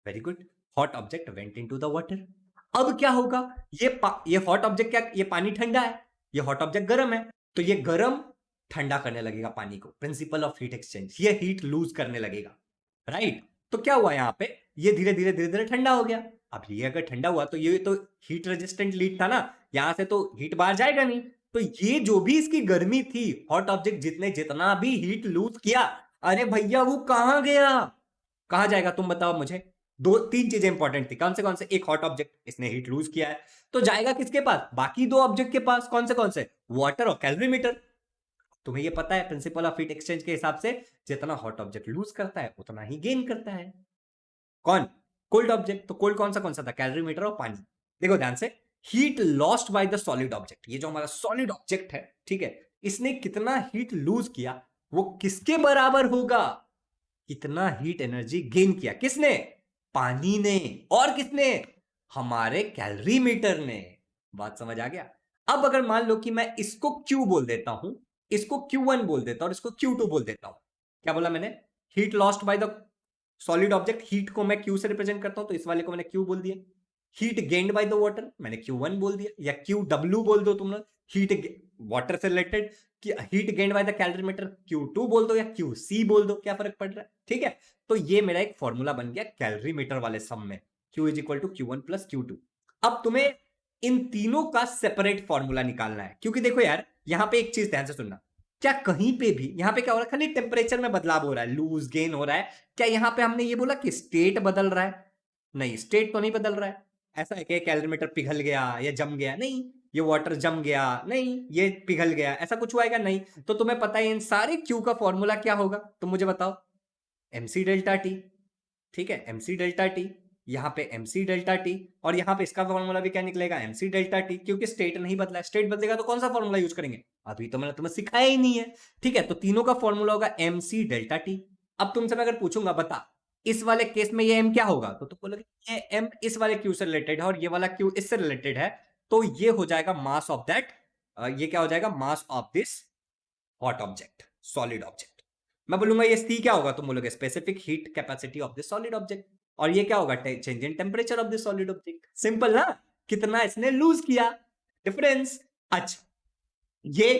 very good, hot object went into the water. अब क्या होगा, ये हॉट ऑब्जेक्ट क्या, ये पानी ठंडा है, ये हॉट ऑब्जेक्ट गर्म है, तो ये गर्म ठंडा करने लगेगा पानी को, प्रिंसिपल ऑफ हीट एक्सचेंज, ये हीट लूज करने लगेगा, राइट। तो क्या हुआ यहां पे, ये धीरे धीरे धीरे धीरे ठंडा हो गया। अब ये अगर ठंडा हुआ तो ये तो हीट रेजिस्टेंट लीड था ना, यहां से तो हीट बाहर जाएगा नहीं। तो ये जो भी इसकी गर्मी थी, हॉट ऑब्जेक्ट जितने जितना भी हीट लूज किया, अरे भैया वो कहां गया, कहां जाएगा तुम बताओ मुझे। दो तीन चीजें इंपॉर्टेंट थी, कौन से, एक हॉट ऑब्जेक्ट, इसने हीट लूज किया है, तो जाएगा किसके पास, बाकी दो ऑब्जेक्ट के पास, कौन से, वाटर और कैलोरीमीटर। तुम्हें ये पता है प्रिंसिपल ऑफ हीट एक्सचेंज के हिसाब से, जितना हॉट ऑब्जेक्ट लूज करता है उतना ही गेन करता है। कौन, कोल्ड ऑब्जेक्ट। तो कोल्ड कौन सा था, कैलोरीमीटर और पानी। देखो ध्यान से, heat lost by the solid object, ये जो हमारा सॉलिड ऑब्जेक्ट है, ठीक है, इसने कितना हीट लूज किया, वो किसके बराबर होगा, कितना हीट एनर्जी गेन किया, किसने, पानी ने, और किसने, हमारे कैलोरीमीटर ने। बात समझ आ गया। अब अगर मान लो कि मैं इसको Q बोल देता हूं, इसको Q1 बोल देता हूं और इसको Q2 बोल देता हूं, क्या बोला मैंने, heat lost by the solid object, heat को मैं Q से रिप्रेजेंट करता हूं, तो इस वाले को मैंने Q बोल दिया। Heat gained by the water मैंने Q1 बोल दिया, या QW बोल दो तुम लोग, हीट वाटर से related. Heat gained by the calorimeter Q2 बोल दो या QC बोल दो, क्या फर्क पड़ रहा है, ठीक है। तो ये मेरा एक फॉर्मूला बन गया कैलोरीमीटर वाले सम में, Q is equal to Q1 plus Q2। अब तुम्हें इन तीनों का सेपरेट फॉर्मूला निकालना है, क्योंकि देखो यार यहां पे एक चीज ध्यान से सुनना, क्या कहीं पे भी यहां पे क्या हो रहा है, खाली टेम्परेचर में बदलाव हो रहा है, लूज गेन हो रहा है, क्या यहां पे हमने ये बोला कि स्टेट बदल रहा है, नहीं, स्टेट तो नहीं बदल रहा है। ऐसा है कि कैलोरीमीटर पिघल गया या जम गया, नहीं, ये वाटर जम गया, नहीं, ये पिघल गया, ऐसा कुछ हुआ नहीं। तो तुम्हें पता है इन सारे क्यू का फॉर्मूला क्या होगा, तुम मुझे बताओ, एमसी डेल्टा टी, ठीक है, एमसी डेल्टा टी, यहां पे एमसी डेल्टा टी, और यहां पे इसका फॉर्मूला भी क्या निकलेगा, एमसी डेल्टा टी, क्योंकि स्टेट नहीं बदला है, स्टेट बदलेगा तो कौन सा फॉर्मूला यूज करेंगे, अभी तो मैंने तुम्हें सिखाया ही नहीं है, ठीक है। तो तीनों का फॉर्मूला होगा एमसी डेल्टा टी। अब तुमसे मैं अगर पूछूंगा बता, इस वाले केस में ये एम क्या होगा, तो तुम बोलोगे ये एम इस वाले क्यू से रिलेटेड है और ये वाला क्यू इससे रिलेटेड है, तो ये हो जाएगा मास ऑफ दैट, ये क्या हो जाएगा, mass of this hot object, solid object. मैं बोलूंगा ये सी क्या होगा, तुम बोलोगे specific heat capacity of this solid object, और ये क्या होगा, change in temperature of this solid object. Simple ना, कितना इसने लूज किया, डिफरेंस। अच्छा ये,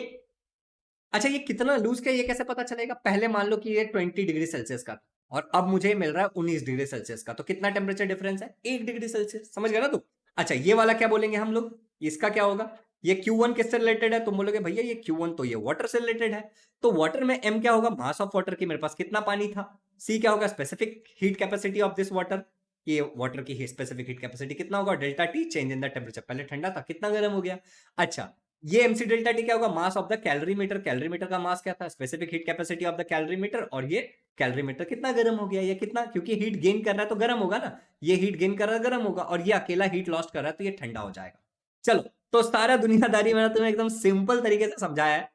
अच्छा ये कितना लूज किया, ये कैसे पता चलेगा, पहले मान लो कि ये 20 डिग्री सेल्सियस का था और अब मुझे मिल रहा है 19 डिग्री सेल्सियस का, तो कितना टेम्परेचर डिफरेंस है, 1 डिग्री सेल्सियस, समझ गया ना तू। अच्छा ये वाला क्या बोलेंगे हम लोग, इसका क्या होगा, ये Q1 किससे रिलेटेड है, तुम बोलोगे भैया ये Q1 तो ये वाटर से रिलेटेड है, तो वाटर में M क्या होगा, मास ऑफ वाटर की, मेरे पास कितना पानी था। C क्या होगा, specific heat capacity of this water, ये वाटर की स्पेसिफिक हीट कैपेसिटी कितना होगा, delta T, change in the temperature, पहले ठंडा था कितना गर्म हो गया। अच्छा ये एमसी डेल्टा टी क्या होगा, मास ऑफ द कैलोरीमीटर, कैलोरीमीटर का मास क्या था, specific heat capacity of the calorimeter, और ये कैलोरीमीटर कितना गर्म हो गया, ये कितना, क्योंकि हीट गेन कर रहा है तो गर्म होगा ना, ये हीट गेन कर रहा है गर्म होगा, और ये अकेला हीट लॉस्ट कर रहा है तो ये ठंडा हो जाएगा। चलो, तो सारा दुनियादारी मैंने तुम्हें एकदम सिंपल तरीके से समझाया है।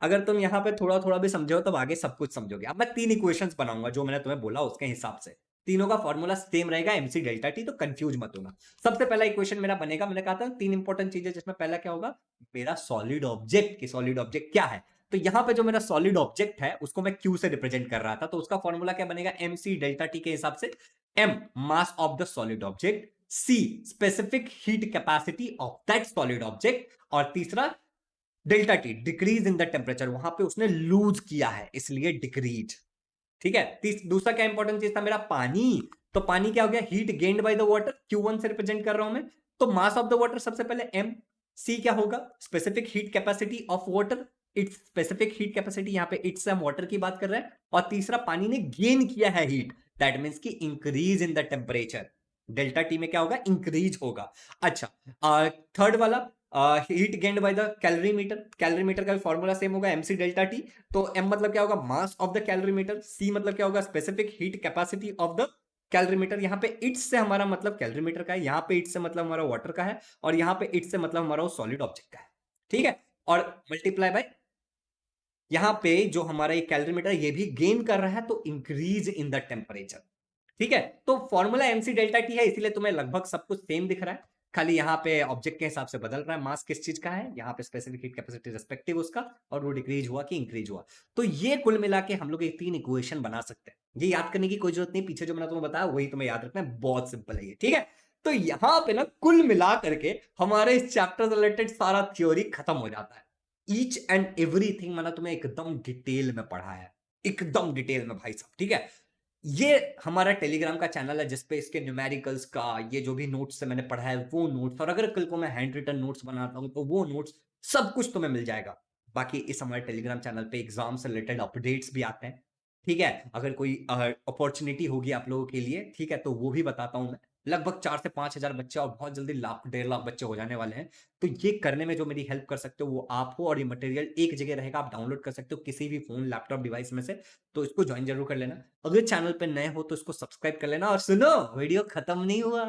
अगर तुम यहाँ पे थोड़ा थोड़ा भी समझो तो आगे सब कुछ समझोगे। अब मैं 3 इक्वेशंस बनाऊंगा जो मैंने तुम्हें बोला उसके हिसाब से, तीनों का फॉर्मूला सेम रहेगा एमसी डेल्टा टी, तो कंफ्यूज मत होना। सबसे पहला इक्वेशन मेरा बनेगा, मैंने कहा था 3 इंपॉर्टेंट चीजें, जिसमें पहला क्या होगा, मेरा सॉलिड ऑब्जेक्ट, कि सॉलिड ऑब्जेक्ट क्या है। तो यहां पे जो मेरा सॉलिड ऑब्जेक्ट है उसको मैं क्यू से रिप्रेजेंट कर रहा था, तो उसका फॉर्मूला क्या बनेगा, एमसी डेल्टा टी के हिसाब से, M mass of the solid object, C specific heat capacity of that solid object, और तीसरा delta T decrease in the temperature, वहां पे उसने लूज किया है इसलिए डिक्रीज। ठीक है, दूसरा क्या इंपॉर्टेंट चीज था मेरा, पानी। तो पानी क्या हो गया, heat gained by the water, Q1 से रिप्रेजेंट कर रहा हूं मैं। तो मास ऑफ द वाटर सबसे पहले m, c क्या होगा, specific heat capacity of water, it's specific heat capacity, यहां पे इट्स से हम वाटर की बात कर रहे हैं, और तीसरा पानी ने गेन किया है हीट, दैट मींस कि increase in the temperature, delta T में क्या होगा, इंक्रीज होगा। अच्छा, थर्ड वाला, heat gained by the calorimeter, calorimeter का फॉर्मूला सेम होगा एमसी डेल्टा टी। तो m मतलब क्या होगा, मास ऑफ द कैलोरीमीटर, c मतलब क्या होगा, specific heat capacity of the calorimeter, यहाँ पे इट्स से हमारा मतलब कैलोरीमीटर का है, यहाँ पे इट्स से मतलब हमारा वाटर का है, और यहाँ पे इट्स से मतलब हमारा सॉलिड ऑब्जेक्ट का है। ठीक है, और मल्टीप्लाई बाय यहाँ पे जो हमारा ये कैलोरीमीटर ये भी गेन कर रहा है, तो इंक्रीज इन द टेम्परेचर। ठीक है, तो फॉर्मूला एमसी डेल्टा टी है, इसीलिए तुम्हें लगभग सब कुछ सेम दिख रहा है, खाली यहाँ पे ऑब्जेक्ट के हिसाब से बदल रहा है, मास किस चीज का है, यहाँ पे स्पेसिफिक हीट कैपेसिटी रिस्पेक्टिव उसका, और वो डिक्रीज हुआ कि इंक्रीज हुआ। तो ये कुल मिला के हम लोग एक 3 इक्वेशन बना सकते हैं। ये याद करने की कोई जरूरत नहीं, पीछे जो मैंने तुम्हें बताया वही तुम्हें याद रखना है, बहुत सिंपल है ये। ठीक है, तो यहाँ पे ना कुल मिला करके हमारे इस चैप्टर से रिलेटेड सारा थ्योरी खत्म हो जाता है। ईच एंड एवरीथिंग मैंने तुम्हें एकदम डिटेल में पढ़ाया है, एकदम डिटेल में भाई साहब। ठीक है, ये हमारा टेलीग्राम का चैनल है जिसपे इसके न्यूमेरिकल्स का ये जो भी नोट्स से मैंने पढ़ा है वो नोट्स, और अगर कल को मैं हैंड रिटन नोट्स बनाता हूं तो वो नोट्स, सब कुछ तुम्हें मिल जाएगा। बाकी इस हमारे टेलीग्राम चैनल पे एग्जाम से रिलेटेड अपडेट्स भी आते हैं। ठीक है, अगर कोई अपॉर्चुनिटी होगी आप लोगों के लिए, ठीक है, तो वो भी बताता हूं मैं। लगभग 4 से 5 हजार बच्चे, और बहुत जल्दी लाख 1.5 लाख बच्चे हो जाने वाले हैं। तो ये करने में जो मेरी हेल्प कर सकते हो वो आप हो, और ये मटेरियल एक जगह रहेगा, आप डाउनलोड कर सकते हो किसी भी फोन लैपटॉप डिवाइस में से। तो इसको ज्वाइन जरूर कर लेना। अगर चैनल पे नए हो तो इसको सब्सक्राइब कर लेना, और सुनो, वीडियो खत्म नहीं हुआ,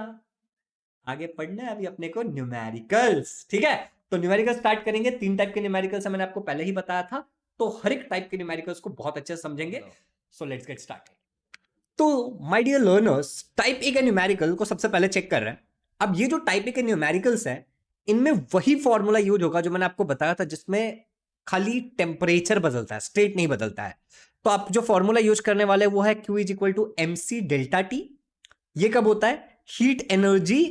आगे पढ़ना है अभी अपने को न्यूमेरिकल्स। ठीक है, तो न्यूमेरिकल स्टार्ट करेंगे। 3 टाइप के न्यूमेरिकल्स मैंने आपको पहले ही बताया था, तो हर एक टाइप के न्यूमेरिकल्स को बहुत अच्छे से समझेंगे। So let's get started. तो my dear learners, type A के न्यूमेरिकल को सबसे पहले चेक कर रहे हैं। अब ये जो टाइप ए के न्यूमेरिकल्स हैं, इनमें वही फॉर्मूला यूज होगा जो मैंने आपको बताया था, जिसमें खाली टेम्परेचर बदलता है, स्टेट नहीं बदलता है। तो आप जो फॉर्मूला यूज करने वाले वो है Q is equal to MC delta T. ये कब होता है, heat energy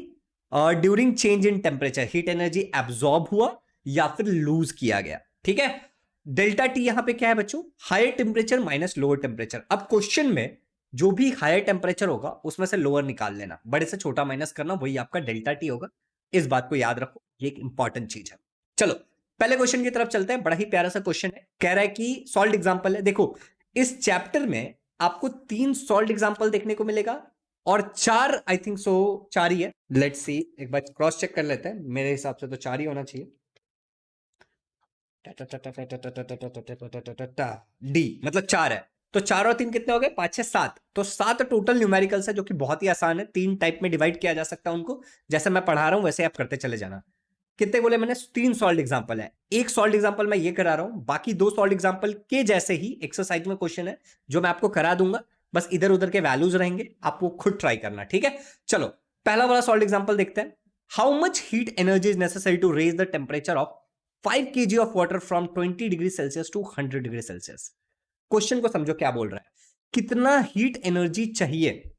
during change in temperature, heat energy absorb हुआ या फिर लूज किया गया। ठीक है, डेल्टा टी यहां पे क्या है बच्चों, higher temperature minus lower temperature. अब क्वेश्चन में जो भी हायर टेम्परेचर होगा उसमें से लोअर निकाल लेना, बड़े से छोटा माइनस करना, वही आपका डेल्टा टी होगा। इस बात को याद रखो, ये एक इंपॉर्टेंट चीज है। चलो पहले क्वेश्चन की तरफ चलते हैं। बड़ा ही प्यारा सा क्वेश्चन है, कह रहा है कि सॉल्व एग्जांपल है। देखो इस चैप्टर में आपको 3 सॉल्व एग्जांपल देखने को मिलेगा, और 4 आई थिंक सो 4 ही है। लेट्स सी, एक बार क्रॉस चेक कर लेते हैं, मेरे हिसाब से तो 4 ही होना चाहिए। डी मतलब 4 है, तो 4 और 3 कितने हो गए, 5 6 7। तो 7 टोटल न्यूमेरिकल्स है, जो कि बहुत ही आसान है। 3 टाइप में डिवाइड किया जा सकता है उनको, जैसे मैं पढ़ा रहा हूं वैसे आप करते चले जाना। कितने बोले मैंने, 3 सॉल्व एग्जांपल है। एक सॉल्व एग्जांपल मैं ये करा रहा हूं, बाकी 2 सॉल्व एग्जांपल के जैसे ही एक्सरसाइज में क्वेश्चन है जो मैं आपको करा दूंगा, बस इधर उधर के वैल्यूज रहेंगे, आप वो खुद ट्राई करना। ठीक है, चलो पहला वाला सॉल्व एग्जांपल देखते हैं। How much heat energy is necessary to raise the temperature of 5 kg of water from 20 degree Celsius to 100 degree Celsius. Question को समझो क्या बोल रहा है, कितना हीट एनर्जी चाहिए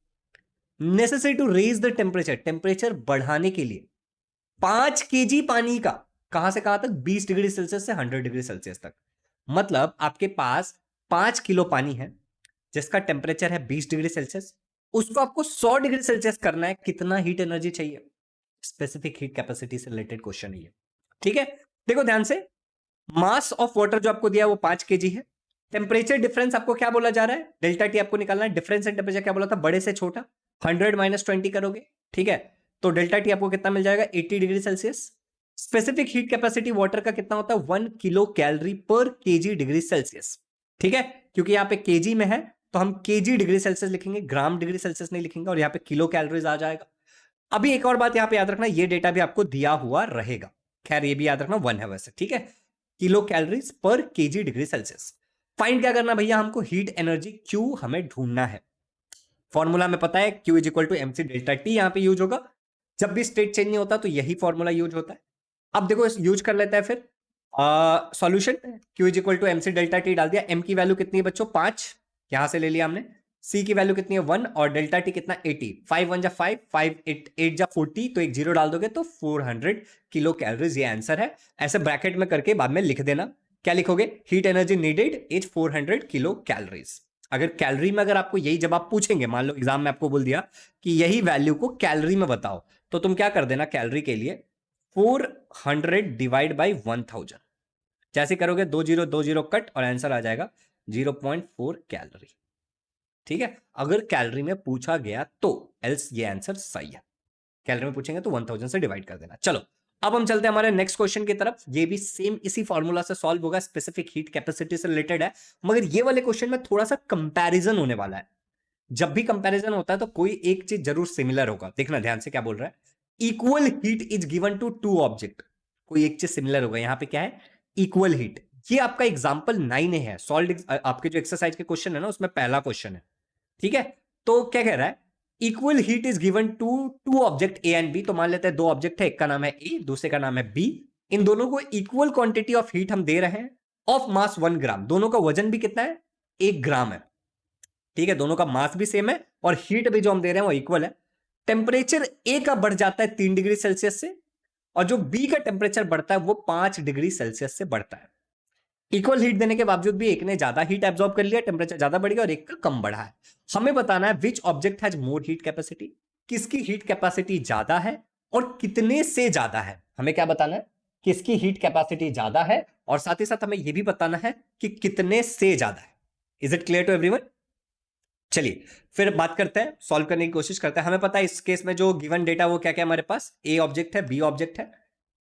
necessary to raise the temperature, temperature बढ़ाने के लिए 5 kg पानी का, कहां से कहां तक, 20 डिग्री सेल्सियस से 100 डिग्री सेल्सियस तक। मतलब आपके पास 5 किलो पानी है जिसका टेम्परेचर है 20 डिग्री सेल्सियस, उसको आपको 100 डिग्री सेल्सियस करना है, कितना हीट एनर्जी चाहिए, स्पेसिफिक हीट कैपेसिटी से रिलेटेड क्वेश्चन है ये। ठीक है, देखो ध्यान से, मास ऑफ वाटर जो आपको दिया है वो 5 kg है। टेम्परेचर डिफरेंस आपको क्या बोला जा रहा है, डेल्टा टी आपको निकालना है। डिफरेंस इन टेम्परेचर क्या बोला था, बड़े से छोटा, 100 माइनस 20 करोगे। ठीक है, तो डेल्टा टी आपको कितना मिल जाएगा, 80 degree Celsius. Specific heat capacity water का कितना होता है 1 किलो कैलोरी पर केजी डिग्री सेल्सियस। ठीक है, क्योंकि यहाँ पे केजी में है तो हम केजी डिग्री सेल्सियस लिखेंगे, ग्राम डिग्री सेल्सियस नहीं लिखेंगे, और यहाँ पे किलो कैलोरीज आ जाएगा। अभी एक और बात यहाँ पे याद रखना, ये डेटा भी आपको दिया हुआ रहेगा, खैर ये भी याद रखना 1 है वैसे, ठीक है। किलो कैलोरीज पर केजी डिग्री सेल्सियस। फाइंड क्या करना भैया, हमको हीट एनर्जी क्यू हमें ढूंढना है। फॉर्मूला में पता है Q is equal to M C delta T, यहां पे यूज होगा। जब भी स्टेट चेंज नहीं होता तो यही फॉर्मूला यूज होता है। अब देखो यूज कर लेता है फिर solution, Q is equal to M C delta T डाल दिया। एम की वैल्यू कितनी है बच्चों 5, यहां से ले लिया हमने। सी की वैल्यू कितनी है 1, और डेल्टा टी कितना 80। 5 1 जा 5, 5 8 8 जा 40, तो एक जीरो डाल दोगे तो 400 किलो कैलोरीज, ये आंसर है। ऐसे ब्रैकेट में करके बाद में लिख देना। क्या लिखोगे, heat energy needed is 400 kilo calories. अगर कैलोरी में अगर आपको यही जवाब पूछेंगे, मान लो एग्जाम में आपको बोल दिया कि यही वैल्यू को कैलोरी में बताओ, तो तुम क्या कर देना, कैलोरी के लिए 400 डिवाइड बाई 1000, जैसे करोगे 20 कट और आंसर आ जाएगा 0.4 कैलोरी। ठीक है, अगर कैलोरी में पूछा गया तो, एल्स ये आंसर सही है। कैलोरी में पूछेंगे तो 1000 से डिवाइड कर देना। चलो अब हम चलते हैं हमारे नेक्स्ट क्वेश्चन की तरफ। ये भी सेम इसी फॉर्मूला से सॉल्व होगा, स्पेसिफिक हीट कैपेसिटी से रिलेटेड है, मगर ये वाले क्वेश्चन में थोड़ा सा कंपैरिजन होने वाला है। जब भी कंपैरिजन होता है तो कोई एक चीज जरूर सिमिलर होगा। देखना ध्यान से क्या बोल रहा है, equal heat is given to two object. कोई एक चीज सिमिलर होगा, यहां पे क्या है, इक्वल हीट। ये आपका एग्जांपल 9 है, सॉल्व आपके जो एक्सरसाइज के क्वेश्चन है ना उसमें पहला क्वेश्चन है। ठीक है, तो क्या कह रहा है, equal heat is given to two object A and B. तो मान लेते हैं दो ऑब्जेक्ट है, एक का नाम है ए, दूसरे का नाम है बी। इन दोनों को इक्वल क्वांटिटी ऑफ हीट हम दे रहे हैं ऑफ मास 1 ग्राम। दोनों का वजन भी कितना है, 1 ग्राम है। ठीक है, दोनों का मास भी सेम है और हीट भी जो हम दे रहे हैं वो इक्वल है। टेम्परेचर ए का बढ़ जाता है 3 डिग्री सेल्सियस से, और जो बी का टेम्परेचर बढ़ता है वो 5 डिग्री सेल्सियस से बढ़ता है। इक्वल हीट देने के बावजूद भी एक ने ज्यादा हीट एब्जॉर्ब कर लिया, टेम्परेचर ज्यादा बढ़ गया, और एक का कम बढ़ा है। हमें बताना है which object has more heat capacity, किसकी हीट कैपेसिटी ज्यादा है और कितने से ज्यादा है। हमें क्या बताना है, किसकी हीट कैपेसिटी ज्यादा है, और साथ ही साथ हमें यह भी बताना है कि कितने से ज्यादा है। Is it clear to everyone? चलिए फिर बात करते हैं, सॉल्व करने की कोशिश करते हैं। हमें पता है इस केस में जो गिवन डेटा वो क्या क्या हमारे पास, ए ऑब्जेक्ट है, बी ऑब्जेक्ट है,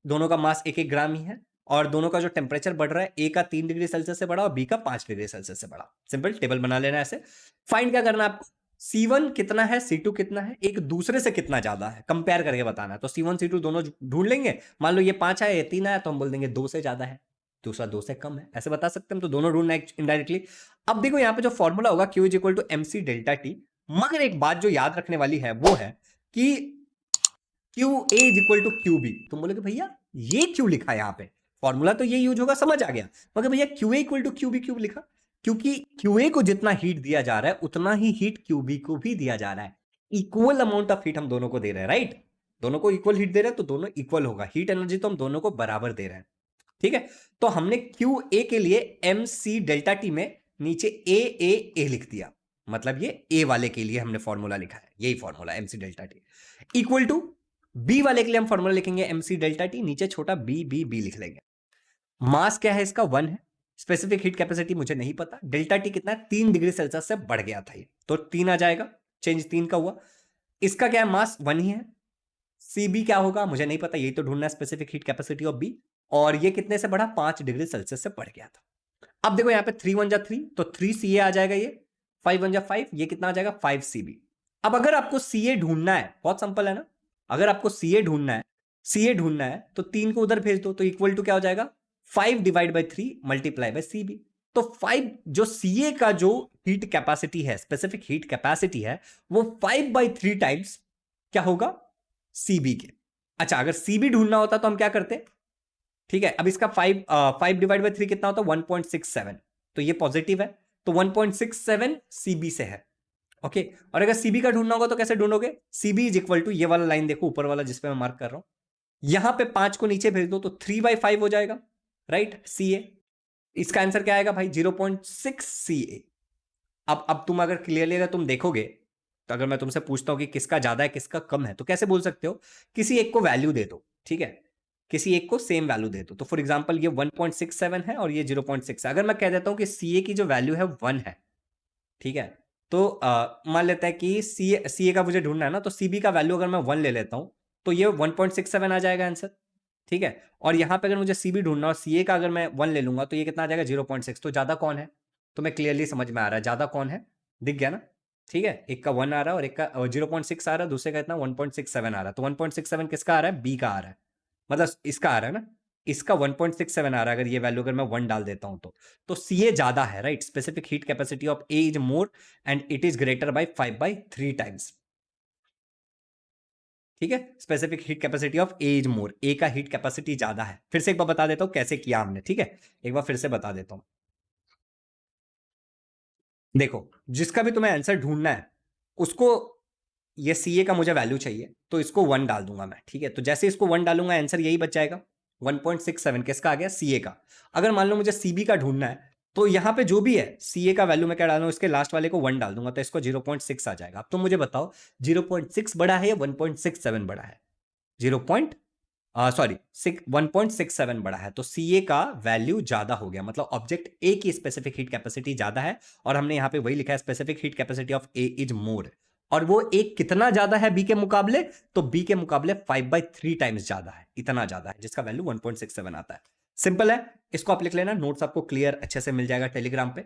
दोनों का मास 1 1 ग्राम ही है, और दोनों का जो टेम्परेचर बढ़ रहा है, ए का 3 डिग्री सेल्सियस से बढ़ा और बी का 5 डिग्री सेल्सियस से बढ़ा। सिंपल टेबल बना लेना ऐसे। फाइंड क्या करना है आपको, C1 कितना है, C2 कितना है, एक दूसरे से कितना ज्यादा है, कंपेयर करके बताना है। तो C1 C2 दोनों ढूंढ लेंगे। मान लो ये 5 है, ये 3 है, तो हम बोल देंगे 2 से ज्यादा है, दूसरा 2 से कम है, ऐसे बता सकते हैं। तो दोनों ढूंढना है इनडायरेक्टली। अब देखो यहाँ पे जो फॉर्मूला होगा Q is equal to MC delta T, मगर एक बात जो याद रखने वाली है वो है कि Q A is equal to Q B. तुम बोलोगे भैया ये क्यों लिखा है यहाँ पे, फॉर्मूला तो ये यूज होगा, समझ आ गया, मगर भैया Q A equal to Q B क्यों लिखा? क्योंकि क्यू ए को जितना हीट दिया जा रहा है उतना ही हीट क्यू बी को भी दिया जा रहा है। इक्वल अमाउंट ऑफ हीट हम दोनों को दे रहे हैं, राइट? दोनों को इक्वल हीट दे रहे हैं तो दोनों इक्वल होगा, हीट एनर्जी तो हम दोनों को बराबर दे रहे हैं। ठीक है, तो हमने क्यू ए के लिए एम सी डेल्टा टी में नीचे ए लिख दिया, मतलब ये ए वाले के लिए हमने फॉर्मूला लिखा है, यही formula M C delta T. Equal to B वाले के लिए हम फॉर्मूला लिखेंगे एमसी डेल्टा टी, नीचे छोटा बी बी बी लिख लेंगे। मास क्या है इसका 1 है, स्पेसिफिक हीट कैपेसिटी मुझे नहीं पता, डेल्टा टी कितना है 3 डिग्री सेल्सियस से बढ़ गया था ये, तो 3 आ जाएगा, चेंज 3 का हुआ। इसका क्या है, मास 1 ही है। सी बी क्या होगा मुझे नहीं पता, यही तो ढूंढना है, specific heat capacity of B. और ये कितने से बढ़ा, 5 डिग्री सेल्सियस से बढ़ गया था। अब देखो यहाँ पे 3 1 जा 3, तो 3 सी ए आ जाएगा, ये 5 1 जा 5, ये कितना आ जाएगा 5 सी बी। अब अगर आपको सी ए ढूंढना है, बहुत सिंपल है ना, अगर आपको सीए ढूंढना है, सीए ढूंढना है तो 3 को उधर भेज दो, तो इक्वल टू क्या हो जाएगा 5 divide by 3 multiply by C B. तो 5 जो सीए का जो हीट कैपेसिटी है, स्पेसिफिक हीट कैपेसिटी है, वो 5/3 टाइम्स क्या होगा सीबी के। अच्छा, अगर सीबी ढूंढना होता तो हम क्या करते, ठीक है, अब इसका 5 डिवाइड बाई 3 कितना होता है 1.67, तो ये पॉजिटिव है, तो 1.67 सीबी से है। ओके, और अगर सीबी का ढूंढना होगा तो कैसे ढूंढोगे, सीबी इज इक्वल टू ये वाला लाइन देखो ऊपर वाला जिसपे मैं मार्क कर रहा हूं, यहां पे 5 को नीचे भेज दो तो 3/5 हो जाएगा, राइट, सी ए। इसका आंसर क्या आएगा भाई 0.6 सी ए। अब तुम अगर क्लियरली अगर तुम देखोगे, तो अगर मैं तुमसे पूछता हूं कि किसका ज्यादा है किसका कम है, तो कैसे बोल सकते हो, किसी एक को वैल्यू दे दो, ठीक है, किसी एक को सेम वैल्यू दे दो। तो फॉर एग्जांपल ये 1.67 है और ये 0.6 है, अगर मैं कह देता हूं कि सी ए की जो वैल्यू है 1 है, ठीक है, तो मान लेता है कि सी ए का मुझे ढूंढना है ना, तो सीबी का वैल्यू अगर मैं 1 ले लेता हूं तो ये 1.67 आ जाएगा आंसर। ठीक है, और यहाँ पे अगर मुझे सी बी ढूंढना और सी ए का अगर मैं 1 ले लूंगा तो ये कितना आ जाएगा 0.6, तो ज्यादा कौन है, तो मैं क्लियरली समझ में आ रहा है ज्यादा कौन है, दिख गया ना। ठीक है, एक का 1 आ रहा है और एक का 0.6 आ रहा है, दूसरे का इतना 1.67 आ रहा है, तो 1.67 किसका आ रहा है, बी का आ रहा है, मतलब इसका आ रहा है ना, इसका 1.67 आ रहा है, अगर ये वैल्यू अगर मैं 1 डाल देता हूं तो सी ए ज्यादा है, right. Specific heat capacity of A is more and it is greater by 5/3 times. ठीक है, specific heat capacity of A is more, A का हीट कैपेसिटी ज्यादा है। फिर से एक बार बता देता हूं कैसे किया हमने, ठीक है, एक बार फिर से बता देता हूं। देखो, जिसका भी तुम्हें आंसर ढूंढना है उसको, ये सी ए का मुझे वैल्यू चाहिए तो इसको 1 डाल दूंगा मैं, ठीक है, तो जैसे इसको 1 डालूंगा आंसर यही बच जाएगा 1.67, किसका आ गया, सी ए का। अगर मान लो मुझे सी बी का ढूंढना है तो यहां पे जो भी है सी ए का वैल्यू मैं क्या डालूंगा, इसके लास्ट वाले को 1 डाल दूंगा तो इसको 0.6 आ जाएगा। अब तुम मुझे बताओ 0.6 बड़ा है या 1.67 बड़ा है, 0. सॉरी 1.67 बड़ा है, तो सी ए का वैल्यू ज्यादा हो गया, मतलब ऑब्जेक्ट ए की स्पेसिफिक हीट कैपेसिटी ज्यादा है, और हमने यहां पे वही लिखा है specific heat capacity of A is मोर, और वो ए कितना ज्यादा है बी के मुकाबले, तो बी के मुकाबले 5/3 टाइम्स ज्यादा है, इतना ज्यादा है, जिसका वैल्यू 1.67 आता है। सिंपल है, इसको आप लिख लेना, नोट्स आपको क्लियर अच्छे से मिल जाएगा टेलीग्राम पे।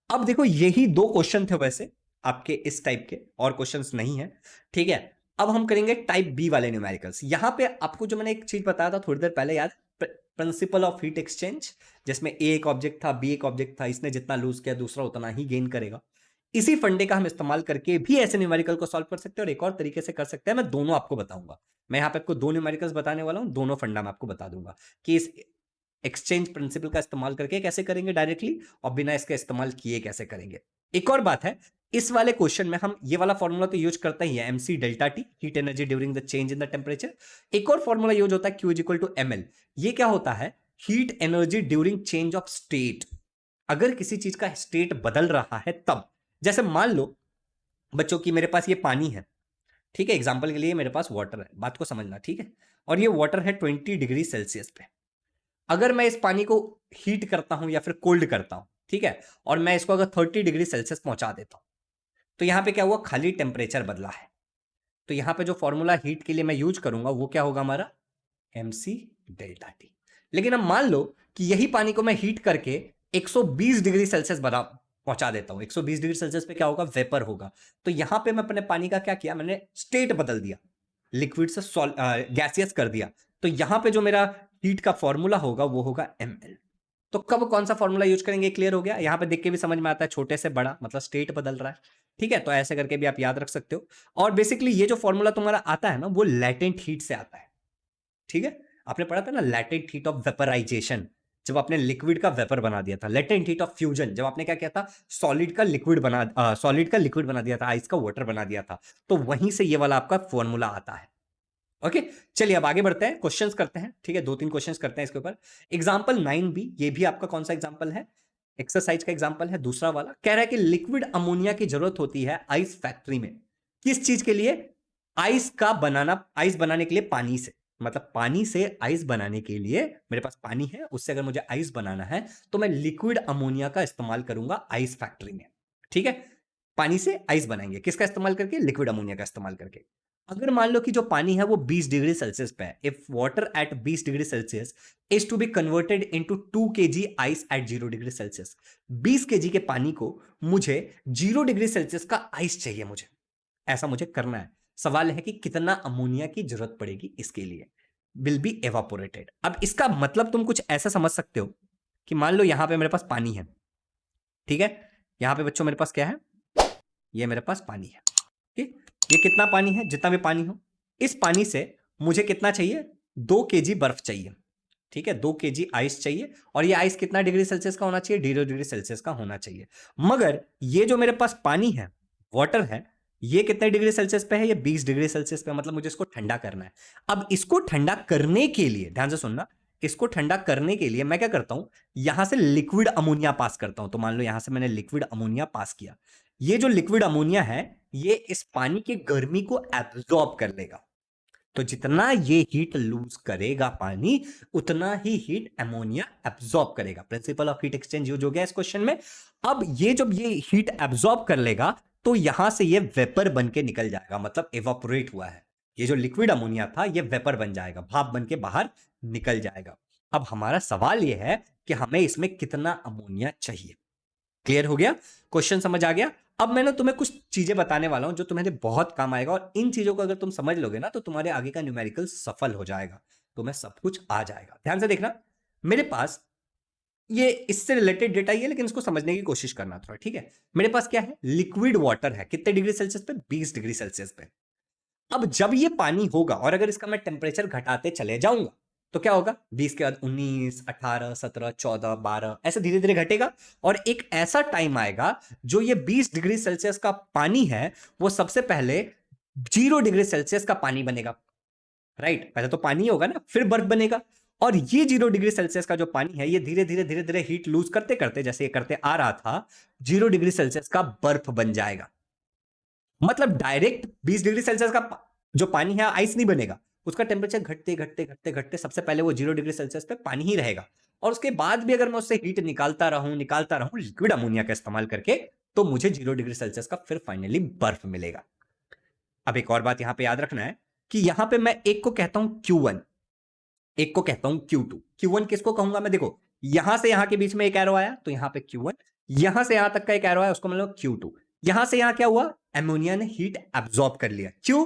अब देखो यही 2 क्वेश्चन थे वैसे आपके इस टाइप के, और क्वेश्चंस नहीं है, ठीक है। अब हम करेंगे टाइप बी वाले न्यूमेरिकल्स। यहां पे आपको जो मैंने एक चीज बताया था थोड़ी देर पहले, याद, प्रिंसिपल ऑफ हीट एक्सचेंज, जिसमें ए एक ऑब्जेक्ट था, बी एक ऑब्जेक्ट था, इसने जितना लूज किया दूसरा उतना ही गेन करेगा। इसी फंडे का हम इस्तेमाल करके भी ऐसे न्यूमेरिकल को सॉल्व कर सकते हैं, और एक और तरीके से कर सकते हैं, मैं दोनों आपको बताऊंगा। मैं यहां पे आपको 2 न्यूमेरिकल्स बताने वाला हूं, दोनों फंडा मैं आपको बता दूंगा कि इस एक्सचेंज प्रिंसिपल का इस्तेमाल करके कैसे करेंगे डायरेक्टली, और बिना इसका इस्तेमाल किए कैसे करेंगे। एक और बात है, इस वाले क्वेश्चन में हम ये वाला फॉर्मूला तो यूज करते ही है, MC delta T, heat energy during the change in the temperature. एक और फॉर्मूला यूज होता है Q is equal to ML. ये क्या होता है, heat energy during change of state. अगर किसी चीज का स्टेट बदल रहा है तब, जैसे मान लो बच्चों की मेरे पास ये पानी है, ठीक है, एग्जाम्पल के लिए मेरे पास वाटर है, बात को समझना, ठीक है, और ये वाटर है 20 डिग्री सेल्सियस पे। अगर मैं इस पानी को हीट करता हूं या फिर कोल्ड करता हूं, ठीक है, और मैं इसको अगर 30 डिग्री सेल्सियस पहुंचा देता हूं, तो यहां पे क्या हुआ, खाली टेम्परेचर बदला है। तो यहां पे जो फॉर्मूला हीट के लिए मैं यूज करूंगा वो क्या होगा हमारा, एमसी डेल्टा टी। लेकिन अब मान लो कि यही पानी को मैं हीट करके 120 डिग्री सेल्सियस बना पहुंचा देता हूं, 120 डिग्री सेल्सियस पे क्या होगा, वेपर होगा। तो यहां पे मैं अपने पानी का क्या किया, मैंने स्टेट बदल दिया, लिक्विड से गैसियस कर दिया। तो यहां पे जो मेरा हीट का फॉर्मूला होगा वो होगा ml। तो कब कौन सा फॉर्मूला यूज करेंगे, क्लियर हो गया, यहां पे देख के भी समझ में आता है, छोटे से बड़ा मतलब स्टेट बदल रहा है, ठीक है, तो ऐसे करके भी आप याद रख सकते हो। और बेसिकली ये जो फॉर्मूला तुम्हारा आता है ना, वो लैटेंट हीट से आता है, ठीक है, आपने पढ़ा था ना लैटेंट हीट ऑफ वेपराइजेशन, जब आपने लिक्विड का वेपर बना दिया था, लेटेंट हीट ऑफ फ्यूजन, जब आपने क्या किया था, सॉलिड का लिक्विड बना दिया था, आइस का वाटर बना दिया था, तो वहीं से ये वाला आपका फॉर्मूला आता है। ओके, चलिए अब आगे बढ़ते हैं, क्वेश्चंस करते हैं, ठीक है, 2-3 क्वेश्चंस करते हैं इसके ऊपर। एग्जांपल 9b, ये भी आपका कौन सा एग्जांपल है, एक्सरसाइज का एग्जांपल है, दूसरा वाला कह रहा है कि लिक्विड अमोनिया की जरूरत होती है आइस फैक्ट्री में, किस चीज के लिए, आइस बनाने के लिए, पानी से, मतलब पानी से आइस बनाने के लिए, मेरे पास पानी है उससे अगर मुझे आइस बनाना है तो मैं लिक्विड अमोनिया का इस्तेमाल करूंगा आइस फैक्ट्री में, ठीक है, पानी से आइस बनाएंगे, किसका इस्तेमाल करके, लिक्विड अमोनिया का इस्तेमाल करके। अगर मान लो कि जो पानी है वो 20 डिग्री सेल्सियस पे है, if water at 20 degree Celsius is to be converted into 2 kg ice at 0 degree Celsius, 20 kg के पानी को मुझे 0 डिग्री सेल्सियस का आइस चाहिए, मुझे ऐसा मुझे करना है। सवाल है कि कितना अमोनिया की जरूरत पड़ेगी इसके लिए, विल बी एवापोरेटेड। अब इसका मतलब तुम कुछ ऐसा समझ सकते हो कि मान लो यहां पे मेरे पास पानी है, ठीक है, यहां पे बच्चों मेरे पास क्या है, ये मेरे पास पानी है, ठीक, ये कितना पानी है, जितना भी पानी हो, इस पानी से मुझे कितना चाहिए, 2 kg बर्फ चाहिए, ठीक है, 2 kg आइस चाहिए, और ये आइस कितना डिग्री सेल्सियस का होना चाहिए, 0 डिग्री सेल्सियस का होना चाहिए। मगर ये जो मेरे पास पानी है, वाटर है, ये कितने डिग्री सेल्सियस पे है, ये 20 डिग्री सेल्सियस पे, मतलब मुझे इसको ठंडा करना है। अब इसको ठंडा करने के लिए ध्यान से सुनना, इसको ठंडा करने के लिए मैं क्या करता हूं, यहां से लिक्विड अमोनिया पास करता हूं। तो मान लो यहां से मैंने लिक्विड अमोनिया पास किया, ये जो लिक्विड अमोनिया है ये इस पानी की गर्मी को एब्जॉर्ब कर लेगा, तो जितना ये हीट लूज करेगा पानी, उतना ही हीट अमोनिया एब्जॉर्ब करेगा। Principal of heat exchange use हो गया इस क्वेश्चन में। अब ये जब ये हीट एब्जॉर्ब कर लेगा तो यहां से ये वेपर बन के निकल जाएगा, मतलब एवापोरेट हुआ है। ये जो लिक्विड अमोनिया था ये वेपर बन जाएगा, भाप बन के बाहर निकल जाएगा। अब हमारा सवाल ये है कि हमें इसमें कितना अमोनिया चाहिए। क्लियर हो गया? क्वेश्चन समझ आ गया? अब मैं ना तुम्हें कुछ चीजें बताने वाला हूं जो तुम्हें बहुत काम आएगा, और इन चीजों को अगर तुम समझ लोगे ना तो तुम्हारे आगे का न्यूमेरिकल सफल हो जाएगा, तुम्हें सब कुछ आ जाएगा। ध्यान से देखना, मेरे पास ये इससे रिलेटेड डेटा ही है, लेकिन इसको समझने की कोशिश करना थोड़ा, ठीक है? मेरे पास क्या है? लिक्विड वाटर है। कितने डिग्री सेल्सियस पे? 20 डिग्री सेल्सियस पे। अब जब ये पानी होगा और अगर इसका मैं टेम्परेचर घटाते चले जाऊंगा तो क्या होगा? 20 के बाद 19, 18, 17, 14, 12 ऐसे धीरे धीरे घटेगा, और एक ऐसा टाइम आएगा जो ये 20 डिग्री सेल्सियस का पानी है वो सबसे पहले 0 डिग्री सेल्सियस का पानी बनेगा। राइट? पहले तो पानी होगा ना, फिर बर्फ बनेगा, और ये 0 डिग्री सेल्सियस का जो पानी है ये धीरे धीरे धीरे धीरे हीट लूज करते करते, जैसे ये करते आ रहा था, 0 डिग्री सेल्सियस का बर्फ बन जाएगा। मतलब डायरेक्ट 20 डिग्री सेल्सियस का जो पानी है आइस नहीं बनेगा, उसका टेम्परेचर घटते घटते घटते घटते सबसे पहले वो 0 डिग्री सेल्सियस पे पानी ही रहेगा, और उसके बाद भी अगर मैं उससे हीट निकालता रहूं लिक्विड अमोनिया का इस्तेमाल करके, तो मुझे 0 डिग्री सेल्सियस का फिर फाइनली बर्फ मिलेगा। अब एक और बात यहां पे याद रखना है कि यहां पे मैं एक को कहता हूं Q1, एक को कहता हूं Q2। Q1 किसको कहूंगा मैं? देखो, यहां से यहां के बीच में एक एरो आया तो यहां पे Q1, यहां से यहां तक का एक एरो आया उसको मतलब Q2। यहां से यहां क्या हुआ? अमोनिया ने हीट एब्जॉर्ब कर लिया। क्यों?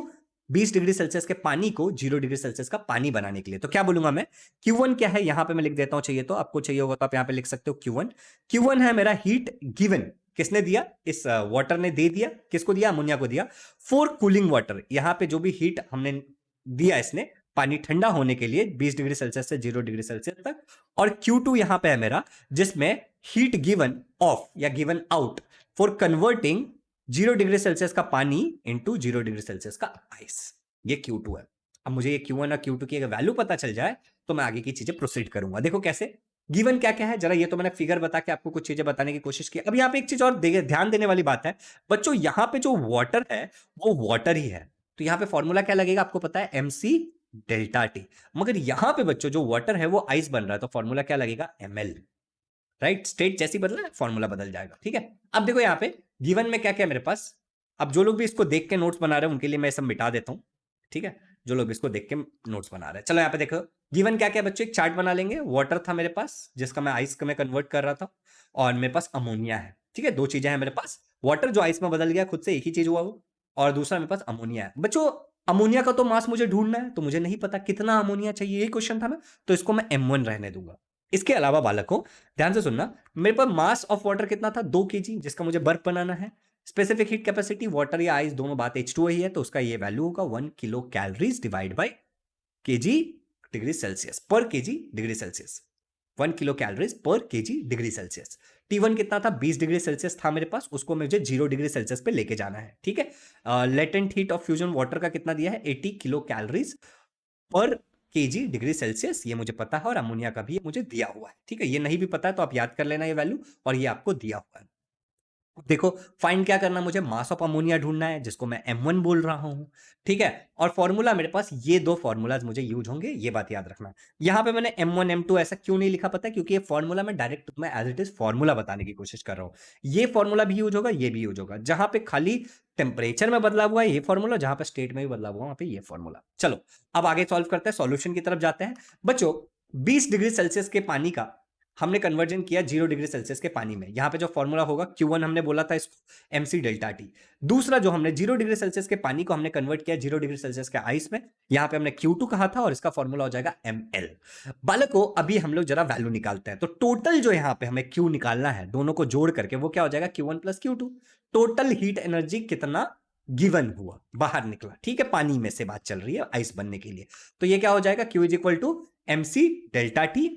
20 डिग्री सेल्सियस के पानी को 0 डिग्री सेल्सियस का पानी बनाने के लिए। तो क्या बोलूंगा मैं? Q1 क्या है? यहां पे मैं लिख देता हूं, चाहिए तो आपको चाहिए होगा तो आप यहां पे लिख सकते हो Q1। Q1 है मेरा हीट गिवन। किसने दिया? इस वाटर ने दे दिया। किसको दिया? अमोनिया को दिया। फॉर कूलिंग वाटर, यहां पे जो भी हीट हमने दिया इसने पानी ठंडा होने के लिए 20 डिग्री सेल्सियस से 0 डिग्री सेल्सियस तक, और Q2 यहां पे है मेरा जिसमें हीट गिवन ऑफ या given out for converting 0 degree Celsius का पानी इंटू 0 डिग्री सेल्सियस का आइस। ये Q2 है। अब मुझे ये Q1 और Q2 की अगर वैल्यू पता चल जाए तो मैं आगे की चीजें प्रोसीड करूंगा। देखो कैसे गिवन क्या क्या है, जरा ये तो मैंने फिगर बता के आपको कुछ चीजें बताने की कोशिश की। अब यहां पे एक चीज और ध्यान देने वाली बात है बच्चों, यहां पे जो वाटर है वो वाटर ही है, तो यहां पे फॉर्मूला क्या लगेगा आपको पता है? MC delta T. मगर यहां पे बच्चों जो वाटर है वो आइस बन रहा है, तो फॉर्मूला क्या लगेगा? ML। राइट? स्टेट जैसी बदला है फॉर्मूला बदल जाएगा, ठीक है? अब देखो यहां पे गिवन में क्या क्या है मेरे पास। अब जो लोग भी इसको देख के नोट्स बना रहे हैं उनके लिए मैं सब मिटा देता हूं, ठीक है? जो लोग इसको देख के नोट्स बना रहे हैं, चलो यहां पे देखो गिवन क्या क्या है बच्चों। एक चार्ट बना लेंगे। वाटर था मेरे पास जिसका मैं आइस में कन्वर्ट कर रहा था, और मेरे पास अमोनिया है, ठीक है? दो चीजें हैं मेरे पास, वाटर जो आइस में बदल गया खुद से, एक ही चीज हुआ वो, और दूसरा मेरे पास अमोनिया है। बच्चों अमोनिया का तो मास मुझे ढूंढना है, तो मुझे नहीं पता कितना अमोनिया चाहिए, यही क्वेश्चन था ना, तो इसको मैं M1 रहने दूंगा। इसके अलावा बालकों ध्यान से सुनना, मेरे पास मास ऑफ वाटर कितना था? 2 kg, जिसका मुझे बर्फ बनाना है। स्पेसिफिक हीट कैपेसिटी वाटर या आइस दोनों बात H2O ही है, तो उसका ये वैल्यू होगा 1 kilo calories divide by kg degree Celsius पर kg degree Celsius. 1 kilo calories पर केजी डिग्री सेल्सियस। T1 कितना था? 20 डिग्री सेल्सियस था मेरे पास, उसको मुझे 0 डिग्री सेल्सियस पे लेके जाना है, ठीक है? Latent heat of fusion water का कितना दिया है? 80 किलो कैलोरीज पर केजी डिग्री सेल्सियस, ये मुझे पता है, और अमोनिया का भी मुझे दिया हुआ है, ठीक है? ये नहीं भी पता है तो आप याद कर लेना ये वैल्यू, और ये आपको दिया हुआ है। देखो फाइंड क्या करना मुझे? मास ऑफ अमोनिया ढूंढना है, जिसको मैं M1 बोल रहा हूं, ठीक है? और फॉर्मूला मेरे पास ये दो फॉर्मूलाज मुझे यूज होंगे, ये बात याद रखना। यहां पे मैंने M1 M2 ऐसा क्यों नहीं लिखा पता है? क्योंकि ये फॉर्मूला मैं डायरेक्ट मैं एज इट इज फॉर्मूला बताने की कोशिश कर रहा हूं। ये फॉर्मूला भी यूज होगा, ये भी यूज होगा। जहां पे खाली टेम्परेचर में बदलाव हुआ है ये फॉर्मूला, जहां पे स्टेट में भी बदलाव हुआ वहां पे ये फॉर्मूला। चलो अब आगे सॉल्व करते हैं, सॉल्यूशन की तरफ जाते हैं। बच्चों 20 डिग्री सेल्सियस के पानी का हमने कन्वर्जन किया 0 डिग्री सेल्सियस के पानी में। यहां पे जो फॉर्मूला होगा Q1 हमने बोला था इसको MC डेल्टा टी। दूसरा जो हमने 0 डिग्री सेल्सियस के पानी को हमने कन्वर्ट किया 0 डिग्री सेल्सियस के आइस में, यहां पे हमने Q2 कहा था, और इसका फॉर्मूला हो जाएगा ML। बालकों अभी हम लोग जरा वैल्यू निकालते हैं, तो टोटल जो यहां पे हमें Q निकालना है दोनों को जोड़ करके, वो क्या हो जाएगा? Q1 plus Q2। Total heat energy कितना गिवन हुआ, बाहर निकला, ठीक है? पानी में से बात चल रही है आइस बनने के लिए, तो ये क्या हो जाएगा? Q is equal to MC delta T.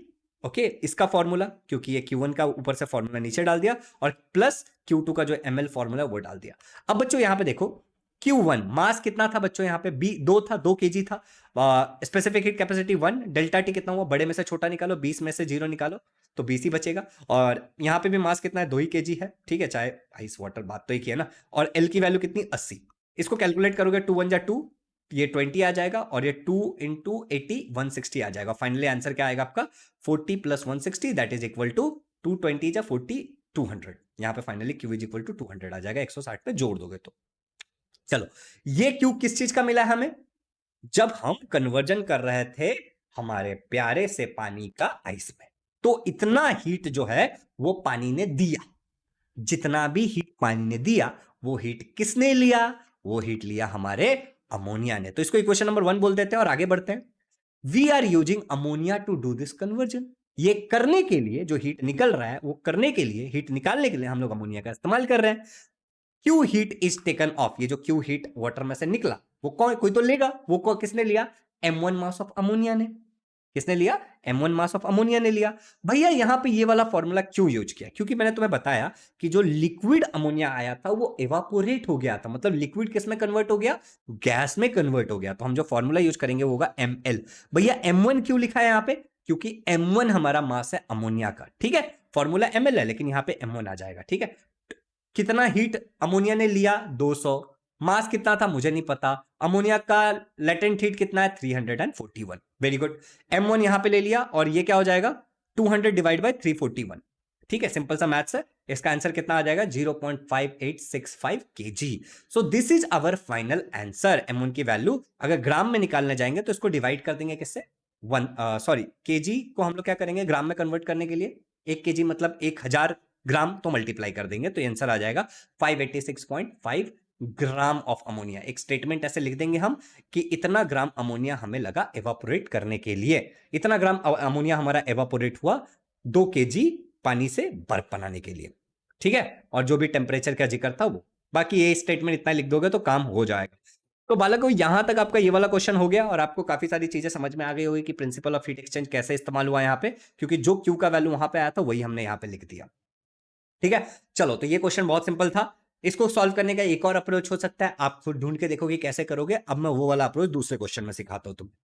Okay, इसका फॉर्मूला, क्योंकि ये Q1 का ऊपर से फॉर्मूला नीचे डाल दिया, और प्लस Q2 का जो ML फॉर्मूला वो डाल दिया। अब बच्चों यहां पे देखो Q1 मास कितना था बच्चों? यहां पे दो था, 2 kg था। Specific heat capacity 1, delta T कितना हुआ? बड़े में से छोटा निकालो, 20 में से 0 निकालो तो 20 ही बचेगा। और यहां पे भी मास कितना है? 2 ही kg है, ठीक है? चाहे आइस वाटर बात तो एक ही है ना। और L की वैल्यू कितनी? 80। इसको कैलकुलेट करोगे 2 1 जा 2, ये 20 आ जाएगा, और ये 2 इंटू 80 160 आ जाएगा। फाइनली आंसर क्या आएगा आपका? 40 plus 160 that is equal to 220 जा 40 200। यहां पे finally Q is equal to 200 आ जाएगा, 160 पे जोड़ दोगे तो। चलो ये Q किस चीज का मिला है हमें? जब हम कन्वर्जन कर रहे थे हमारे प्यारे से पानी का आइस में। तो इतना हीट जो है वो पानी ने दिया, जितना भी हीट पानी ने दिया वो हीट किसने लिया? वो हीट लिया हमारे अमोनिया ने। तो इसको इक्वेशन नंबर 1 बोल देते हैं और आगे बढ़ते हैं। We are using ammonia to do this conversion. ये करने के लिए जो हीट निकल रहा है, वो करने के लिए, हीट निकालने के लिए हम लोग अमोनिया का इस्तेमाल कर रहे हैं। Q heat is taken of, ये जो क्यू हीट वाटर में से निकला वो कौन, कोई तो लेगा, वो किसने लिया? M1 मास ऑफ अमोनिया ने। किसने लिया? M1 मास ऑफ अमोनिया ने लिया। भैया यहां पे ये वाला फॉर्मूला क्यों यूज किया? क्योंकि मैंने तुम्हें बताया कि जो लिक्विड अमोनिया आया था वो एवापोरेट हो गया था, मतलब लिक्विड किस में कन्वर्ट हो गया? गैस में कन्वर्ट हो गया। तो हम जो फॉर्मूला यूज करेंगे वो होगा ML। भैया M1 क्यों लिखा है यहां पे? क्योंकि M1 हमारा मास है अमोनिया का, ठीक है। फॉर्मूला ML है लेकिन यहां पे M1 आ जाएगा, ठीक है। कितना हीट अमोनिया ने लिया? 200। मास कितना था मुझे नहीं पता। अमोनिया का लेटेंट हीट कितना है? 341। Very good. M1 यहां पे ले लिया और ये क्या हो जाएगा? 200 डिवाइड बाय 341। ठीक है, सिंपल सा मैथ्स है। इसका आंसर कितना आ जाएगा? 0.5865 kg। So this is our final answer. M1 की वैल्यू अगर ग्राम में निकालने जाएंगे तो इसको डिवाइड कर देंगे किससे? केजी को हम लोग क्या करेंगे ग्राम में कन्वर्ट करने के लिए? 1 केजी मतलब 1000 ग्राम, तो मल्टीप्लाई कर देंगे तो आंसर आ जाएगा 586.5 ग्राम ऑफ अमोनिया। एक स्टेटमेंट ऐसे लिख देंगे हम कि इतना ग्राम अमोनिया हमें लगा एवापोरेट करने के लिए। इतना ग्राम अमोनिया हमारा एवापोरेट हुआ 2 केजी पानी से बर्फ बनाने के लिए, ठीक है। और जो भी टेम्परेचर का जिक्र था वो, बाकी ये स्टेटमेंट इतना लिख दोगे तो काम हो जाएगा। तो बालकों यहां तक आपका ये वाला क्वेश्चन हो गया और आपको काफी सारी चीजें समझ में आ गई होगी कि प्रिंसिपल ऑफ हीट एक्सचेंज कैसे इस्तेमाल हुआ यहाँ पे, क्योंकि जो क्यू का वैल्यू वहां पे आया था वही हमने यहाँ पे लिख दिया, ठीक है। चलो, तो ये क्वेश्चन बहुत सिंपल था। इसको सॉल्व करने का एक और अप्रोच हो सकता है, आप खुद ढूंढ के देखोगे कैसे करोगे। अब मैं वो वाला अप्रोच दूसरे क्वेश्चन में सिखाता हूं तुम्हें।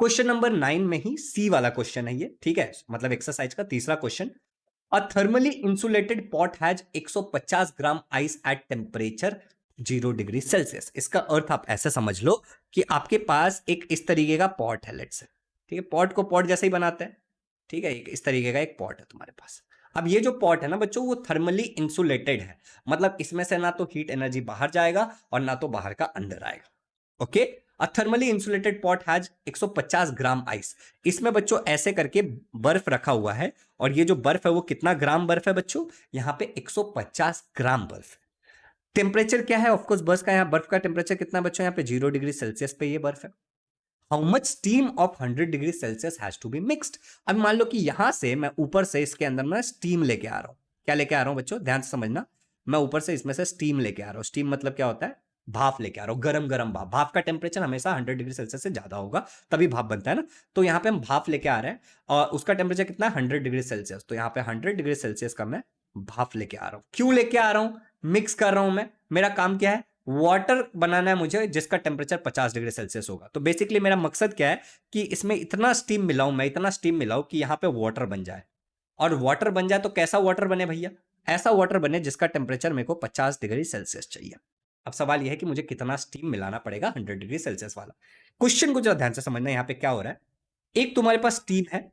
क्वेश्चन नंबर 9 में ही सी वाला क्वेश्चन है ये, ठीक है, मतलब एक्सरसाइज का तीसरा question. A thermally insulated pot has 150 gram ice at temperature 0 degree Celsius. इसका अर्थ आप ऐसे समझ लो कि आपके पास एक इस तरीके का पॉट है, लेट्स से, ठीक है। पॉट को पॉट जैसे ही बनाते हैं, ठीक है। इस तरीके का एक पॉट है तुम्हारे पास। अब ये जो पॉट है ना बच्चों, वो थर्मली इंसुलेटेड है, मतलब इसमें से ना तो हीट एनर्जी बाहर जाएगा और ना तो बाहर का अंदर आएगा। Okay. A thermally insulated pot has 150 gram ice. इसमें बच्चों ऐसे करके बर्फ रखा हुआ है और ये जो बर्फ है वो कितना ग्राम बर्फ है बच्चों? यहाँ पे 150 ग्राम बर्फ है। टेम्परेचर क्या है? ऑफकोर्स बर्फ का, यहाँ बर्फ का टेम्परेचर कितना बच्चों? यहाँ पे 0 डिग्री सेल्सियस पे ये बर्फ है। How much steam of 100 degree Celsius has to be mixed. अब मान लो कि यहां से मैं ऊपर से इसके अंदर में स्टीम लेके आ रहा हूं। क्या लेके आ रहा हूं बच्चों? ध्यान से समझना। मैं ऊपर से इसमें से स्टीम लेके आ रहा हूं। स्टीम मतलब क्या होता है? भाप लेके आ रहा हूं, गरम गरम भाप। भाप का टेम्परेचर हमेशा 100 डिग्री सेल्सियस से ज्यादा होगा, तभी भाप बनता है ना। तो यहाँ पे हम भाप लेके आ रहे हैं और उसका टेम्परेचर कितना है? 100 डिग्री सेल्सियस। तो यहाँ पे 100 डिग्री सेल्सियस का मैं भाप लेके आ रहा हूं। क्यों लेके आ रहा हूं? मिक्स कर रहा हूं मैं। मेरा काम क्या है? वाटर बनाना है मुझे जिसका टेम्परेचर 50 डिग्री सेल्सियस होगा। तो बेसिकली मेरा मकसद क्या है कि इसमें इतना स्टीम मिलाऊं मैं, इतना स्टीम मिलाऊं कि यहां पे वाटर बन जाए। और वाटर बन जाए तो कैसा वाटर बने भैया? ऐसा वाटर बने जिसका टेम्परेचर मेरे को 50 डिग्री सेल्सियस चाहिए। अब सवाल यह है कि मुझे कितना स्टीम मिलाना पड़ेगा 100 डिग्री सेल्सियस वाला। क्वेश्चन को जरा ध्यान से समझना, यहां पे क्या हो रहा है। एक तुम्हारे पास स्टीम है,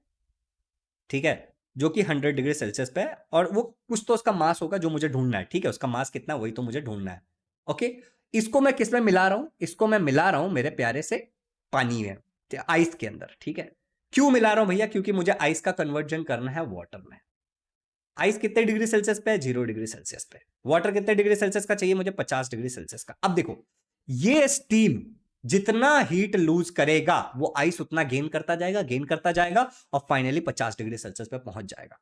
ठीक है, जो कि 100 डिग्री सेल्सियस पे है और वो कुछ तो उसका मास होगा जो मुझे ढूंढना है, ठीक है। उसका मास कितना वही तो मुझे ढूंढना है। ओके। इसको मैं किस में मिला रहा हूं? इसको मैं मिला रहा हूं मेरे प्यारे से पानी में, आइस के अंदर, ठीक है। क्यों मिला रहा हूं भैया? क्योंकि मुझे आइस का कन्वर्जन करना है वाटर में। आइस कितने डिग्री सेल्सियस पे है? 0 डिग्री सेल्सियस पे। वाटर कितने डिग्री सेल्सियस का चाहिए मुझे? 50 डिग्री सेल्सियस का। अब देखो, ये स्टीम जितना हीट लूज करेगा वो आइस उतना गेन करता जाएगा, गेन करता जाएगा और फाइनली 50 डिग्री सेल्सियस पे पहुंच जाएगा।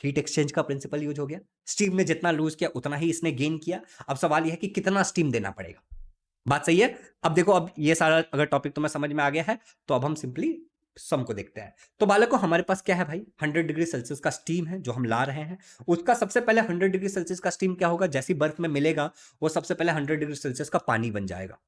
हीट एक्सचेंज का प्रिंसिपल यूज हो गया। स्टीम ने जितना लूज किया उतना ही इसने गेन किया। अब सवाल यह है कि कितना स्टीम देना पड़ेगा। बात सही है। अब देखो, अब ये सारा अगर टॉपिक तुम्हें समझ में आ गया है तो अब हम सिंपली सम को देखते हैं। तो बालकों हमारे पास क्या है भाई? 100 डिग्री सेल्सियस का स्टीम है जो हम ला रहे हैं। उसका सबसे पहले 100 डिग्री सेल्सियस का स्टीम क्या होगा? जैसी बर्फ में मिलेगा वो सबसे पहले 100 डिग्री सेल्सियस का पानी बन जाएगा,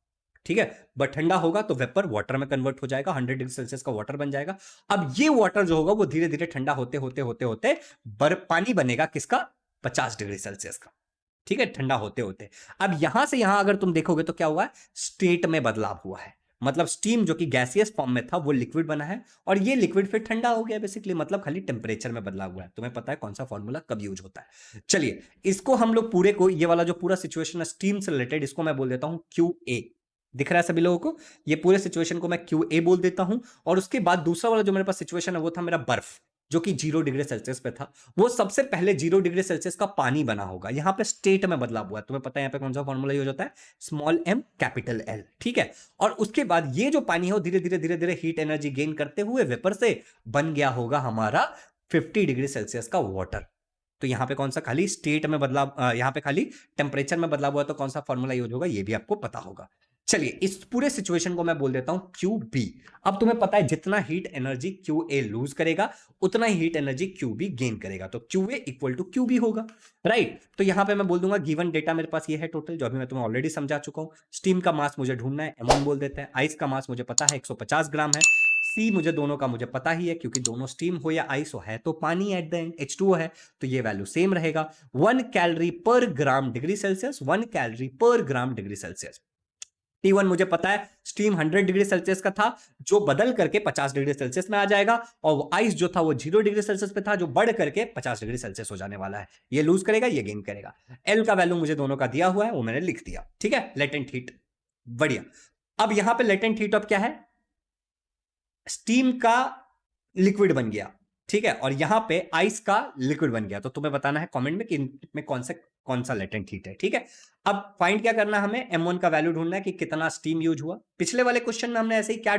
ठीक है। बट ठंडा होगा तो वेपर वाटर में कन्वर्ट हो जाएगा, 100 डिग्री सेल्सियस का वाटर बन जाएगा। अब ये वाटर जो होगा वो धीरे धीरे ठंडा होते होते होते होते बर्फ पानी बनेगा किसका? 50 डिग्री सेल्सियस का, ठीक है, ठंडा होते होते। अब यहां से यहां अगर तुम देखोगे तो क्या हुआ है? स्टेट में बदलाव हुआ है। मतलब स्टीम जो कि गैसियस फॉर्म में था वो लिक्विड बना है और ये लिक्विड फिर ठंडा हो गया बेसिकली, मतलब खाली टेम्परेचर में बदलाव हुआ है। तुम्हें पता है कौन सा फॉर्मूला कब यूज होता है। चलिए, इसको हम लोग पूरे को, ये वाला जो पूरा सिचुएशन है स्टीम से रिलेटेड, इसको मैं बोल देता हूं क्यू ए। दिख रहा है सभी लोगों को? ये पूरे सिचुएशन को मैं क्यू ए बोल देता हूं। और उसके बाद दूसरा वाला जो मेरे पास सिचुएशन है वो था मेरा बर्फ, जो कि 0 डिग्री सेल्सियस पे था। वो सबसे पहले 0 डिग्री सेल्सियस का पानी बना होगा। यहां पे स्टेट में बदलाव हुआ है, तुम्हें पता है यहां पे कौन सा फॉर्मूला यूज होता है? स्मॉल एम कैपिटल एल, ठीक है। और उसके बाद ये जो पानी है वो धीरे धीरे धीरे धीरे हीट एनर्जी गेन करते हुए वेपर से बन गया होगा हमारा 50 डिग्री सेल्सियस का वाटर। तो यहां पे कौन सा खाली स्टेट में बदलाव, यहां पे खाली टेम्परेचर में बदलाव हुआ, तो कौन सा फॉर्मूला यूज होगा ये भी आपको पता होगा। चलिए इस पूरे सिचुएशन को मैं बोल देता हूं क्यू बी। अब तुम्हें पता है जितना heat energy Q A lose करेगा उतना ही heat energy Q B gain करेगा, तो Q A equal to Q B होगा, राइट। तो यहां पे मैं बोल दूंगा गिवन डेटा मेरे पास ये है टोटल, जो अभी मैं तुम्हें ऑलरेडी समझा चुका हूं। स्टीम का मास मुझे ढूंढना है, M1 बोल देते हैं। आइस का मास मुझे पता है 150 ग्राम है। सी मुझे दोनों का मुझे पता ही है, क्योंकि दोनों स्टीम हो या आइस हो है तो पानी एट द एंड H2O है, तो ये वैल्यू सेम रहेगा। 1 कैलोरी पर ग्राम डिग्री सेल्सियस, 1 कैलोरी पर ग्राम डिग्री सेल्सियस। T1 मुझे पता है स्टीम 100 डिग्री सेल्सियस का था, जो बदल करके 50 डिग्री सेल्सियस में आ जाएगा। और आइस जो था वो 0 डिग्री सेल्सियस पे था, जो बढ़ करके 50 डिग्री सेल्सियस हो जाने वाला है। ये लूज करेगा, ये गेन करेगा। एल का वैल्यू मुझे दोनों का दिया हुआ है, वो मैंने लिख दिया, ठीक है। लेटेंट हीट, बढ़िया। अब यहां पे लेटेंट हीट अब क्या है? स्टीम का लिक्विड बन गया, ठीक है, और यहां पे आइस का लिक्विड बन गया। तो तुम्हें बताना है कमेंट में कि इनमें कौन सा लेटेंट हीट है, ठीक है। अब फाइंड क्या करना है हमें? M1 का वैल्यू ढूंढना है कि कितना स्टीम यूज हुआ। पिछले वाले क्वेश्चन में हमने ऐसे ही क्या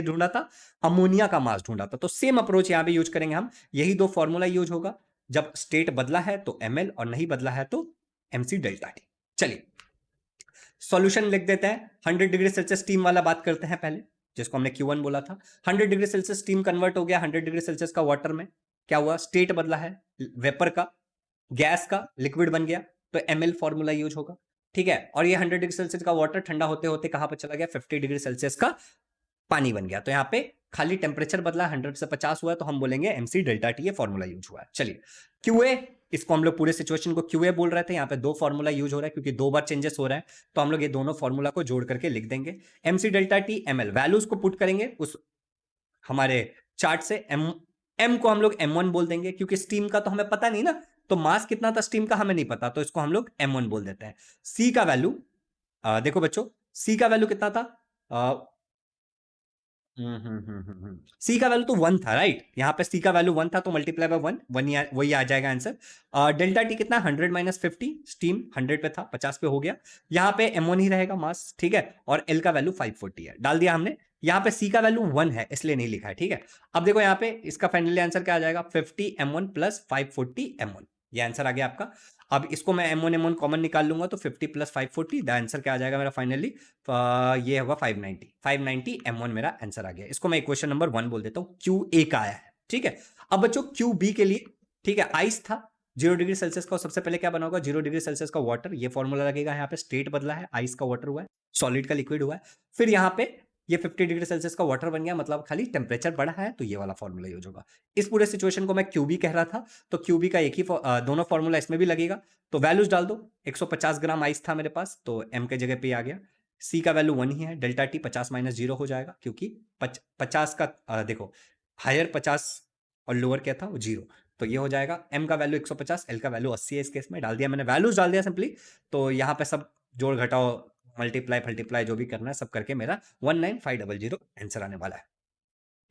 ढूंढा था? अमोनिया का मास ढूंढा था। तो सेम अप्रोच यहां पे यूज करेंगे हम। यही दो फॉर्मूला यूज होगा, जब स्टेट बदला है तो ML और नहीं बदला है तो MC डेल्टा T। चलिए सॉल्यूशन लिख देते हैं। 100 डिग्री सेल्सियस स्टीम वाला बात करते हैं पहले, जिसको हमने Q1 बोला था। 100 डिग्री सेल्सियस स्टीम कन्वर्ट हो गया 100 डिग्री सेल्सियस का वाटर में। क्या हुआ? स्टेट बदला है, वेपर का, गैस का लिक्विड बन गया, तो ML फॉर्मूला यूज होगा, ठीक है। और ये 100 डिग्री सेल्सियस का वाटर ठंडा होते होते कहां पर चला गया? 50 डिग्री सेल्सियस का पानी बन गया। तो यहाँ पे खाली टेम्परेचर बदला, 100 से 50 हुआ है, तो हम बोलेंगे MC डेल्टा T, ये फॉर्मूला यूज हुआ है। चलिए QA, इसको हम लोग पूरे सिचुएशन को QA बोल रहे थे। यहाँ पे दो फॉर्मूला यूज हो रहा है क्योंकि दो बार चेंजेस हो रहा है, तो हम लोग ये दोनों फॉर्मूला को जोड़ करके लिख देंगे। MC delta T ML values को पुट करेंगे उस हमारे चार्ट से। M को हम लोग M1 बोल देंगे, क्योंकि स्टीम का तो हमें पता नहीं ना, तो मास कितना था स्टीम का हमें नहीं पता, तो इसको हम लोग M1 बोल देते हैं। C का वैल्यू, देखो बच्चों, C का वैल्यू कितना था? सी का वैल्यू तो 1 था, राइट। यहाँ पे सी का वैल्यू 1 था, तो मल्टीप्लाई बाय 1, वही आ जाएगा आंसर। डेल्टा टी कितना? 100 माइनस 50, स्टीम 100 पे था, 50 पे हो गया। यहाँ पे M1 ही रहेगा मास, ठीक है। और एल का वैल्यू 540 है, डाल दिया हमने। यहाँ पे सी का वैल्यू 1 है इसलिए नहीं लिखा है, ठीक है। अब देखो यहाँ पे इसका फाइनली आंसर क्या आ जाएगा? 50 M1 प्लस 540 M1, ये आंसर आ गया आपका। अब इसको मैं M1 कॉमन निकाल लूंगा, तो 50 प्लस 540, द आंसर क्या आ जाएगा मेरा फाइनली? ये होगा 590 M1 मेरा आंसर आ गया। इसको मैं इक्वेशन नंबर 1 बोल देता हूँ, QA का आया है, ठीक है। अब बच्चों QB के लिए, ठीक है, आइस था 0 डिग्री सेल्सियस का, सबसे पहले क्या बना होगा? 0 डिग्री सेल्सियस का वाटर, ये फॉर्मूला लगेगा। यहाँ पे स्टेट बदला है, आइस का वाटर हुआ है, सॉलिड का लिक्विड हुआ है। फिर यहाँ पे ये 50 डिग्री सेल्सियस का वाटर बन गया, मतलब खाली टेम्परेचर बढ़ा है, तो ये वाला फॉर्मूला यूज होगा। इस पूरे सिचुएशन को मैं QB कह रहा था, तो QB का एक ही दोनों फॉर्मूला इसमें भी लगेगा। तो वैल्यूज डाल दो। 150 ग्राम आइस था मेरे पास, तो M के जगह पे आ गया। सी का वैल्यू 1 ही है, डेल्टा टी 50 माइनस 0 हो जाएगा, क्योंकि 50 का देखो हायर 50 और लोअर क्या था? वो 0, तो ये हो जाएगा। M का वैल्यू 150, L का वैल्यू 80 है, इस केस में डाल दिया मैंने, वैल्यूज डाल दिया सिंपली। तो यहाँ पे सब जोड़ घटाओ मल्टीप्लाई फल्टीप्लाई जो भी करना है सब करके मेरा 19500 आंसर आने वाला है,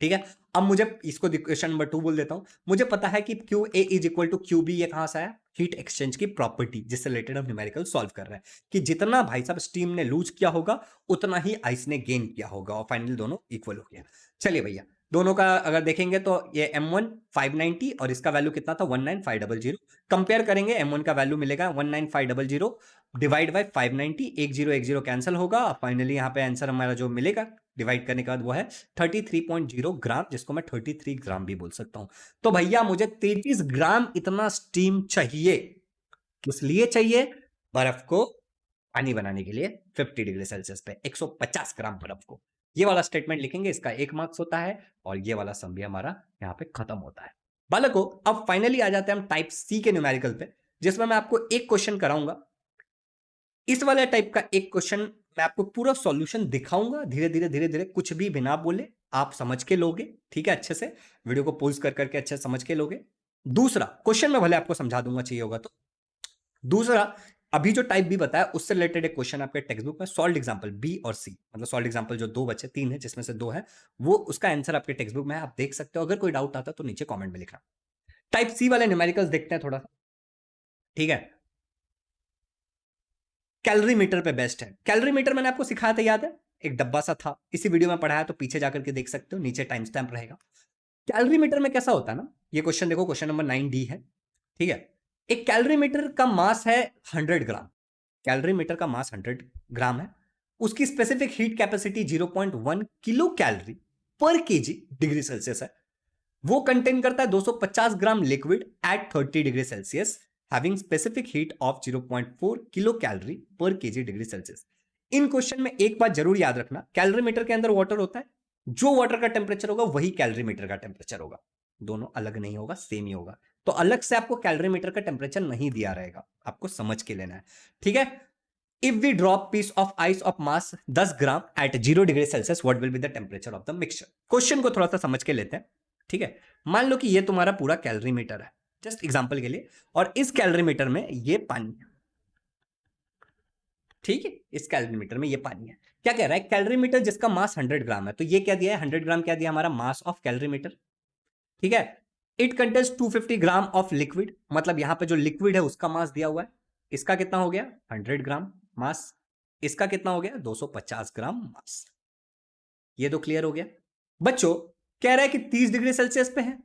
ठीक है। अब मुझे इसको क्वेश्चन नंबर 2 बोल देता हूं। मुझे पता है कि QA is equal to QB, ये कहां से आया? हीट एक्सचेंज की प्रॉपर्टी, जिससे रिलेटेड हम न्यूमेरिकल सॉल्व कर रहे हैं, कि जितना भाई साहब स्टीम ने लूज किया होगा उतना ही आइस ने गेन किया होगा, और फाइनली दोनों इक्वल हो गया। चलिए भैया, दोनों का अगर देखेंगे तो ये M1 590 और इसका वैल्यू कितना था? 19500। कंपेयर करेंगे, M1 का वैल्यू मिलेगा 19500 डिवाइड बाय 590, 1010 कैंसिल होगा। फाइनली यहाँ पे आंसर हमारा जो मिलेगा डिवाइड करने के बाद वो है 33.0 ग्राम, जिसको मैं 33 ग्राम भी बोल सकता हूं। तो भैया मुझे 33 ग्राम इतना स्टीम चाहिए, किस लिए चाहिए? बर्फ को पानी बनाने के लिए 50 डिग्री सेल्सियस पे 150 ग्राम बर्फ को। ये वाला स्टेटमेंट लिखेंगे, इसका 1 मार्क्स होता है, और ये वाला सम भी हमारा यहाँ पे खत्म होता है। बालकों, अब फाइनली आ जाते हैं हम टाइप सी के न्यूमेरिकल पे, जिसमें मैं आपको एक क्वेश्चन कराऊंगा। इस वाले टाइप का एक क्वेश्चन मैं आपको पूरा सॉल्यूशन दिखाऊंगा, धीरे धीरे धीरे धीरे, कुछ भी बिना बोले आप समझ के लोगे, ठीक है। अच्छे से वीडियो को पॉज कर करके अच्छे से समझ के लोगे। दूसरा क्वेश्चन मैं भले आपको समझा दूंगा चाहिए होगा तो। दूसरा, अभी जो टाइप बी बताया उससे रिलेटेड एक क्वेश्चन आपके टेक्स्ट बुक में सॉल्व एग्जांपल बी और सी, मतलब सॉल्व एग्जांपल जो 2 बचे 3 है जिसमें से 2 है, वो उसका आंसर आपके टेक्स्ट बुक में आप देख सकते हो। अगर कोई डाउट आता तो नीचे कमेंट में लिखना। टाइप सी वाले न्यूमेरिकल्स देखते हैं थोड़ा सा, ठीक है। कैलोरी मीटर पे बेस्ट है। कैलोरी मीटर मैंने आपको सिखाया था, याद है? एक डब्बा सा था, इसी वीडियो में पढ़ाया, तो पीछे जाकर के देख सकते हो, नीचे टाइम स्टैम्प रहेगा। कैलोरी मीटर में कैसा होता है ना, ये क्वेश्चन देखो, क्वेश्चन नंबर 9D है, ठीक है। एक कैलोरी मीटर का मास है 100 ग्राम। कैलोरी मीटर का मास 100 ग्राम है। उसकी specific heat capacity 0.1 kilo calorie पर केजी डिग्री सेल्सियस है। वो कंटेन करता है 250 gram liquid at 30 degree Celsius having specific heat of 0.4 kilo calorie पर केजी डिग्री सेल्सियस। इन क्वेश्चन में एक बात जरूर याद रखना, कैलोरी मीटर के अंदर वाटर होता है, जो वाटर का टेम्परेचर होगा वही कैलोरी मीटर का टेम्परेचर होगा, दोनों अलग नहीं होगा, सेम ही होगा। तो अलग से आपको कैलोरी मीटर का टेम्परेचर नहीं दिया रहेगा, आपको समझ के लेना है, ठीक है। If we drop piece of ice of mass 10 gram at 0 degree Celsius, what will be the temperature of the mixture? Question को थोड़ा सा समझ के लेते हैं, ठीक है। मान लो कि ये तुम्हारा पूरा कैलोरी मीटर है, जस्ट एग्जांपल के लिए, और इस कैलोरी मीटर में ये पानी है, ठीक है। इस कैलोरी मीटर में ये पानी है। क्या कह रहा है? कैलोरी मीटर जिसका मास 100 ग्राम है, तो ये क्या दिया है? 100 ग्राम क्या दिया? हमारा मास ऑफ कैलोरी मीटर, ठीक है। It contains 250 gram of liquid, मतलब यहां पे जो लिक्विड है उसका मास दिया हुआ है। इसका कितना हो गया? 100 ग्राम मास। इसका कितना हो गया? 250 ग्राम मास। ये तो क्लियर हो गया। बच्चों, कह रहा है कि 30 डिग्री सेल्सियस पे है,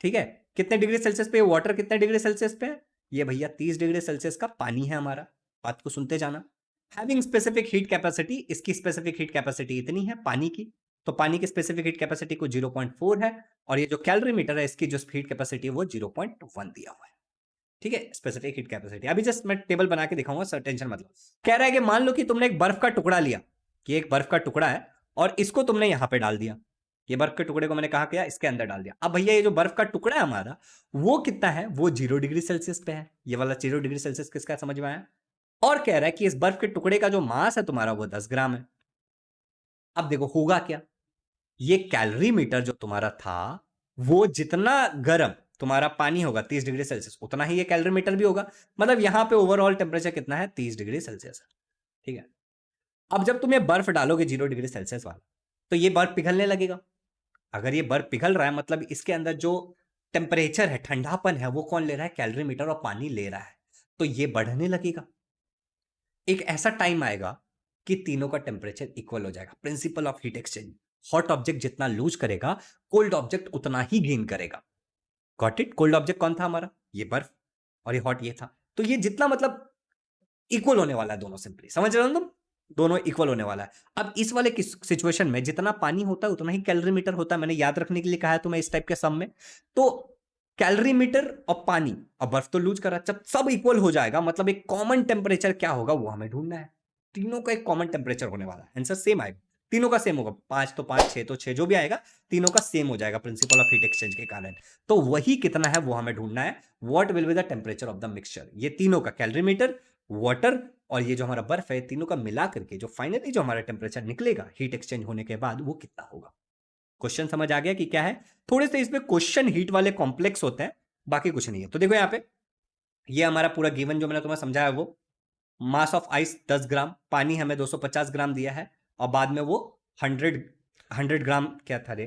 ठीक है। कितने डिग्री सेल्सियस पे? वाटर कितने डिग्री सेल्सियस पे है? ये भैया 30 डिग्री सेल्सियस का पानी है हमारा। बात को सुनते जाना। हैविंग स्पेसिफिक हीट कैपेसिटी, इसकी स्पेसिफिक हीट कैपेसिटी इतनी है पानी की, तो पानी की स्पेसिफिक हीट कैपेसिटी को 0.4 है, और ये जो कैलोरी मीटर है इसकी जो हीट कैपेसिटी है वो 0.1 दिया हुआ है, ठीक है। स्पेसिफिक हीट कैपेसिटी अभी जस्ट मैं टेबल बना के दिखाऊंगा, सर टेंशन मतलब। कह रहा है कि मान लो कि तुमने एक बर्फ का टुकड़ा लिया, कि एक बर्फ का टुकड़ा है, और इसको तुमने यहां पे डाल दिया। ये बर्फ के टुकड़े को मैंने कहा किया, इसके अंदर डाल दिया। अब भैया ये जो बर्फ का टुकड़ा है हमारा, वो कितना है? वो 0 डिग्री सेल्सियस पे है। ये वाला 0 डिग्री सेल्सियस किसका, समझ में आया? और कह रहा है कि इस बर्फ के टुकड़े का जो मास है तुम्हारा वो 10 ग्राम है। अब देखो होगा क्या, ये कैलोरी मीटर जो तुम्हारा था, वो जितना गर्म तुम्हारा पानी होगा 30 डिग्री सेल्सियस, उतना ही ये कैलोरी मीटर भी होगा। मतलब यहां पे ओवरऑल टेम्परेचर कितना है? 30 डिग्री सेल्सियस है, ठीक है। अब जब तुम ये बर्फ डालोगे 0 डिग्री सेल्सियस वाला, तो ये बर्फ पिघलने लगेगा। अगर ये बर्फ पिघल रहा है, मतलब इसके अंदर जो टेम्परेचर है, ठंडापन है, वो कौन ले रहा है? कैलोरी मीटर और पानी ले रहा है। तो ये बढ़ने लगेगा। एक ऐसा टाइम आएगा कि तीनों का टेम्परेचर इक्वल हो जाएगा। Principal of heat exchange. Hot object जितना लूज करेगा, कोल्ड ऑब्जेक्ट उतना ही गेन करेगा। Got it? कोल्ड ऑब्जेक्ट कौन था हमारा? ये बर्फ, और ये हॉट ये था। तो ये जितना मतलब इक्वल होने वाला है दोनों, सिंपली समझ रहे हो तुम? दोनों इक्वल होने वाला है। अब इस वाले सिचुएशन में जितना पानी होता है उतना ही कैलोरी मीटर होता है। मैंने याद रखने के लिए कहा है तुम्हें इस टाइप के सम में। तो कैलोरी मीटर और पानी और बर्फ तो लूज करा, जब सब इक्वल हो जाएगा, मतलब एक कॉमन टेम्परेचर क्या होगा वो हमें ढूंढना है। तीनों का एक कॉमन टेम्परेचर होने वाला है, आंसर सेम आएगा। तीनों का सेम होगा, 5 तो 5, 6 तो 6, जो भी आएगा तीनों का सेम हो जाएगा प्रिंसिपल ऑफ हीट एक्सचेंज के कारण। तो वही कितना है वो हमें ढूंढना है। What will be the temperature of the mixture? ये तीनों का, कैलोरी मीटर, वाटर और ये जो हमारा बर्फ है, तीनों का मिला करके जो फाइनली जो हमारा टेम्परेचर निकलेगा हीट एक्सचेंज होने के बाद, वो कितना होगा। क्वेश्चन समझ आ गया कि क्या है? थोड़े से इसमें क्वेश्चन हीट वाले कॉम्प्लेक्स होते हैं, बाकी कुछ नहीं है। तो देखो यहाँ पे ये हमारा पूरा गिवन जो मैंने तुम्हें समझाया, वो मास ऑफ आइस 10 ग्राम, पानी हमें 250 ग्राम दिया है, और बाद में वो 100 ग्राम क्या था रे,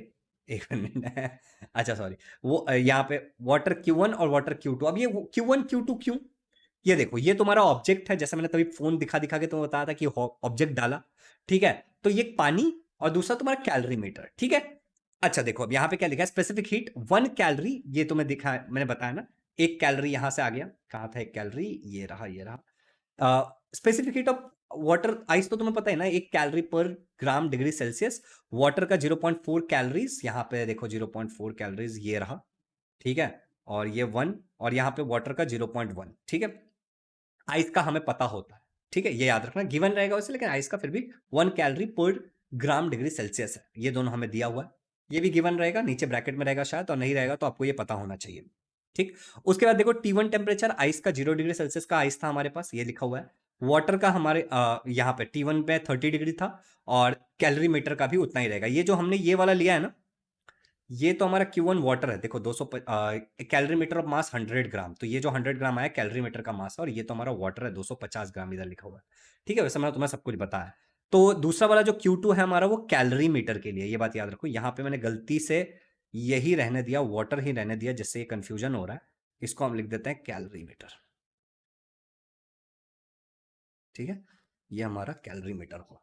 एक मिनट अच्छा सॉरी, वो यहाँ पे वाटर Q1 और वाटर Q2। अब ये Q1 Q2 क्यों? ये देखो, ये तुम्हारा ऑब्जेक्ट है, जैसे मैंने तभी फोन दिखा दिखा के तुम्हें बताया था कि ऑब्जेक्ट डाला, ठीक है। तो ये पानी और दूसरा तुम्हारा कैलोरी मीटर, ठीक है। अच्छा देखो अब यहाँ पे क्या लिखा है? स्पेसिफिक हीट 1 कैलोरी, ये तुम्हें दिखा, मैंने बताया ना, 1 कैलोरी यहां से आ गया। कहाँ था 1 कैलोरी? ये रहा, ये रहा। Specific heat of water ice तो तुम्हें पता है ना, 1 कैलोरी पर ग्राम डिग्री सेल्सियस। वाटर का 0.4 कैलोरीज, यहाँ पे देखो 0.4 कैलोरीज ये रहा, ठीक है। और ये 1, और यहाँ पे वाटर का 0.1, ठीक है। आइस का हमें पता होता है, ठीक है, ये याद रखना, गिवन रहेगा वैसे, लेकिन आइस का फिर भी 1 कैलोरी पर ग्राम डिग्री सेल्सियस है। ये दोनों हमें दिया हुआ है, ये भी गिवन रहेगा, नीचे ब्रैकेट में रहेगा शायद, और नहीं रहेगा तो आपको ये पता होना चाहिए, ठीक। उसके बाद देखो T1 टेम्परेचर, आइस का 0 डिग्री सेल्सियस का आइस था हमारे पास, ये लिखा हुआ है। वाटर का हमारे यहाँ पे T1 पे 30 डिग्री था, और कैलोरी मीटर का भी उतना ही रहेगा। ये जो हमने ये वाला लिया है ना, ये तो हमारा Q1 वाटर है, देखो 200 कैलोरीमीटर ऑफ मास 100 ग्राम, तो ये जो 100 ग्राम आया कैलोरीमीटर का मास है, और ये तो हमारा वाटर है 250 ग्राम इधर लिखा हुआ है। ठीक है, वैसे मैंने तुम्हें सब कुछ बताया। तो दूसरा वाला जो Q2 है हमारा, वो कैलोरी मीटर के लिए, ये बात याद रखो। यहाँ पे मैंने गलती से यही रहने दिया, वाटर ही रहने दिया, जिससे ये कंफ्यूजन हो रहा है। इसको हम लिख देते हैं कैलोरी मीटर। ठीक है, ये हमारा कैलोरी मीटर हुआ।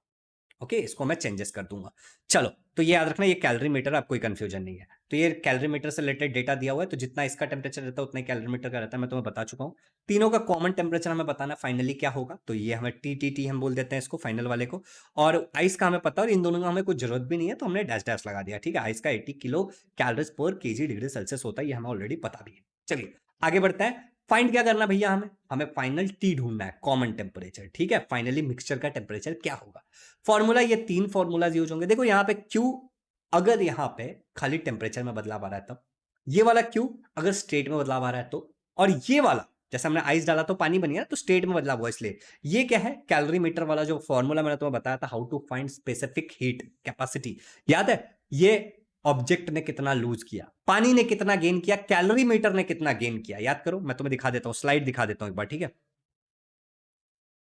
ओके, इसको मैं चेंजेस कर दूंगा। चलो, तो ये याद रखना, ये कैलोरी मीटर, आप कोई कंफ्यूजन नहीं है। तो ये कैलोरी मीटर से रिलेटेड डेटा दिया हुआ है, तो जितना इसका टेम्परेचर रहता है उतना ही कैलोरी मीटर का रहता है, मैं तुम्हें बता चुका हूँ। तीनों का कॉमन टेम्परेचर हमें बताना फाइनली क्या होगा, तो ये हमें टी हम बोल देते हैं इसको फाइनल वाले को। और आइस का हमें पता, और इन दोनों का हमें कुछ जरूरत भी नहीं है, तो हमने डैश डैश लगा दिया। ठीक है, आइस का 80 किलो कैलोरीज पर केजी डिग्री सेल्सियस होता है, ये हमें ऑलरेडी पता भी है। चलिए आगे बढ़ते हैं। फाइंड क्या करना भैया, हमें फाइनल टी ढूंढना है, कॉमन टेम्परेचर। ठीक है, फाइनली मिक्सचर का टेम्परेचर क्या होगा। फॉर्मूला, ये 3 फॉर्मूलाज यूज होंगे। देखो यहाँ पे Q अगर यहाँ पे खाली टेम्परेचर में बदलाव आ रहा है तब, ये वाला Q अगर स्टेट में बदलाव आ रहा है तो, और ये वाला जैसे हमने आइस डाला तो पानी बन गया, तो स्टेट में बदलाव हुआ इसलिए। ये क्या है, कैलोरी मीटर वाला जो फॉर्मूला मैंने तुम्हें बताया था, how to find specific heat capacity, याद है। ये ऑब्जेक्ट ने कितना लूज किया, पानी ने कितना गेन किया, कैलोरी मीटर ने कितना गेन किया, याद करो। मैं तुम्हें दिखा देता हूं, स्लाइड दिखा देता हूं एक बार। ठीक है,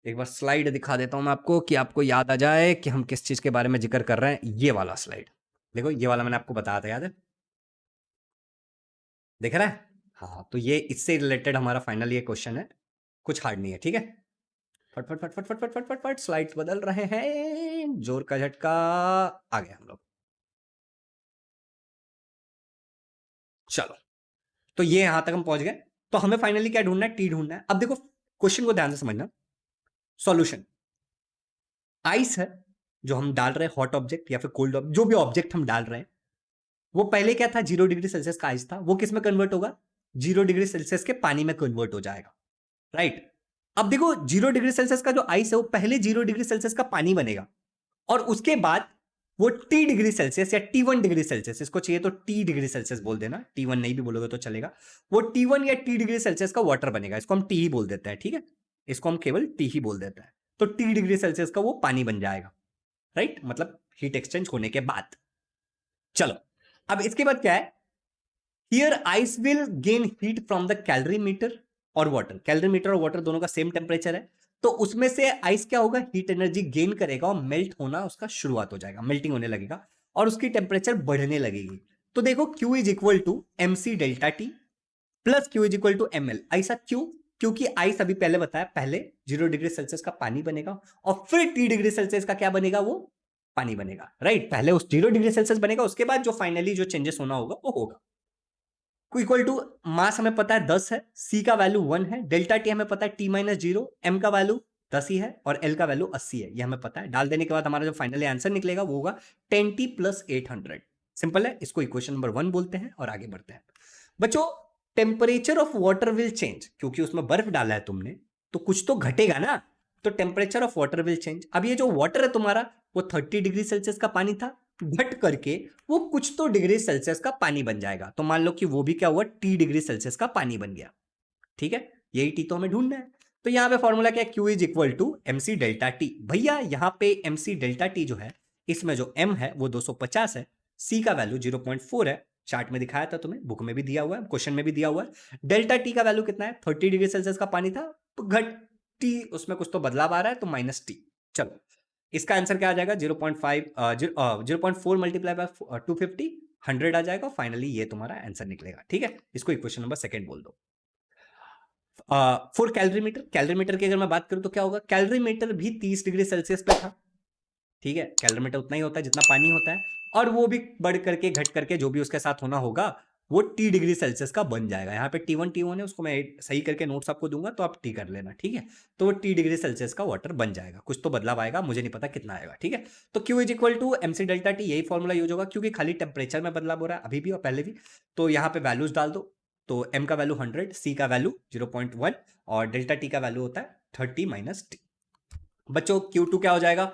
एक बार स्लाइड दिखा देता हूं मैं आपको, कि आपको याद आ जाए कि हम किस चीज के बारे में जिक्र कर रहे हैं। ये वाला स्लाइड देखो, ये वाला मैंने आपको बताया था, याद है, दिख रहा है। हाँ, तो ये इससे रिलेटेड हमारा फाइनल ये क्वेश्चन है, कुछ हार्ड नहीं है। ठीक है, फट फट फट फट फट फट फट फट फट स्लाइड्स बदल रहे हैं, जोर का झटका, आ गए हम लोग। चलो, तो ये यहां तक हम पहुंच गए। तो हमें फाइनली क्या ढूंढना है, टी ढूंढना है। अब देखो क्वेश्चन को ध्यान से समझना। सॉल्यूशन आइस है जो हम डाल रहे हैं, हॉट ऑब्जेक्ट या फिर कोल्ड ऑब्जेक्ट, जो भी ऑब्जेक्ट हम डाल रहे हैं, वो पहले क्या था, 0 डिग्री सेल्सियस का आइस था, वो किस में कन्वर्ट होगा, 0 डिग्री सेल्सियस के पानी में कन्वर्ट हो जाएगा। राइट, अब देखो 0 डिग्री सेल्सियस का जो आइस है, वो पहले 0 डिग्री सेल्सियस का पानी बनेगा, और उसके बाद वो T डिग्री सेल्सियस या T1 डिग्री सेल्सियस, इसको चाहिए तो T डिग्री सेल्सियस बोल देना, T1 नहीं भी बोलोगे तो चलेगा, वो T1 या T डिग्री सेल्सियस का वाटर बनेगा, इसको हम टी ही बोल देते हैं। ठीक है, इसको हम केवल टी ही बोल देते हैं। तो T डिग्री सेल्सियस का वो पानी बन जाएगा। राइट, मतलब हीट एक्सचेंज होने के बाद। चलो, अब इसके बाद क्या है, here ice will gain heat from the calorimeter और वाटर। कैलोरी मीटर और वाटर दोनों का सेम टेम्परेचर है, तो उसमें से आइस क्या होगा, हीट एनर्जी गेन करेगा और मेल्ट होना उसका शुरुआत हो जाएगा, मेल्टिंग होने लगेगा, और उसकी टेम्परेचर बढ़ने लगेगी। तो देखो Q is equal to MC delta T plus Q is equal to ML। ऐसा क्यों, क्योंकि आइस अभी पहले बताया, पहले 0 डिग्री सेल्सियस का पानी बनेगा, और फिर T डिग्री सेल्सियस का क्या बनेगा, वो पानी बनेगा। राइट, पहले उस 0 डिग्री सेल्सियस बनेगा, उसके बाद जो फाइनली जो चेंजेस होना होगा वो होगा। इक्वल टू मास हमें पता है 10 है, सी का वैल्यू 1 है, डेल्टा टी हमें पता है T-0, एम का वैल्यू 10 ही है, और एल का वैल्यू 80 है, ये हमें पता है। डाल देने के बाद हमारा जो फाइनली आंसर निकलेगा वो होगा 10T प्लस 800। सिंपल है, इसको इक्वेशन नंबर 1 बोलते हैं, और आगे बढ़ते हैं बच्चों। Temperature of water will change, क्योंकि उसमें बर्फ डाला है तुमने, तो कुछ तो घटेगा ना, तो temperature of water will change. अब ये जो वाटर है तुम्हारा, वो 30 डिग्री सेल्सियस का पानी था, घट करके वो कुछ तो डिग्री सेल्सियस का पानी बन जाएगा, तो मान लो कि वो भी क्या हुआ, T डिग्री सेल्सियस का पानी बन गया। ठीक है, यही टी तो हमें ढूंढना है। तो यहां पे फॉर्मूला क्या है, Q is equal to MC delta T. भैया यहाँ पे MC डेल्टा टी जो है, इसमें जो M है वो 250 है, C का वैल्यू 0.4 है, चार्ट में दिखाया था तुम्हें, बुक में भी दिया हुआ है, क्वेश्चन में भी दिया हुआ है। डेल्टा टी का वैल्यू कितना है, 30 डिग्री सेल्सियस का पानी था, तो घट टी, उसमें कुछ तो बदलाव आ रहा है, तो -T। चलो, इसका आंसर क्या आ जाएगा, 0.4 मल्टीप्लाई बाय 250, 100 आ जाएगा, फाइनली ये तुम्हारा आंसर निकलेगा। ठीक है, इसको इक्वेशन नंबर 2 बोल दो। फॉर कैलोरीमीटर, कैलोरीमीटर की अगर मैं बात करूं तो क्या होगा, कैलोरीमीटर भी 30 डिग्री सेल्सियस पे था। ठीक है, कैलोरीमीटर उतना ही होता है जितना पानी होता है, और वो भी बढ़ करके घट करके जो भी उसके साथ होना होगा, वो T डिग्री सेल्सियस का बन जाएगा। यहाँ पे T1 है, उसको मैं सही करके नोट्स आपको दूंगा, तो आप टी कर लेना। ठीक है, तो वो T डिग्री सेल्सियस का वाटर बन जाएगा, कुछ तो बदलाव आएगा, मुझे नहीं पता कितना आएगा। ठीक है, तो Q is equal to MC delta T, यही फॉर्मूला यूज होगा, क्योंकि खाली टेम्परेचर में बदलाव हो रहा है अभी भी और पहले भी। तो यहाँ पे वैल्यूज डाल दो, तो M का वैल्यू 100, C का वैल्यू 0.1, और डेल्टा T का वैल्यू होता है 30 - T। बच्चों Q2 क्या हो जाएगा,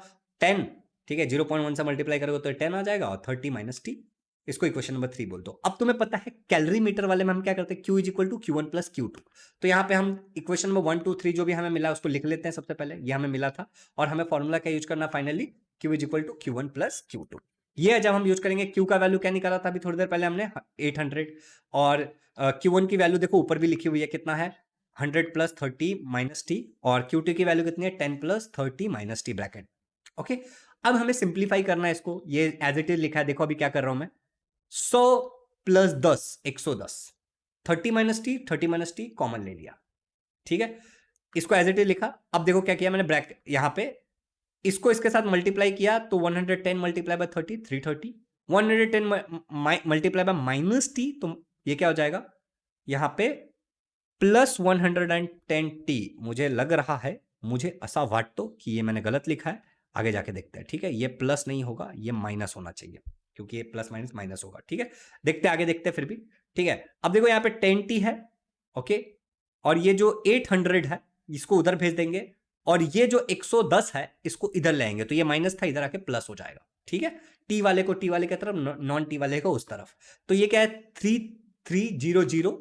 10। ठीक है, 0.1 से मल्टीप्लाई करोगे तो 10 आ जाएगा, और 30 - T, इसको इक्वेशन नंबर 3 बोल दो। अब तुम्हें पता है कैलोरी मीटर वाले में हम क्या करते हैं, Q is equal to Q1 plus Q2। तो यहाँ पे हम इक्वेशन नंबर 1 2 3 जो भी हमें मिला उसको लिख लेते हैं सबसे पहले, ये हमें मिला था, और हमें फॉर्मूला क्या यूज करना finally, Q is equal to Q1 plus Q2। ये जब हम यूज करेंगे, क्यू का वैल्यू क्या निकाला था अभी थोड़ी देर पहले हमने, 800, और Q1 की वैल्यू देखो ऊपर भी लिखी हुई है, कितना है 100 प्लस 30 माइनस टी, और Q2 की वैल्यू कितनी है 10 plus 30 minus T bracket. Okay, अब हमें सिंप्लीफाई करना है इसको, ये एज इट इज लिखा है, देखो अभी क्या कर रहा हूं मैं, 100 प्लस 10 110, 30 माइनस टी कॉमन ले लिया, ठीक है, इसको एज इट इज लिखा। अब देखो क्या किया मैंने, ब्रैकेट यहां पे इसको इसके साथ मल्टीप्लाई किया तो 110 multiply by 30 330, 110 multiply by minus T, तो ये क्या हो जाएगा यहां पे प्लस 110 टी। मुझे लग रहा है, मुझे ऐसा वाटतो कि ये मैंने गलत लिखा है, आगे जाके देखते हैं, ठीक है, ये प्लस नहीं होगा, ये माइनस होना चाहिए, क्योंकि ये प्लस माइनस माइनस होगा, ठीक है, देखते आगे देखते फिर भी, ठीक है। अब देखो यहाँ पे 10 टी है, ओके, और ये जो 800 है इसको उधर भेज देंगे, और ये जो 110 है इसको इधर ले आएंगे, तो ये माइनस था इधर आके प्लस हो जाएगा, ठीक है, टी वाले को टी वाले की तरफ, नॉन टी वाले को उस तरफ, तो ये क्या है 3300,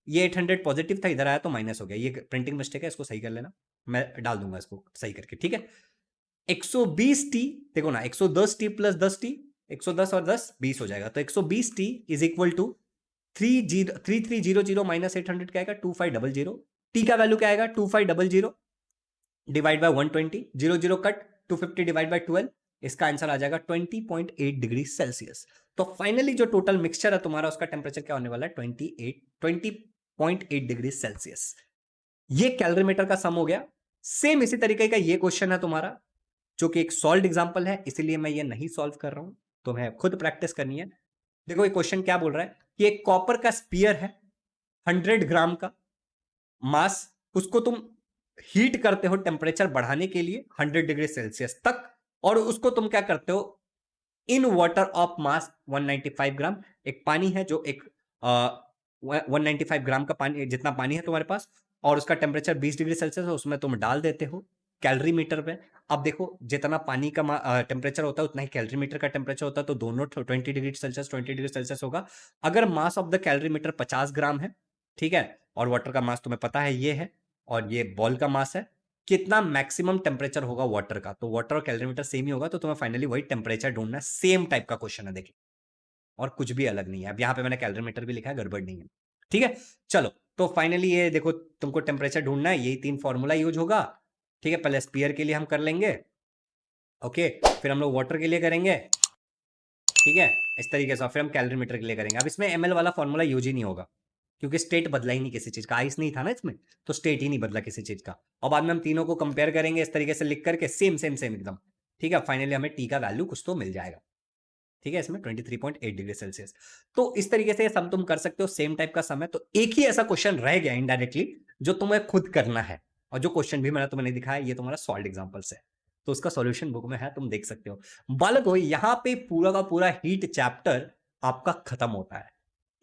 ये 800 पॉजिटिव था इधर आया तो माइनस हो गया, ये प्रिंटिंग मिस्टेक है, इसको सही कर लेना, मैं डाल दूंगा इसको सही करके, ठीक है। 120 टी, देखो ना 110 टी प्लस 10 टी, 110 और 10 20 हो जाएगा, तो 120 T is equal to 3300 minus 800 क्या आएगा 2500, टी का वैल्यू क्या आएगा 2500 divide by 120, 00 cut, 250 divide by 12, इसका आंसर आ जाएगा 20.8 डिग्री सेल्सियस। तो फाइनली जो टोटल मिक्सचर है तुम्हारा उसका टेम्परेचर क्या होने वाला है 20.8 डिग्री सेल्सियस। ये कैलोरीमीटर का सम हो गया। सेम इसी तरीके का ये क्वेश्चन है तुम्हारा, जो कि एक सॉल्व एग्जांपल है, इसीलिए मैं ये नहीं सॉल्व कर रहा हूं, तुम्हें खुद प्रैक्टिस करनी है। देखो ये क्वेश्चन क्या बोल रहा है कि एक कॉपर का स्पीयर है 100 ग्राम का मास, उसको तुम हीट करते हो टेम्परेचर बढ़ाने के लिए 100 डिग्री सेल्सियस तक, और उसको तुम क्या करते हो इन वाटर ऑफ मास 195 ग्राम, एक पानी है जो एक 195 ग्राम का पानी, जितना पानी है तुम्हारे पास, और उसका टेम्परेचर 20 डिग्री सेल्सियस है, उसमें तुम डाल देते हो कैलोरी मीटर पे। अब देखो जितना पानी का टेम्परेचर होता है उतना ही कैलोरी मीटर का टेम्परेचर होता है, तो दोनों 20 डिग्री सेल्सियस 20 डिग्री सेल्सियस होगा। अगर mass of the calorimeter 50 gram है, ठीक है, और वाटर का मास तुम्हें पता है ये है, और ये बॉल का मास है, कितना मैक्सिमम टेम्परेचर होगा वाटर का, तो वाटर और कैलोरीमीटर सेम ही होगा, तो तुम्हें फाइनली वही टेम्परेचर ढूंढना है। सेम टाइप का क्वेश्चन है देखिए, और कुछ भी अलग नहीं है। अब यहाँ पे मैंने कैलोरीमीटर भी लिखा है, गड़बड़ नहीं है, ठीक है। चलो तो फाइनली ये देखो तुमको टेम्परेचर ढूंढना है, यही 3 फॉर्मूला यूज होगा, ठीक है। पहले स्पीयर के लिए हम कर लेंगे, ओके, फिर हम लोग वाटर के लिए करेंगे, ठीक है, इस तरीके से, फिर हम कैलोरीमीटर के लिए करेंगे। अब इसमें ml वाला फॉर्मूला यूज ही नहीं होगा, क्योंकि स्टेट बदला ही नहीं किसी चीज का, आइस नहीं था ना इसमें, तो स्टेट ही नहीं बदला किसी चीज का। और बाद में हम तीनों को कंपेयर करेंगे इस तरीके से लिख करके, सेम सेम सेम एकदम, ठीक है। फाइनली हमें टी का वैल्यू कुछ तो मिल जाएगा, ठीक है, इसमें 23.8 डिग्री सेल्सियस। तो इस तरीके से सम तुम कर सकते हो, सेम टाइप का सम है। तो एक ही ऐसा क्वेश्चन रह गया इनडायरेक्टली जो तुम्हें खुद करना है, और जो क्वेश्चन भी मैंने तुम्हें नहीं दिखाया, ये तुम्हारा सॉल्व एग्जांपल्स है, तो उसका सॉल्यूशन बुक में है, तुम देख सकते हो। बालको यहाँ पे पूरा का पूरा हीट चैप्टर आपका खत्म होता है।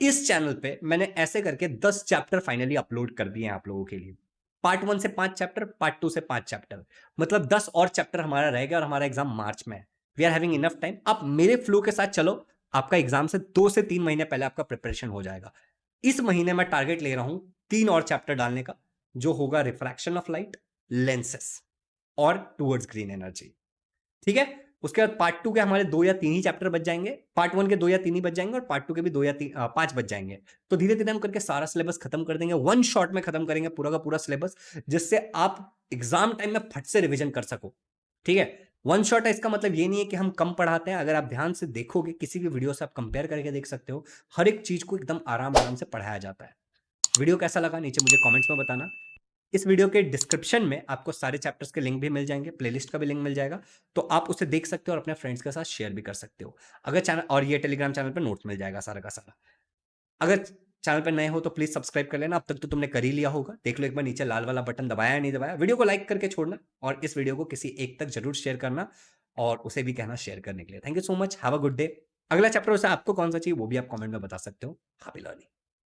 इस चैनल पे मैंने ऐसे करके 10 चैप्टर फाइनली अपलोड कर दिए हैं आप लोगों के लिए। पार्ट 1 से 5 चैप्टर, पार्ट 2 से 5 चैप्टर, मतलब 10 और चैप्टर हमारा रह गया, और हमारा एग्जाम मार्च में है। We are having enough time. आप मेरे फ्लो के साथ चलो, आपका एग्जाम से 2 से 3 महीने पहले आपका प्रिपरेशन हो जाएगा। इस महीने मैं टारगेट ले रहा हूं 3 और चैप्टर डालने का, जो होगा रिफ्रैक्शन ऑफ लाइट, लेंसेस और टुवर्ड्स ग्रीन एनर्जी, ठीक है। उसके बाद पार्ट 2 के हमारे 2 या 3 ही चैप्टर बच जाएंगे, पार्ट 1 के 2 या 3 ही बच जाएंगे, और पार्ट 2 के भी 2 या 5 बच जाएंगे। तो धीरे धीरे हम करके सारा सिलेबस खत्म कर देंगे, वन शॉट में खत्म करेंगे पूरा का पूरा सिलेबस, जिससे आप एग्जाम टाइम में फट से रिविजन कर सको, ठीक है। वन शॉट है, इसका मतलब ये नहीं है कि हम कम पढ़ाते हैं। अगर आप ध्यान से देखोगे किसी भी वीडियो से, आप कंपेयर करके देख सकते हो, हर एक चीज को एकदम आराम आराम से पढ़ाया जाता है। वीडियो कैसा लगा नीचे मुझे कमेंट्स में बताना। इस वीडियो के डिस्क्रिप्शन में आपको सारे चैप्टर्स के लिंक भी मिल जाएंगे, प्लेलिस्ट का भी लिंक मिल जाएगा, तो आप उसे देख सकते हो और अपने फ्रेंड्स के साथ शेयर भी कर सकते हो। अगर चैनल, और ये टेलीग्राम चैनल पर नोट्स मिल जाएगा सारा का सारा। अगर चैनल पर नए हो तो प्लीज सब्सक्राइब कर लेना, अब तक तो तुमने कर ही लिया होगा, देख लो एक बार नीचे लाल वाला बटन दबाया या नहीं दबाया। वीडियो को लाइक करके छोड़ना, और इस वीडियो को किसी एक तक जरूर शेयर करना, और उसे भी कहना शेयर करने के लिए। Thank you so much, have a good day. अगला चैप्टर उसे आपको कौन सा चाहिए वो भी आप कमेंट में बता सकते हो। Happy learning.